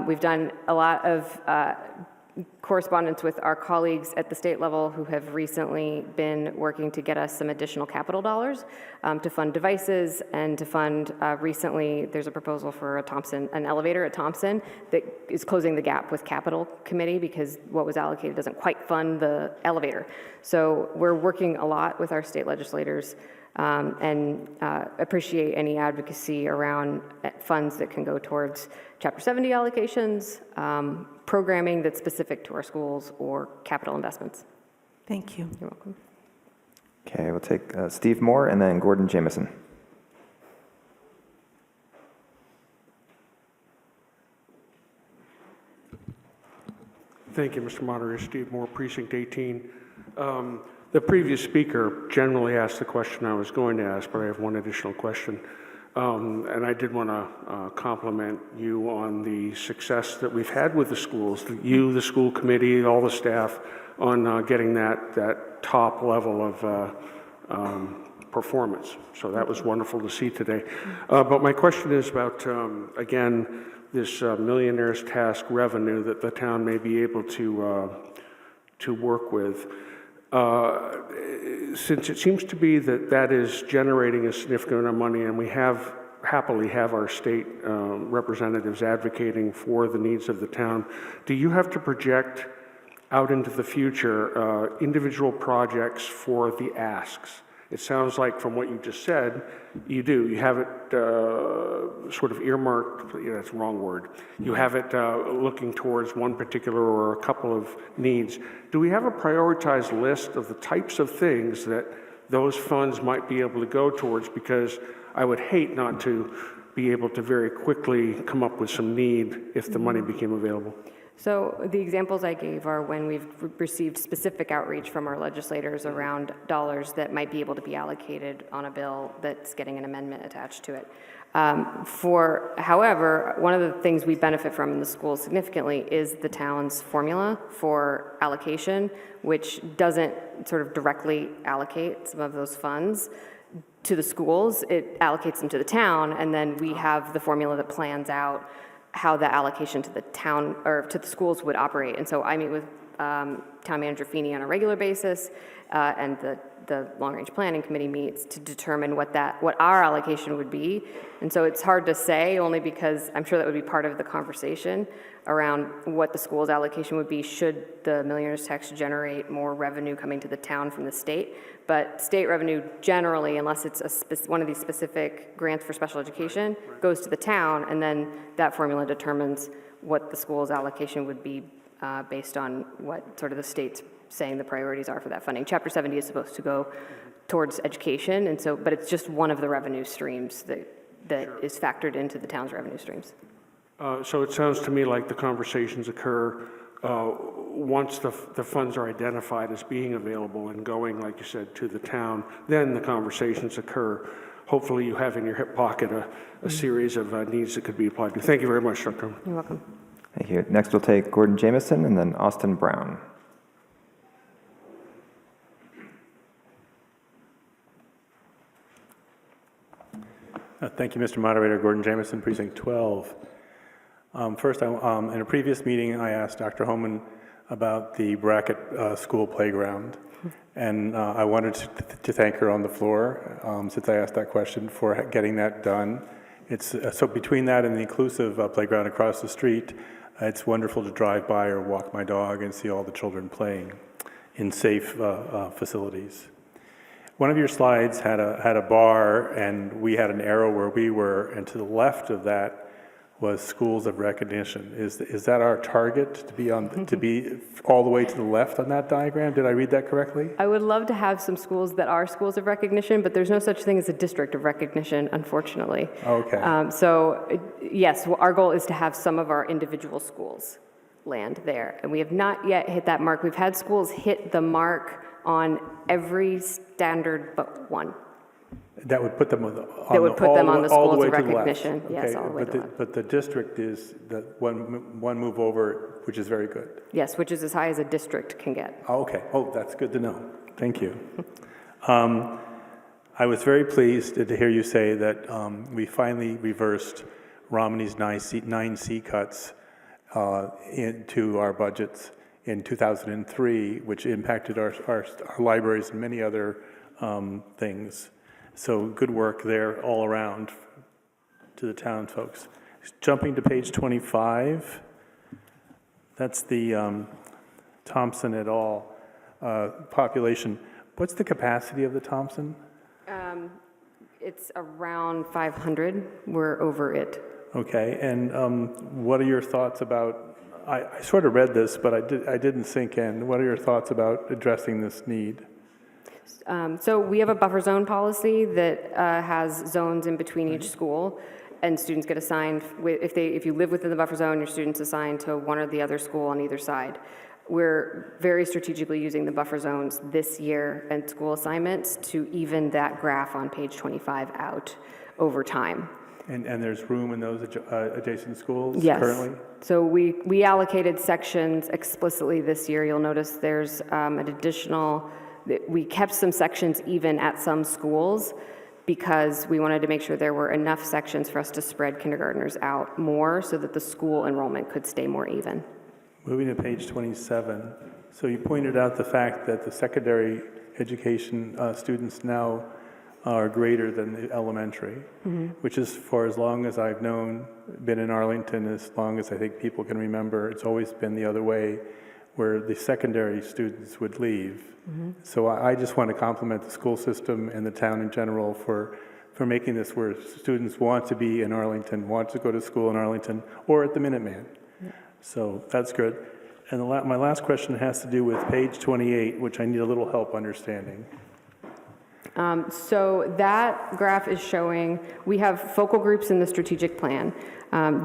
we've done a lot of correspondence with our colleagues at the state level who have recently been working to get us some additional capital dollars to fund devices and to fund, recently there's a proposal for an elevator at Thompson that is closing the gap with capital committee because what was allocated doesn't quite fund the elevator. So we're working a lot with our state legislators and appreciate any advocacy around funds that can go towards Chapter 70 allocations, programming that's specific to our schools, or capital investments. Thank you. You're welcome. Okay, we'll take Steve Moore and then Gordon Jameson. Thank you, Mr. Moderator. Steve Moore, Precinct 18. The previous speaker generally asked the question I was going to ask, but I have one additional question. And I did want to compliment you on the success that we've had with the schools, you, the school committee, all the staff, on getting that top level of performance. So that was wonderful to see today. But my question is about, again, this millionaire's task revenue that the town may be able to work with. Since it seems to be that is generating a significant amount of money, and we happily have our state representatives advocating for the needs of the town, do you have to project out into the future individual projects for the asks? It sounds like from what you just said, you do. You have it sort of earmarked, that's the wrong word. You have it looking towards one particular or a couple of needs. Do we have a prioritized list of the types of things that those funds might be able to go towards? Because I would hate not to be able to very quickly come up with some need if the money became available. So the examples I gave are when we've received specific outreach from our legislators around dollars that might be able to be allocated on a bill that's getting an amendment attached to it. However, one of the things we benefit from in the schools significantly is the town's formula for allocation, which doesn't sort of directly allocate some of those funds to the schools. It allocates them to the town, and then we have the formula that plans out how the allocation to the town or to the schools would operate. And so I meet with Town Manager Feeney on a regular basis, and the long-range planning committee meets to determine what our allocation would be. And so it's hard to say, only because I'm sure that would be part of the conversation around what the school's allocation would be should the millionaire's tax generate more revenue coming to the town from the state. But state revenue generally, unless it's one of these specific grants for special education, goes to the town, and then that formula determines what the school's allocation would be based on what sort of the state's saying the priorities are for that funding. Chapter 70 is supposed to go towards education, and so, but it's just one of the revenue streams that is factored into the town's revenue streams. So it sounds to me like the conversations occur once the funds are identified as being available and going, like you said, to the town, then the conversations occur. Hopefully you have in your hip pocket a series of needs that could be applied to. Thank you very much, Dr. You're welcome. Thank you. Next we'll take Gordon Jameson and then Austin Brown. Thank you, Mr. Moderator. Gordon Jameson, Precinct 12. First, in a previous meeting, I asked Dr. Homan about the Brackett School playground, and I wanted to thank her on the floor, since I asked that question, for getting that done. It's so between that and the inclusive playground across the street, it's wonderful to drive by or walk my dog and see all the children playing in safe facilities. One of your slides had a bar, and we had an arrow where we were, and to the left of that was schools of recognition. Is that our target, to be all the way to the left on that diagram? Did I read that correctly? I would love to have some schools that are schools of recognition, but there's no such thing as a district of recognition, unfortunately. Okay. So yes, our goal is to have some of our individual schools land there, and we have not yet hit that mark. We've had schools hit the mark on every standard but one. That would put them on the schools way of to the left. recognition. Yes, all the way to the left. But the district is the one move over, which is very good. Yes, which is as high as a district can get. Oh, okay. Oh, that's good to know. Thank you. I was very pleased to hear you say that we finally reversed Romney's 9C cuts into our budgets in 2003, which impacted our libraries and many other things. So good work there all around to the town folks. Jumping to page 25, that's the Thompson et al. Population. What's the capacity of the Thompson? It's around 500. We're over it. Okay, and what are your thoughts about, I sort of read this, but I didn't sink in. What are your thoughts about addressing this need? So we have a buffer zone policy that has zones in between each school, and students get assigned, if you live within the buffer zone, your student's assigned to one or the other school on either side. We're very strategically using the buffer zones this year and school assignments to even that graph on page 25 out over time. And there's room in those adjacent schools Yes. currently? So we allocated sections explicitly this year. You'll notice there's an additional, we kept some sections even at some schools because we wanted to make sure there were enough sections for us to spread kindergartners out more so that the school enrollment could stay more even. Moving to page 27. So you pointed out the fact that the secondary education students now are greater than the elementary, which is for as long as I've known, been in Arlington, as long as I think people can remember, it's always been the other way, where the secondary students would leave. So I just want to compliment the school system and the town in general for making this where students want to be in Arlington, want to go to school in Arlington, or at the Minuteman. So that's good. And my last question has to do with page 28, which I need a little help understanding. So that graph is showing, we have focal groups in the strategic plan.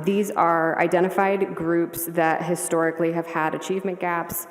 These are identified groups that historically have had achievement gaps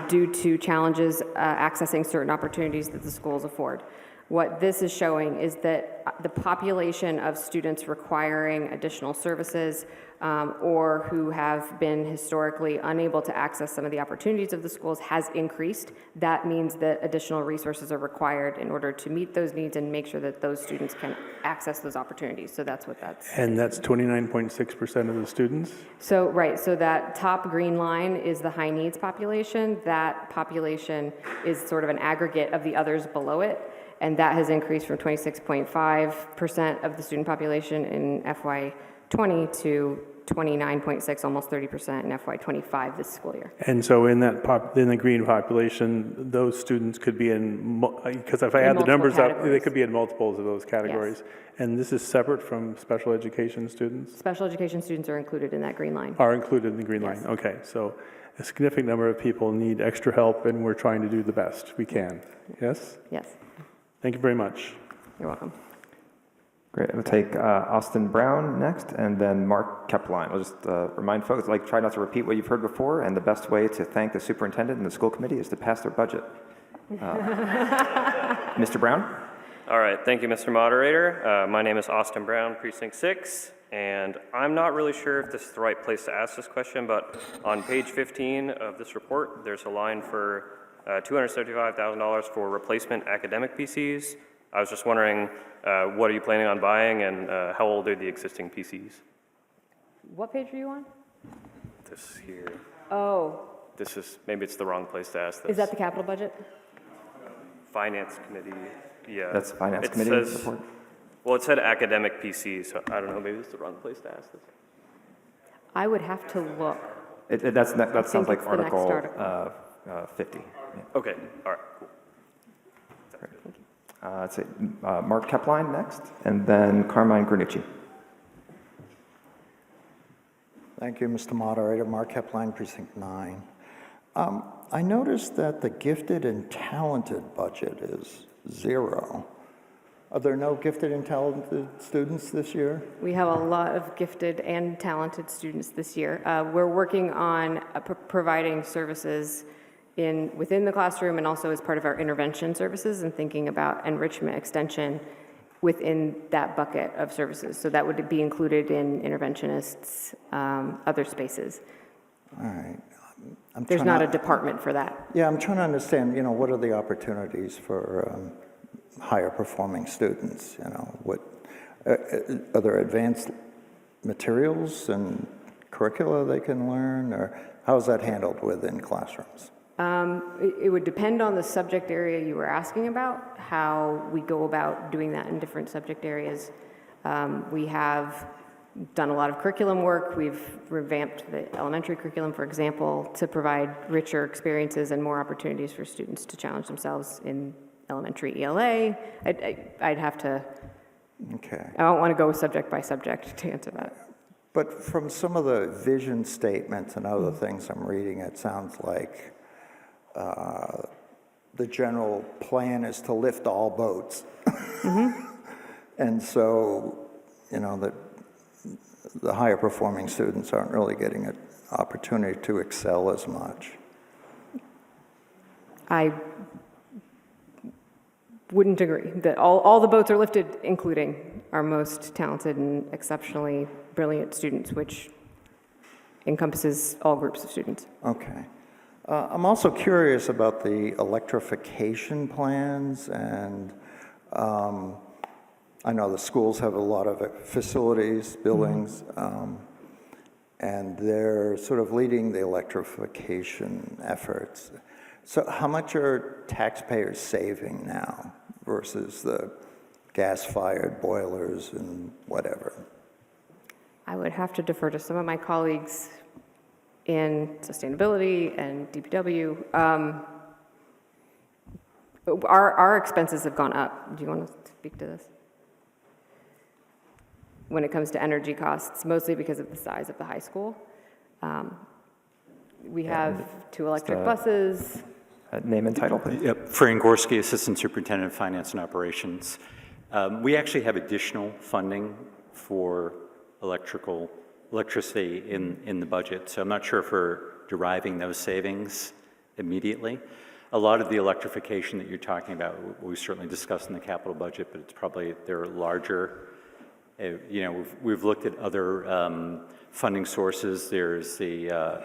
due to challenges accessing certain opportunities that the schools afford. What this is showing is that the population of students requiring additional services or who have been historically unable to access some of the opportunities of the schools has increased. That means that additional resources are required in order to meet those needs and make sure that those students can access those opportunities. So that's what that's. And that's 29.6% of the students? So, right, so that top green line is the high needs population. That population is sort of an aggregate of the others below it. And that has increased from 26.5% of the student population in FY20 to 29.6, almost 30% in FY25 this school year. And so in the green population, those students could be in, because if I add the numbers up, they could be in multiples of those categories. Yes. And this is separate from special education students? Special education students are included in that green line. Are included in the green line, okay. So a significant number of people need extra help, and we're trying to do the best we can. Yes? Yes. Thank you very much. You're welcome. Great. We'll take Austin Brown next, and then Mark Kepline. I'll just remind folks, try not to repeat what you've heard before, and the best way to thank the superintendent and the school committee is to pass their budget. Mr. Brown? All right. Thank you, Mr. Moderator. My name is Austin Brown, Precinct 6, and I'm not really sure if this is the right place to ask this question, but on page 15 of this report, there's a line for $275,000 for replacement academic PCs. I was just wondering, what are you planning on buying, and how old are the existing PCs? What page are you on? This here. Oh. This is, maybe it's the wrong place to ask this. Is that the capital budget? Finance committee, yeah. That's Finance Committee report? Well, it said academic PCs, so I don't know, maybe it's the wrong place to ask this. I would have to look. That sounds like article 50. Okay, all right, cool. Let's see, Mark Kepline next, and then Carmine Granucci. Thank you, Mr. Moderator. Mark Kepline, Precinct 9. I noticed that the gifted and talented budget is 0. Are there no gifted and talented students this year? We have a lot of gifted and talented students this year. We're working on providing services within the classroom and also as part of our intervention services and thinking about enrichment extension within that bucket of services. So that would be included in interventionists, other spaces. All right. There's not a department for that. Yeah, I'm trying to understand, what are the opportunities for higher performing students? Are there advanced materials and curricula they can learn, or how is that handled within classrooms? It would depend on the subject area you were asking about, how we go about doing that in different subject areas. We have done a lot of curriculum work. We've revamped the elementary curriculum, for example, to provide richer experiences and more opportunities for students to challenge themselves in elementary ELA. I'd have to, okay. I don't want to go subject by subject to answer that. But from some of the vision statements and other things I'm reading, it sounds like the general plan is to lift all boats. And so, the higher performing students aren't really getting an opportunity to excel as much. I wouldn't agree that all the boats are lifted, including our most talented and exceptionally brilliant students, which encompasses all groups of students. Okay. I'm also curious about the electrification plans, and I know the schools have a lot of facilities, buildings, and they're sort of leading the electrification efforts. So how much are taxpayers saving now versus the gas-fired boilers and whatever? I would have to defer to some of my colleagues in sustainability and DPW. Our expenses have gone up. Do you want to speak to this? When it comes to energy costs, mostly because of the size of the high school. We have 2 electric buses. Name and title, please. Yep, Fran Gorski, Assistant Superintendent of Finance and Operations. We actually have additional funding for electricity in the budget, so I'm not sure if we're deriving those savings immediately. A lot of the electrification that you're talking about, we certainly discussed in the capital budget, but it's probably, they're larger. We've looked at other funding sources. There's the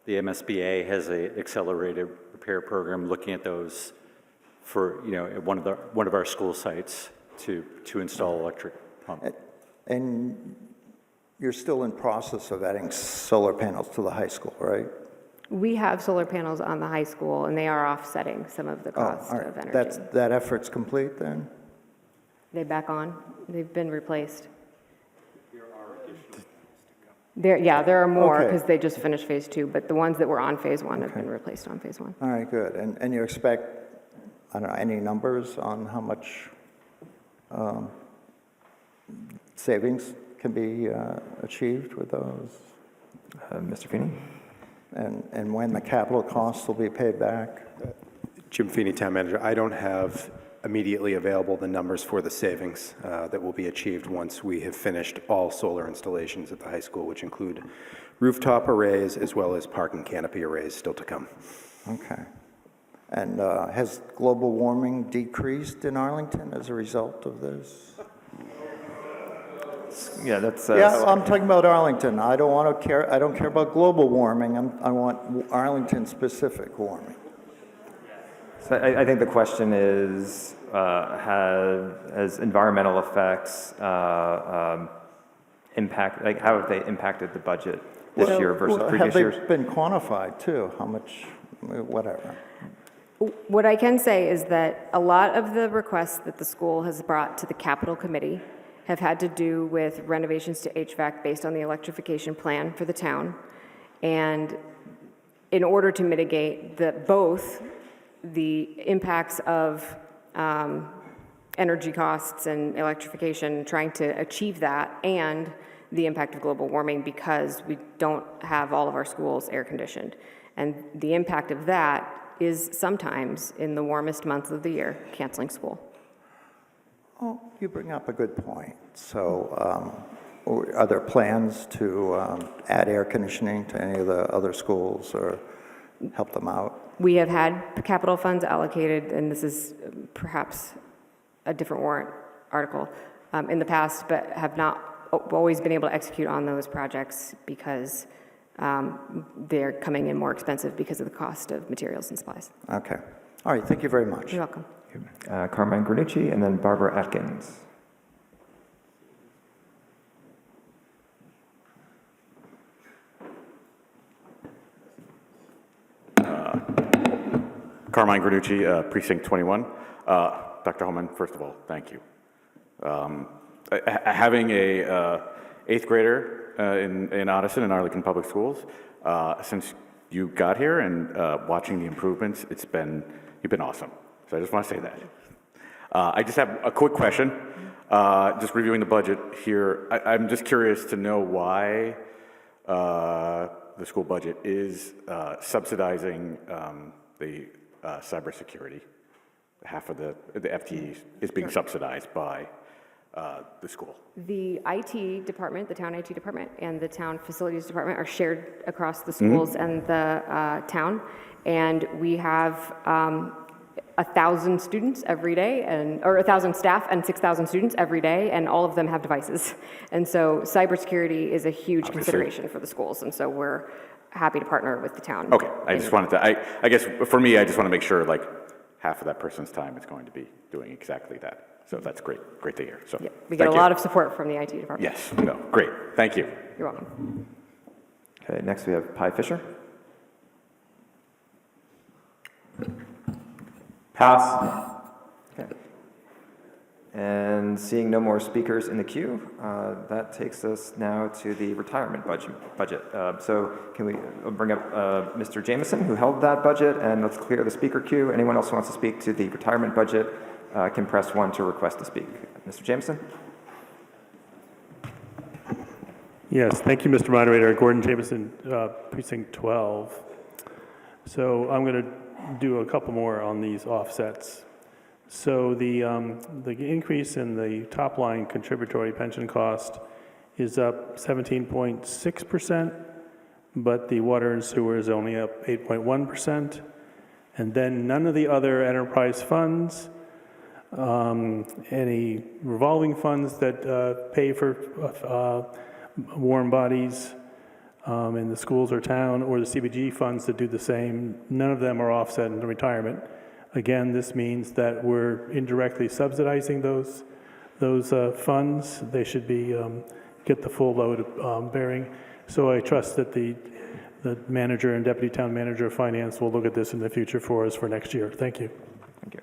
MSBA has an accelerated repair program looking at those for at one of our school sites to install electric pump. And you're still in process of adding solar panels to the high school, right? We have solar panels on the high school, and they are offsetting some of the cost of energy. That effort's complete then? They back on. They've been replaced. There are more because they just finished phase 2, but the ones that were on phase 1 have been replaced on phase 1. All right, good. And you expect, I don't know, any numbers on how much savings can be achieved with those? Mr. Feeney? And when the capital costs will be paid back? Jim Feeney, Town Manager. I don't have immediately available the numbers for the savings that will be achieved once we have finished all solar installations at the high school, which include rooftop arrays as well as parking canopy arrays still to come. Okay. And has global warming decreased in Arlington as a result of this? Yeah, that's. Yeah, I'm talking about Arlington. I don't care about global warming. I want Arlington-specific warming. So I think the question is, has environmental effects impact? Like, how have they impacted the budget this year versus previous years? Have they been quantified too? How much? Whatever. What I can say is that a lot of the requests that the school has brought to the capital committee have had to do with renovations to HVAC based on the electrification plan for the town. And in order to mitigate both the impacts of energy costs and electrification, trying to achieve that, and the impact of global warming, because we don't have all of our schools air conditioned. And the impact of that is sometimes, in the warmest months of the year, canceling school. Oh, you bring up a good point. So are there plans to add air conditioning to any of the other schools or help them out? We have had capital funds allocated, and this is perhaps a different warrant article in the past, but have not always been able to execute on those projects because they're coming in more expensive because of the cost of materials and supplies. Okay. All right. Thank you very much. You're welcome. Carmine Granucci, and then Barbara Atkins. Carmine Granucci, Precinct 21. Dr. Holman, first of all, thank you. Having a 8th grader in Addison and Arlington Public Schools, since you got here and watching the improvements, you've been awesome. So I just want to say that. I just have a quick question. Just reviewing the budget here, I'm just curious to know why the school budget is subsidizing the cybersecurity. Half of the FTE is being subsidized by the school. The IT department, the town IT department, and the town facilities department are shared across the schools and the town. And we have 1,000 students every day, or 1,000 staff and 6,000 students every day, and all of them have devices. And so cybersecurity is a huge consideration for the schools, and so we're happy to partner with the town. Okay, I just wanted to, I guess for me, I just want to make sure like half of that person's time is going to be doing exactly that. So that's great to hear. So yeah, we get a lot of support from the IT department. Yes, no, great, thank you. You're welcome. Okay, next we have Pi Fisher. Pass. Okay. And seeing no more speakers in the queue, that takes us now to the retirement budget. So can we bring up Mr. Jameson, who held that budget, and let's clear the speaker queue. Anyone else who wants to speak to the retirement budget can press 1 to request to speak. Mr. Jameson? Yes, thank you, Mr. Moderator. Gordon Jameson, Precinct 12. So I'm going to do a couple more on these offsets. So the increase in the top line contributory pension cost is up 17.6%, but the water and sewer is only up 8.1%. And then none of the other enterprise funds, any revolving funds that pay for warm bodies in the schools or town, or the CBG funds that do the same, none of them are offset in the retirement. Again, this means that we're indirectly subsidizing those funds. They should be get the full load of bearing. So I trust that the manager and deputy town manager of finance will look at this in the future for us for next year. Thank you. Thank you.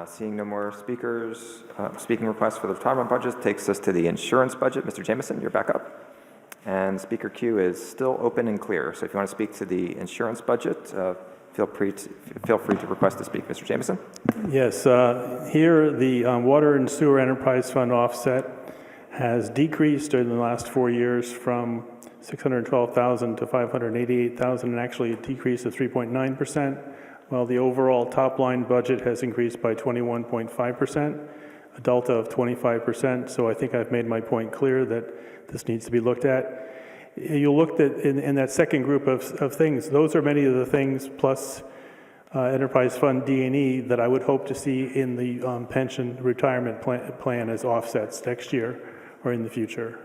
Seeing no more speakers, speaking requests for the retirement budget takes us to the insurance budget. Mr. Jameson, you're back up. And speaker queue is still open and clear. So if you want to speak to the insurance budget, feel free to request to speak. Mr. Jameson? Yes, here the Water and Sewer Enterprise Fund offset has decreased in the last 4 years from $612,000 to $588,000, and actually a decrease of 3.9%, while the overall top line budget has increased by 21.5%, a delta of 25%. So I think I've made my point clear that this needs to be looked at. You looked at in that second group of things, those are many of the things plus Enterprise Fund D&E that I would hope to see in the pension retirement plan as offsets next year or in the future.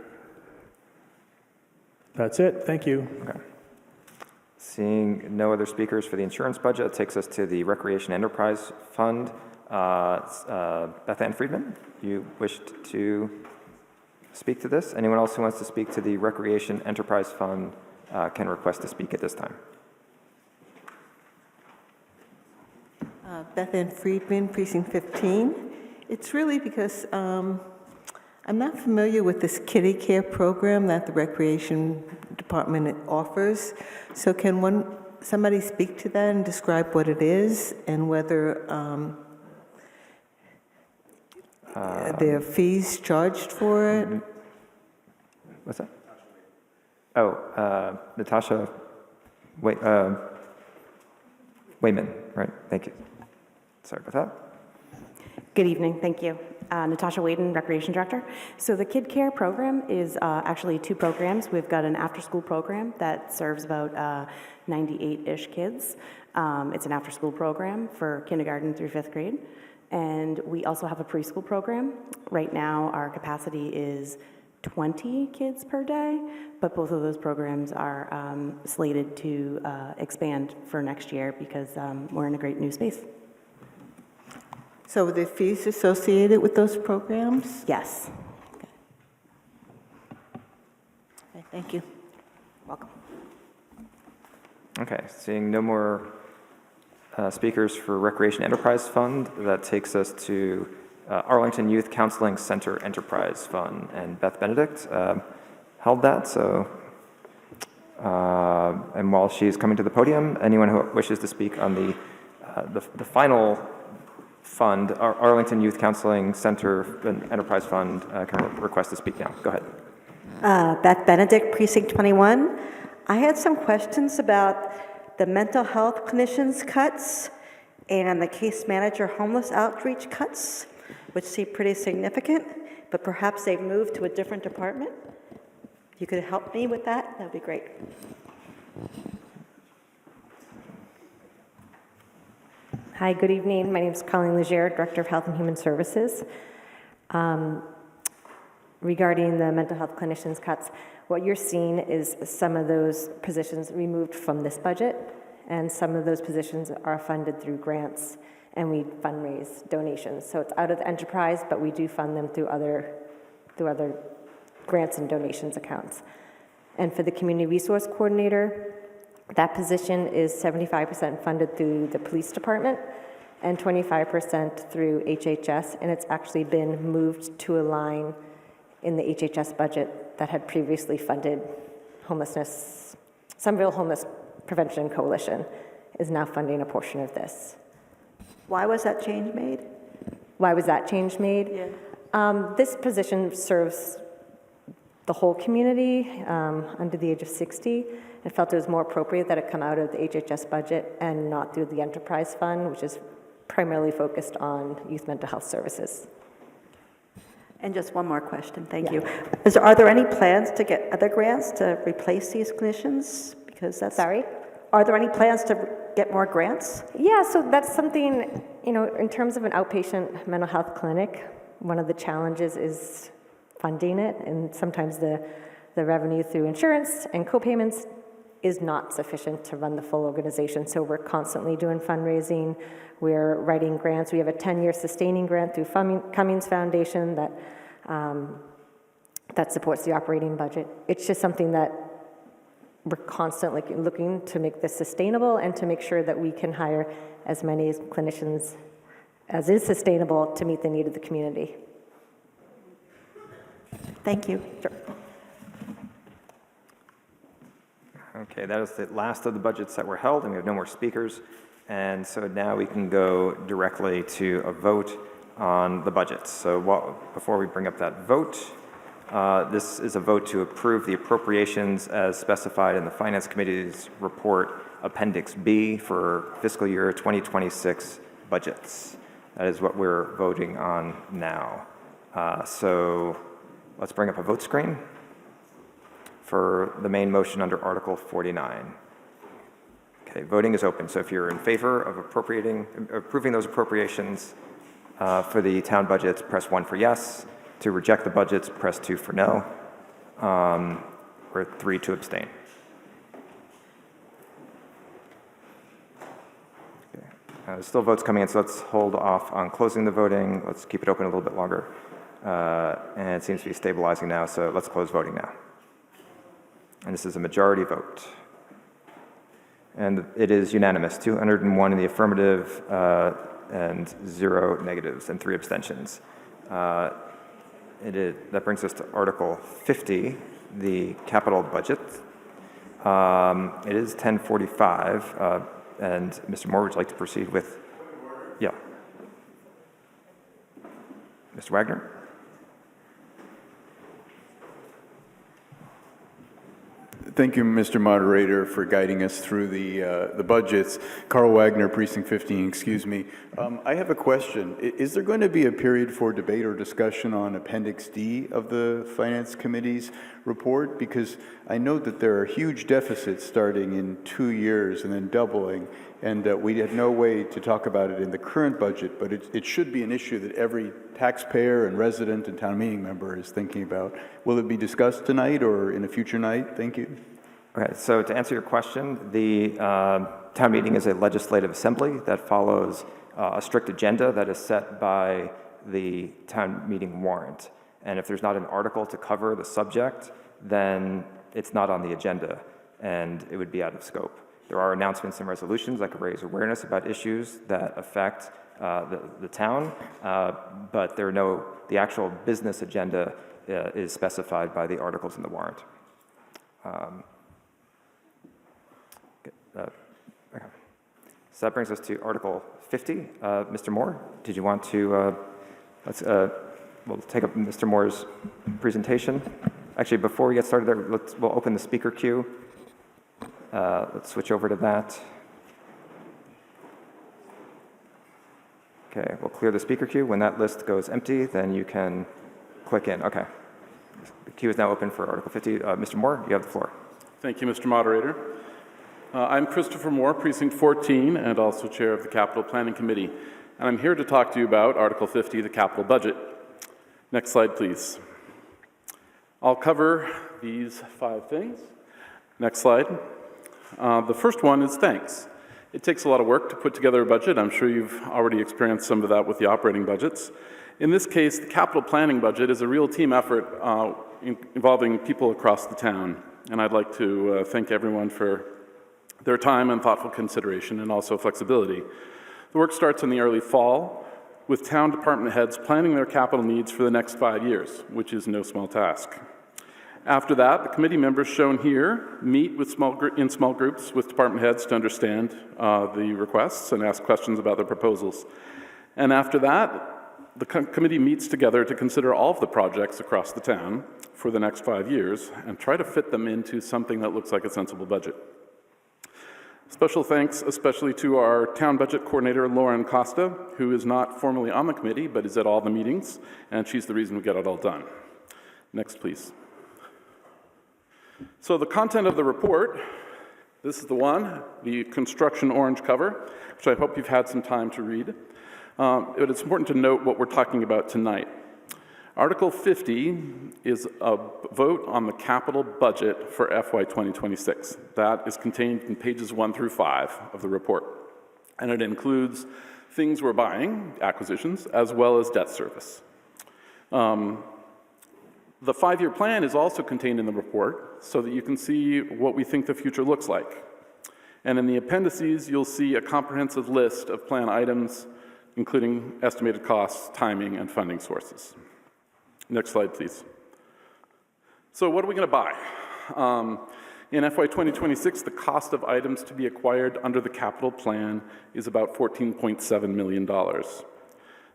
That's it. Thank you. Okay. Seeing no other speakers for the insurance budget, it takes us to the Recreation Enterprise Fund. Beth Ann Friedman, you wished to speak to this? Anyone else who wants to speak to the Recreation Enterprise Fund can request to speak at this time. Beth Ann Friedman, Precinct 15. It's really because I'm not familiar with this kiddie care program that the Recreation department offers. So can somebody speak to that and describe what it is and whether there are fees charged for it? What's that? Oh, Natasha Wayman, right? Thank you. Sorry about that. Good evening, thank you. Natasha Wayden, Recreation Director. So the Kid Care program is actually 2 programs. We've got an after-school program that serves about 98-ish kids. It's an after-school program for kindergarten through 5th grade. And we also have a preschool program. Right now, our capacity is 20 kids per day, but both of those programs are slated to expand for next year because we're in a great new space. So are there fees associated with those programs? Yes. Okay, thank you. Welcome. Okay, seeing no more speakers for Recreation Enterprise Fund, that takes us to Arlington Youth Counseling Center Enterprise Fund, and Beth Benedict held that. So, and while she's coming to the podium, anyone who wishes to speak on the final fund, Arlington Youth Counseling Center Enterprise Fund, can request to speak now. Go ahead. Beth Benedict, Precinct 21. I had some questions about the mental health clinicians cuts and the case manager homeless outreach cuts, which seem pretty significant, but perhaps they've moved to a different department. If you could help me with that, that would be great. Hi, good evening. My name is Colleen Legere, Director of Health and Human Services. Regarding the mental health clinicians cuts, what you're seeing is some of those positions removed from this budget, and some of those positions are funded through grants, and we fundraise donations. So it's out of the enterprise, but we do fund them through other grants and donations accounts. And for the community resource coordinator, that position is 75% funded through the police department and 25% through HHS, and it's actually been moved to a line in the HHS budget that had previously funded homelessness. Somerville Homeless Prevention Coalition is now funding a portion of this. Why was that change made? Why was that change made? Yeah. This position serves the whole community under the age of 60. I felt it was more appropriate that it come out of the HHS budget and not through the enterprise fund, which is primarily focused on youth mental health services. And just one more question, thank you. Are there any plans to get other grants to replace these clinicians? Because that's... Sorry? Are there any plans to get more grants? Yeah, so that's something, in terms of an outpatient mental health clinic, one of the challenges is funding it, and sometimes the revenue through insurance and co-payments is not sufficient to run the full organization. So we're constantly doing fundraising. We're writing grants. We have a 10-year sustaining grant through Cummings Foundation that supports the operating budget. It's just something that we're constantly looking to make this sustainable and to make sure that we can hire as many clinicians as is sustainable to meet the need of the community. Thank you. Sure. Okay, that is the last of the budgets that were held, and we have no more speakers. And so now we can go directly to a vote on the budgets. So before we bring up that vote, this is a vote to approve the appropriations as specified in the Finance Committee's report, Appendix B, for fiscal year 2026 budgets. That is what we're voting on now. So let's bring up a vote screen for the main motion under Article 49. Okay, voting is open. So if you're in favor of approving those appropriations for the town budgets, press 1 for yes. To reject the budgets, press 2 for no, or 3 to abstain. Okay. There's still votes coming in, so let's hold off on closing the voting. Let's keep it open a little bit longer. And it seems to be stabilizing now, so let's close voting now. And this is a majority vote. And it is unanimous, 201 in the affirmative and 0 negatives and 3 abstentions. That brings us to Article 50, the capital budget. It is 10:45, and Mr. Moore, would you like to proceed with? Yeah. Mr. Wagner? Thank you, Mr. Moderator, for guiding us through the budgets. Carl Wagner, Precinct 15, excuse me. I have a question. Is there going to be a period for debate or discussion on Appendix D of the Finance Committee's report? Because I note that there are huge deficits starting in 2 years and then doubling, and we had no way to talk about it in the current budget, but it should be an issue that every taxpayer and resident and town meeting member is thinking about. Will it be discussed tonight or in a future night? Thank you. Okay, so to answer your question, the town meeting is a legislative assembly that follows a strict agenda that is set by the town meeting warrant. And if there's not an article to cover the subject, then it's not on the agenda, and it would be out of scope. There are announcements and resolutions that could raise awareness about issues that affect the town, but the actual business agenda is specified by the articles in the warrant. Okay. So that brings us to Article 50. Mr. Moore, did you want to, we'll take up Mr. Moore's presentation. Actually, before we get started there, we'll open the speaker queue. Let's switch over to that. Okay, we'll clear the speaker queue. When that list goes empty, then you can click in. Okay. The queue is now open for Article 50. Mr. Moore, you have the floor. Thank you, Mr. Moderator. I'm Christopher Moore, Precinct 14, and also Chair of the Capital Planning Committee. And I'm here to talk to you about Article 50, the capital budget. Next slide, please. I'll cover these 5 things. Next slide. The first one is thanks. It takes a lot of work to put together a budget. I'm sure you've already experienced some of that with the operating budgets. In this case, the capital planning budget is a real team effort involving people across the town. And I'd like to thank everyone for their time and thoughtful consideration and also flexibility. The work starts in the early fall with town department heads planning their capital needs for the next 5 years, which is no small task. After that, the committee members shown here meet with in small groups with department heads to understand the requests and ask questions about their proposals. And after that, the committee meets together to consider all of the projects across the town for the next 5 years and try to fit them into something that looks like a sensible budget. Special thanks especially to our town budget coordinator, Lauren Costa, who is not formally on the committee, but is at all the meetings, and she's the reason we get it all done. Next, please. So the content of the report, this is the one, the construction orange cover, which I hope you've had some time to read. But it's important to note what we're talking about tonight. Article 50 is a vote on the capital budget for FY 2026. That is contained in pages 1 through 5 of the report. And it includes things we're buying, acquisitions, as well as debt service. The 5-year plan is also contained in the report so that you can see what we think the future looks like. And in the appendices, you'll see a comprehensive list of plan items, including estimated costs, timing, and funding sources. Next slide, please. So what are we going to buy? In FY 2026, the cost of items to be acquired under the capital plan is about $14.7 million.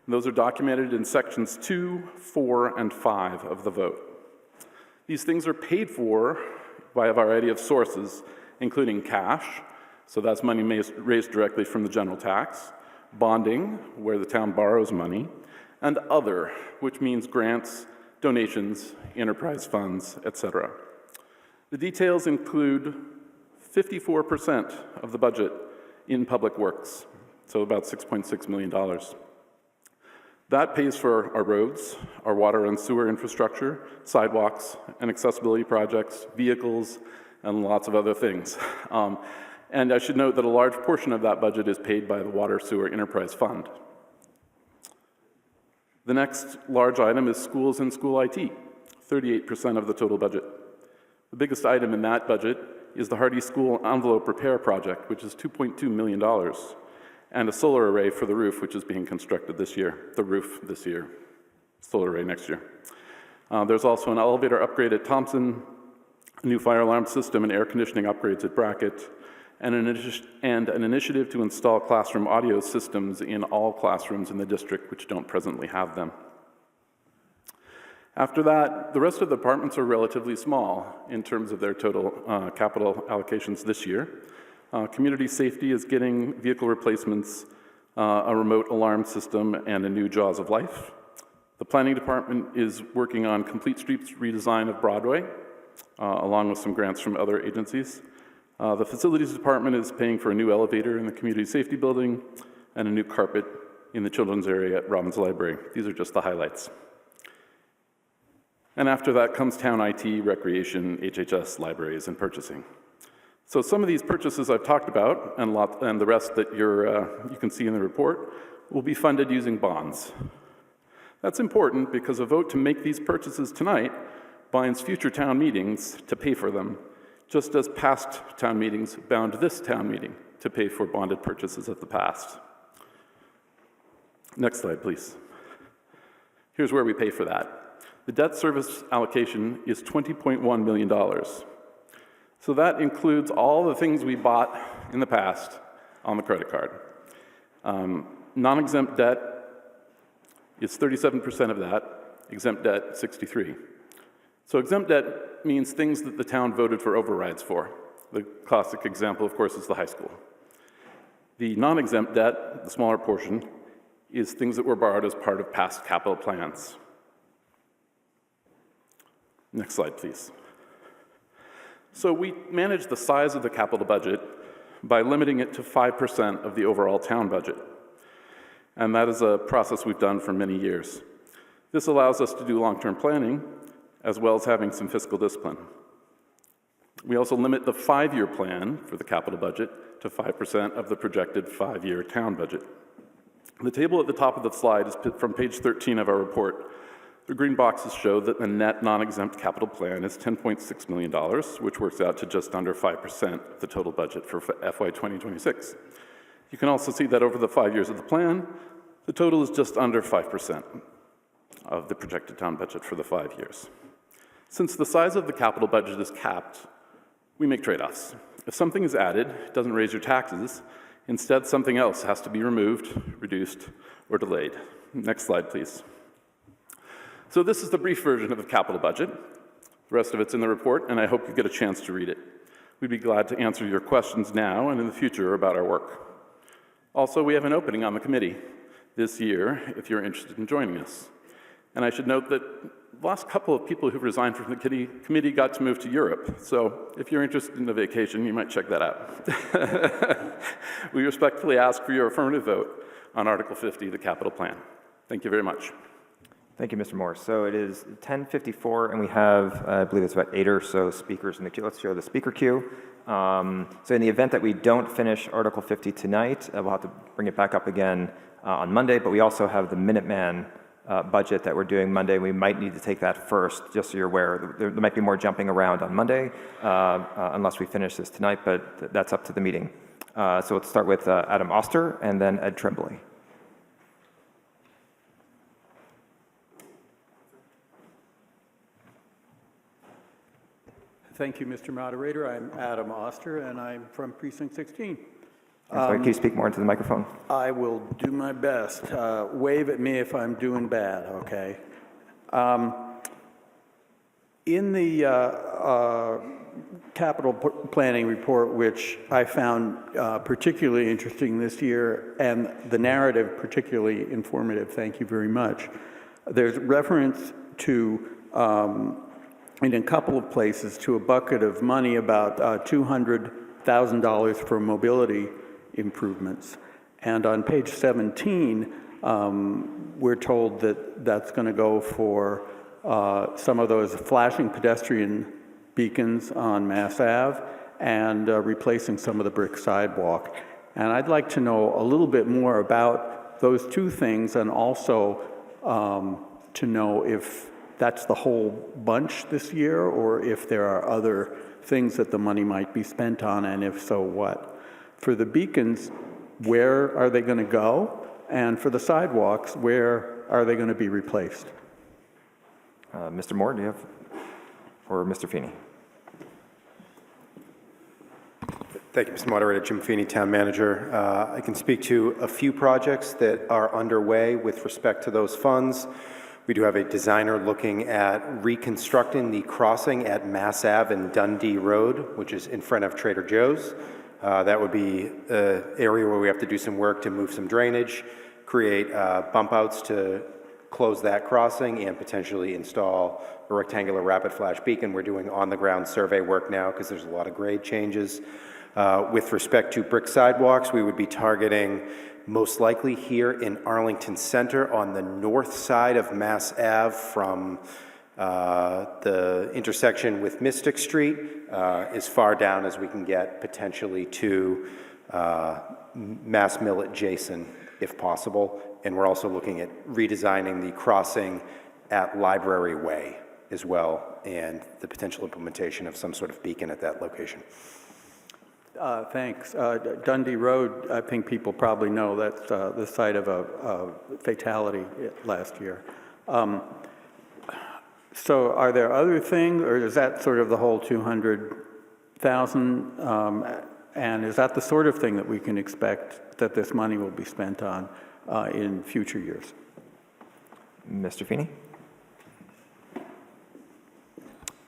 Those are documented in sections 2, 4, and 5 of the vote. These things are paid for by a variety of sources, including cash, so that's money raised directly from the general tax, bonding, where the town borrows money, and other, which means grants, donations, enterprise funds, etc. The details include 54% of the budget in public works, so about $6.6 million. That pays for our roads, our water and sewer infrastructure, sidewalks and accessibility projects, vehicles, and lots of other things. And I should note that a large portion of that budget is paid by the Water Sewer Enterprise Fund. The next large item is schools and school IT, 38% of the total budget. The biggest item in that budget is the Hardy School Envelope Repair Project, which is $2.2 million, and a solar array for the roof, which is being constructed this year. The roof this year, solar array next year. There's also an elevator upgrade at Thompson, a new fire alarm system and air conditioning upgrades at Brackett, and an initiative to install classroom audio systems in all classrooms in the district which don't presently have them. After that, the rest of the departments are relatively small in terms of their total capital allocations this year. Community safety is getting vehicle replacements, a remote alarm system, and a new Jaws of Life. The planning department is working on complete streets redesign of Broadway, along with some grants from other agencies. The facilities department is paying for a new elevator in the community safety building and a new carpet in the children's area at Robbins Library. These are just the highlights. And after that comes town IT, recreation, HHS, libraries, and purchasing. So some of these purchases I've talked about, and the rest that you can see in the report, will be funded using bonds. That's important because a vote to make these purchases tonight binds future town meetings to pay for them, just as past town meetings bound this town meeting to pay for bonded purchases of the past. Next slide, please. Here's where we pay for that. The debt service allocation is $20.1 million. So that includes all the things we bought in the past on the credit card. Non-exempt debt is 37% of that, exempt debt 63%. So exempt debt means things that the town voted for overrides for. The classic example, of course, is the high school. The non-exempt debt, the smaller portion, is things that were borrowed as part of past capital plans. Next slide, please. So we manage the size of the capital budget by limiting it to 5% of the overall town budget. And that is a process we've done for many years. This allows us to do long-term planning, as well as having some fiscal discipline. We also limit the 5-year plan for the capital budget to 5% of the projected 5-year town budget. The table at the top of the slide is from page 13 of our report. The green boxes show that the net non-exempt capital plan is $10.6 million, which works out to just under 5% of the total budget for FY 2026. You can also see that over the 5 years of the plan, the total is just under 5% of the projected town budget for the 5 years. Since the size of the capital budget is capped, we make trade-offs. If something is added, it doesn't raise your taxes. Instead, something else has to be removed, reduced, or delayed. Next slide, please. So this is the brief version of the capital budget. The rest of it's in the report, and I hope you get a chance to read it. We'd be glad to answer your questions now and in the future about our work. Also, we have an opening on the committee this year if you're interested in joining us. And I should note that the last couple of people who've resigned from the committee got to move to Europe. So if you're interested in a vacation, you might check that out. We respectfully ask for your affirmative vote on Article 50, the capital plan. Thank you very much. Thank you, Mr. Moore. So it is 10:54, and we have, I believe it's about 8 or so speakers in the queue. Let's show the speaker queue. So in the event that we don't finish Article 50 tonight, we'll have to bring it back up again on Monday, but we also have the Minuteman budget that we're doing Monday. We might need to take that first, just so you're aware. There might be more jumping around on Monday, unless we finish this tonight, but that's up to the meeting. So let's start with Adam Oster and then Ed Tremblay. Thank you, Mr. Moderator. I'm Adam Oster, and I'm from Precinct 16. Sorry, can you speak more into the microphone? I will do my best. Wave at me if I'm doing bad, okay? In the capital planning report, which I found particularly interesting this year, and the narrative particularly informative, thank you very much, there's reference to in a couple of places to a bucket of money about $200,000 for mobility improvements. And on page 17, we're told that that's going to go for some of those flashing pedestrian beacons on Mass Ave and replacing some of the brick sidewalk. And I'd like to know a little bit more about those two things, and also to know if that's the whole bunch this year, or if there are other things that the money might be spent on, and if so, what. For the beacons, where are they going to go? And for the sidewalks, where are they going to be replaced? Mr. Moore, do you have, or Mr. Feeney? Thank you, Mr. Moderator. Jim Feeney, Town Manager. I can speak to a few projects that are underway with respect to those funds. We do have a designer looking at reconstructing the crossing at Mass Ave and Dundee Road, which is in front of Trader Joe's. That would be an area where we have to do some work to move some drainage, create bump outs to close that crossing, and potentially install a rectangular rapid flash beacon. We're doing on-the-ground survey work now because there's a lot of grade changes. With respect to brick sidewalks, we would be targeting most likely here in Arlington Center on the north side of Mass Ave from the intersection with Mystic Street, as far down as we can get, potentially to Mass Mill adjacent if possible. And we're also looking at redesigning the crossing at Library Way as well, and the potential implementation of some sort of beacon at that location. Thanks. Dundee Road, I think people probably know that's the site of a fatality last year. So are there other things, or is that sort of the whole 200,000? And is that the sort of thing that we can expect that this money will be spent on in future years? Mr. Feeney?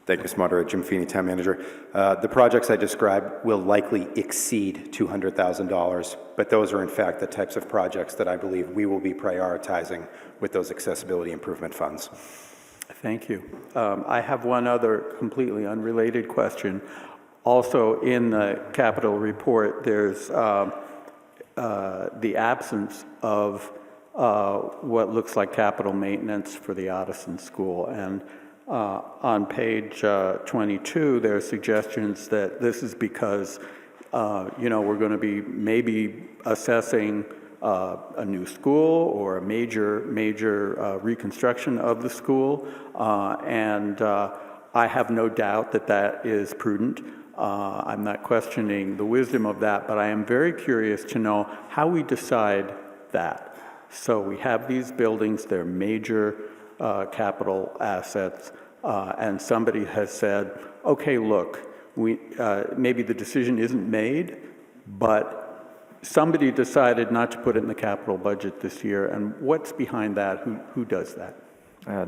Thank you, Mr. Moderator. Jim Feeney, Town Manager. The projects I described will likely exceed $200,000, but those are in fact the types of projects that I believe we will be prioritizing with those accessibility improvement funds. Thank you. I have one other completely unrelated question. Also in the capital report, there's the absence of what looks like capital maintenance for the Ottoson School. And on page 22, there are suggestions that this is because, we're going to be maybe assessing a new school or a major reconstruction of the school. And I have no doubt that that is prudent. I'm not questioning the wisdom of that, but I am very curious to know how we decide that. So we have these buildings, they're major capital assets, and somebody has said, okay, look, maybe the decision isn't made, but somebody decided not to put it in the capital budget this year, and what's behind that? Who does that?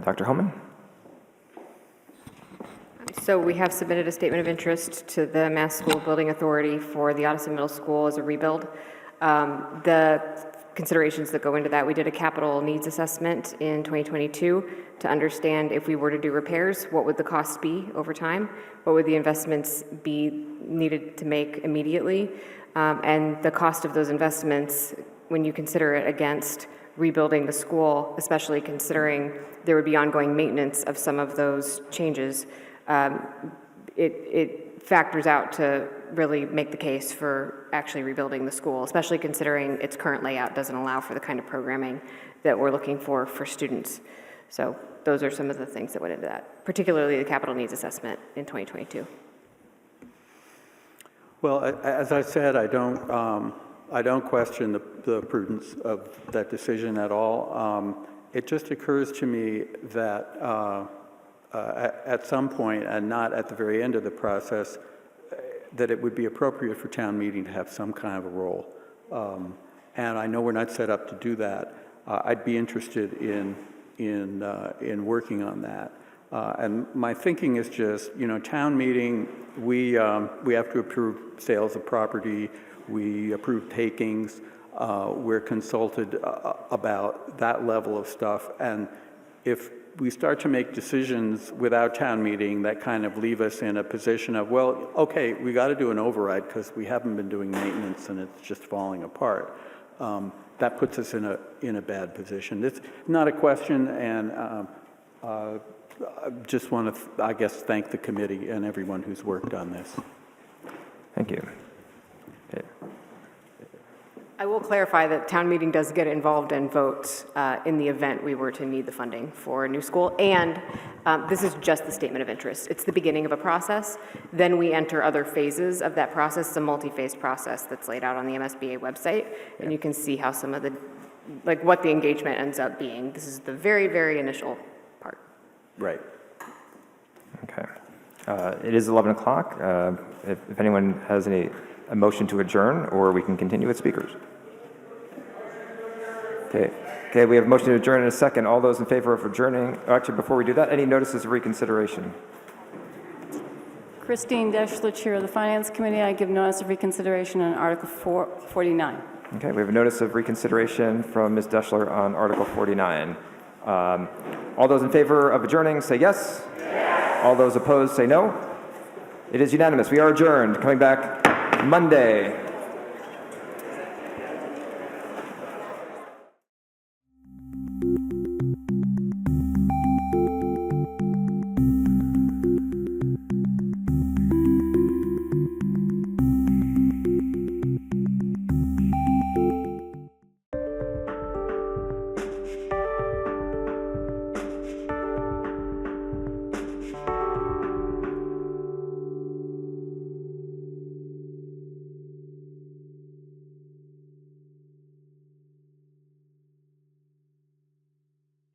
Dr. Homan? So we have submitted a statement of interest to the Mass School Building Authority for the Ottoson Middle School as a rebuild. The considerations that go into that, we did a capital needs assessment in 2022 to understand if we were to do repairs, what would the cost be over time? What would the investments be needed to make immediately? And the cost of those investments, when you consider it against rebuilding the school, especially considering there would be ongoing maintenance of some of those changes, it factors out to really make the case for actually rebuilding the school, especially considering its current layout doesn't allow for the kind of programming that we're looking for students. So those are some of the things that went into that, particularly the capital needs assessment in 2022. Well, as I said, I don't question the prudence of that decision at all. It just occurs to me that at some point, and not at the very end of the process, that it would be appropriate for town meeting to have some kind of a role. And I know we're not set up to do that. I'd be interested in working on that. And my thinking is just, town meeting, we have to approve sales of property, we approve takings, we're consulted about that level of stuff. And if we start to make decisions without town meeting that kind of leave us in a position of, well, okay, we got to do an override because we haven't been doing maintenance and it's just falling apart. That puts us in a bad position. It's not a question, and I just want to, I guess, thank the committee and everyone who's worked on this. Thank you. Okay. I will clarify that town meeting does get involved and vote in the event we were to need the funding for a new school. And this is just the statement of interest. It's the beginning of a process. Then we enter other phases of that process. It's a multi-phase process that's laid out on the MSBA website. And you can see how some of the, what the engagement ends up being. This is the very, very initial part. Right. Okay. It is 11 o'clock. If anyone has a motion to adjourn, or we can continue with speakers. Okay, we have a motion to adjourn in a second. All those in favor of adjourning, actually, before we do that, any notices of reconsideration? Christine Deschler, Chair of the Finance Committee. I give notice of reconsideration on Article 49. Okay, we have a notice of reconsideration from Ms. Deschler on Article 49. All those in favor of adjourning, say yes. Yes. All those opposed, say no. It is unanimous. We are adjourned. Coming back Monday.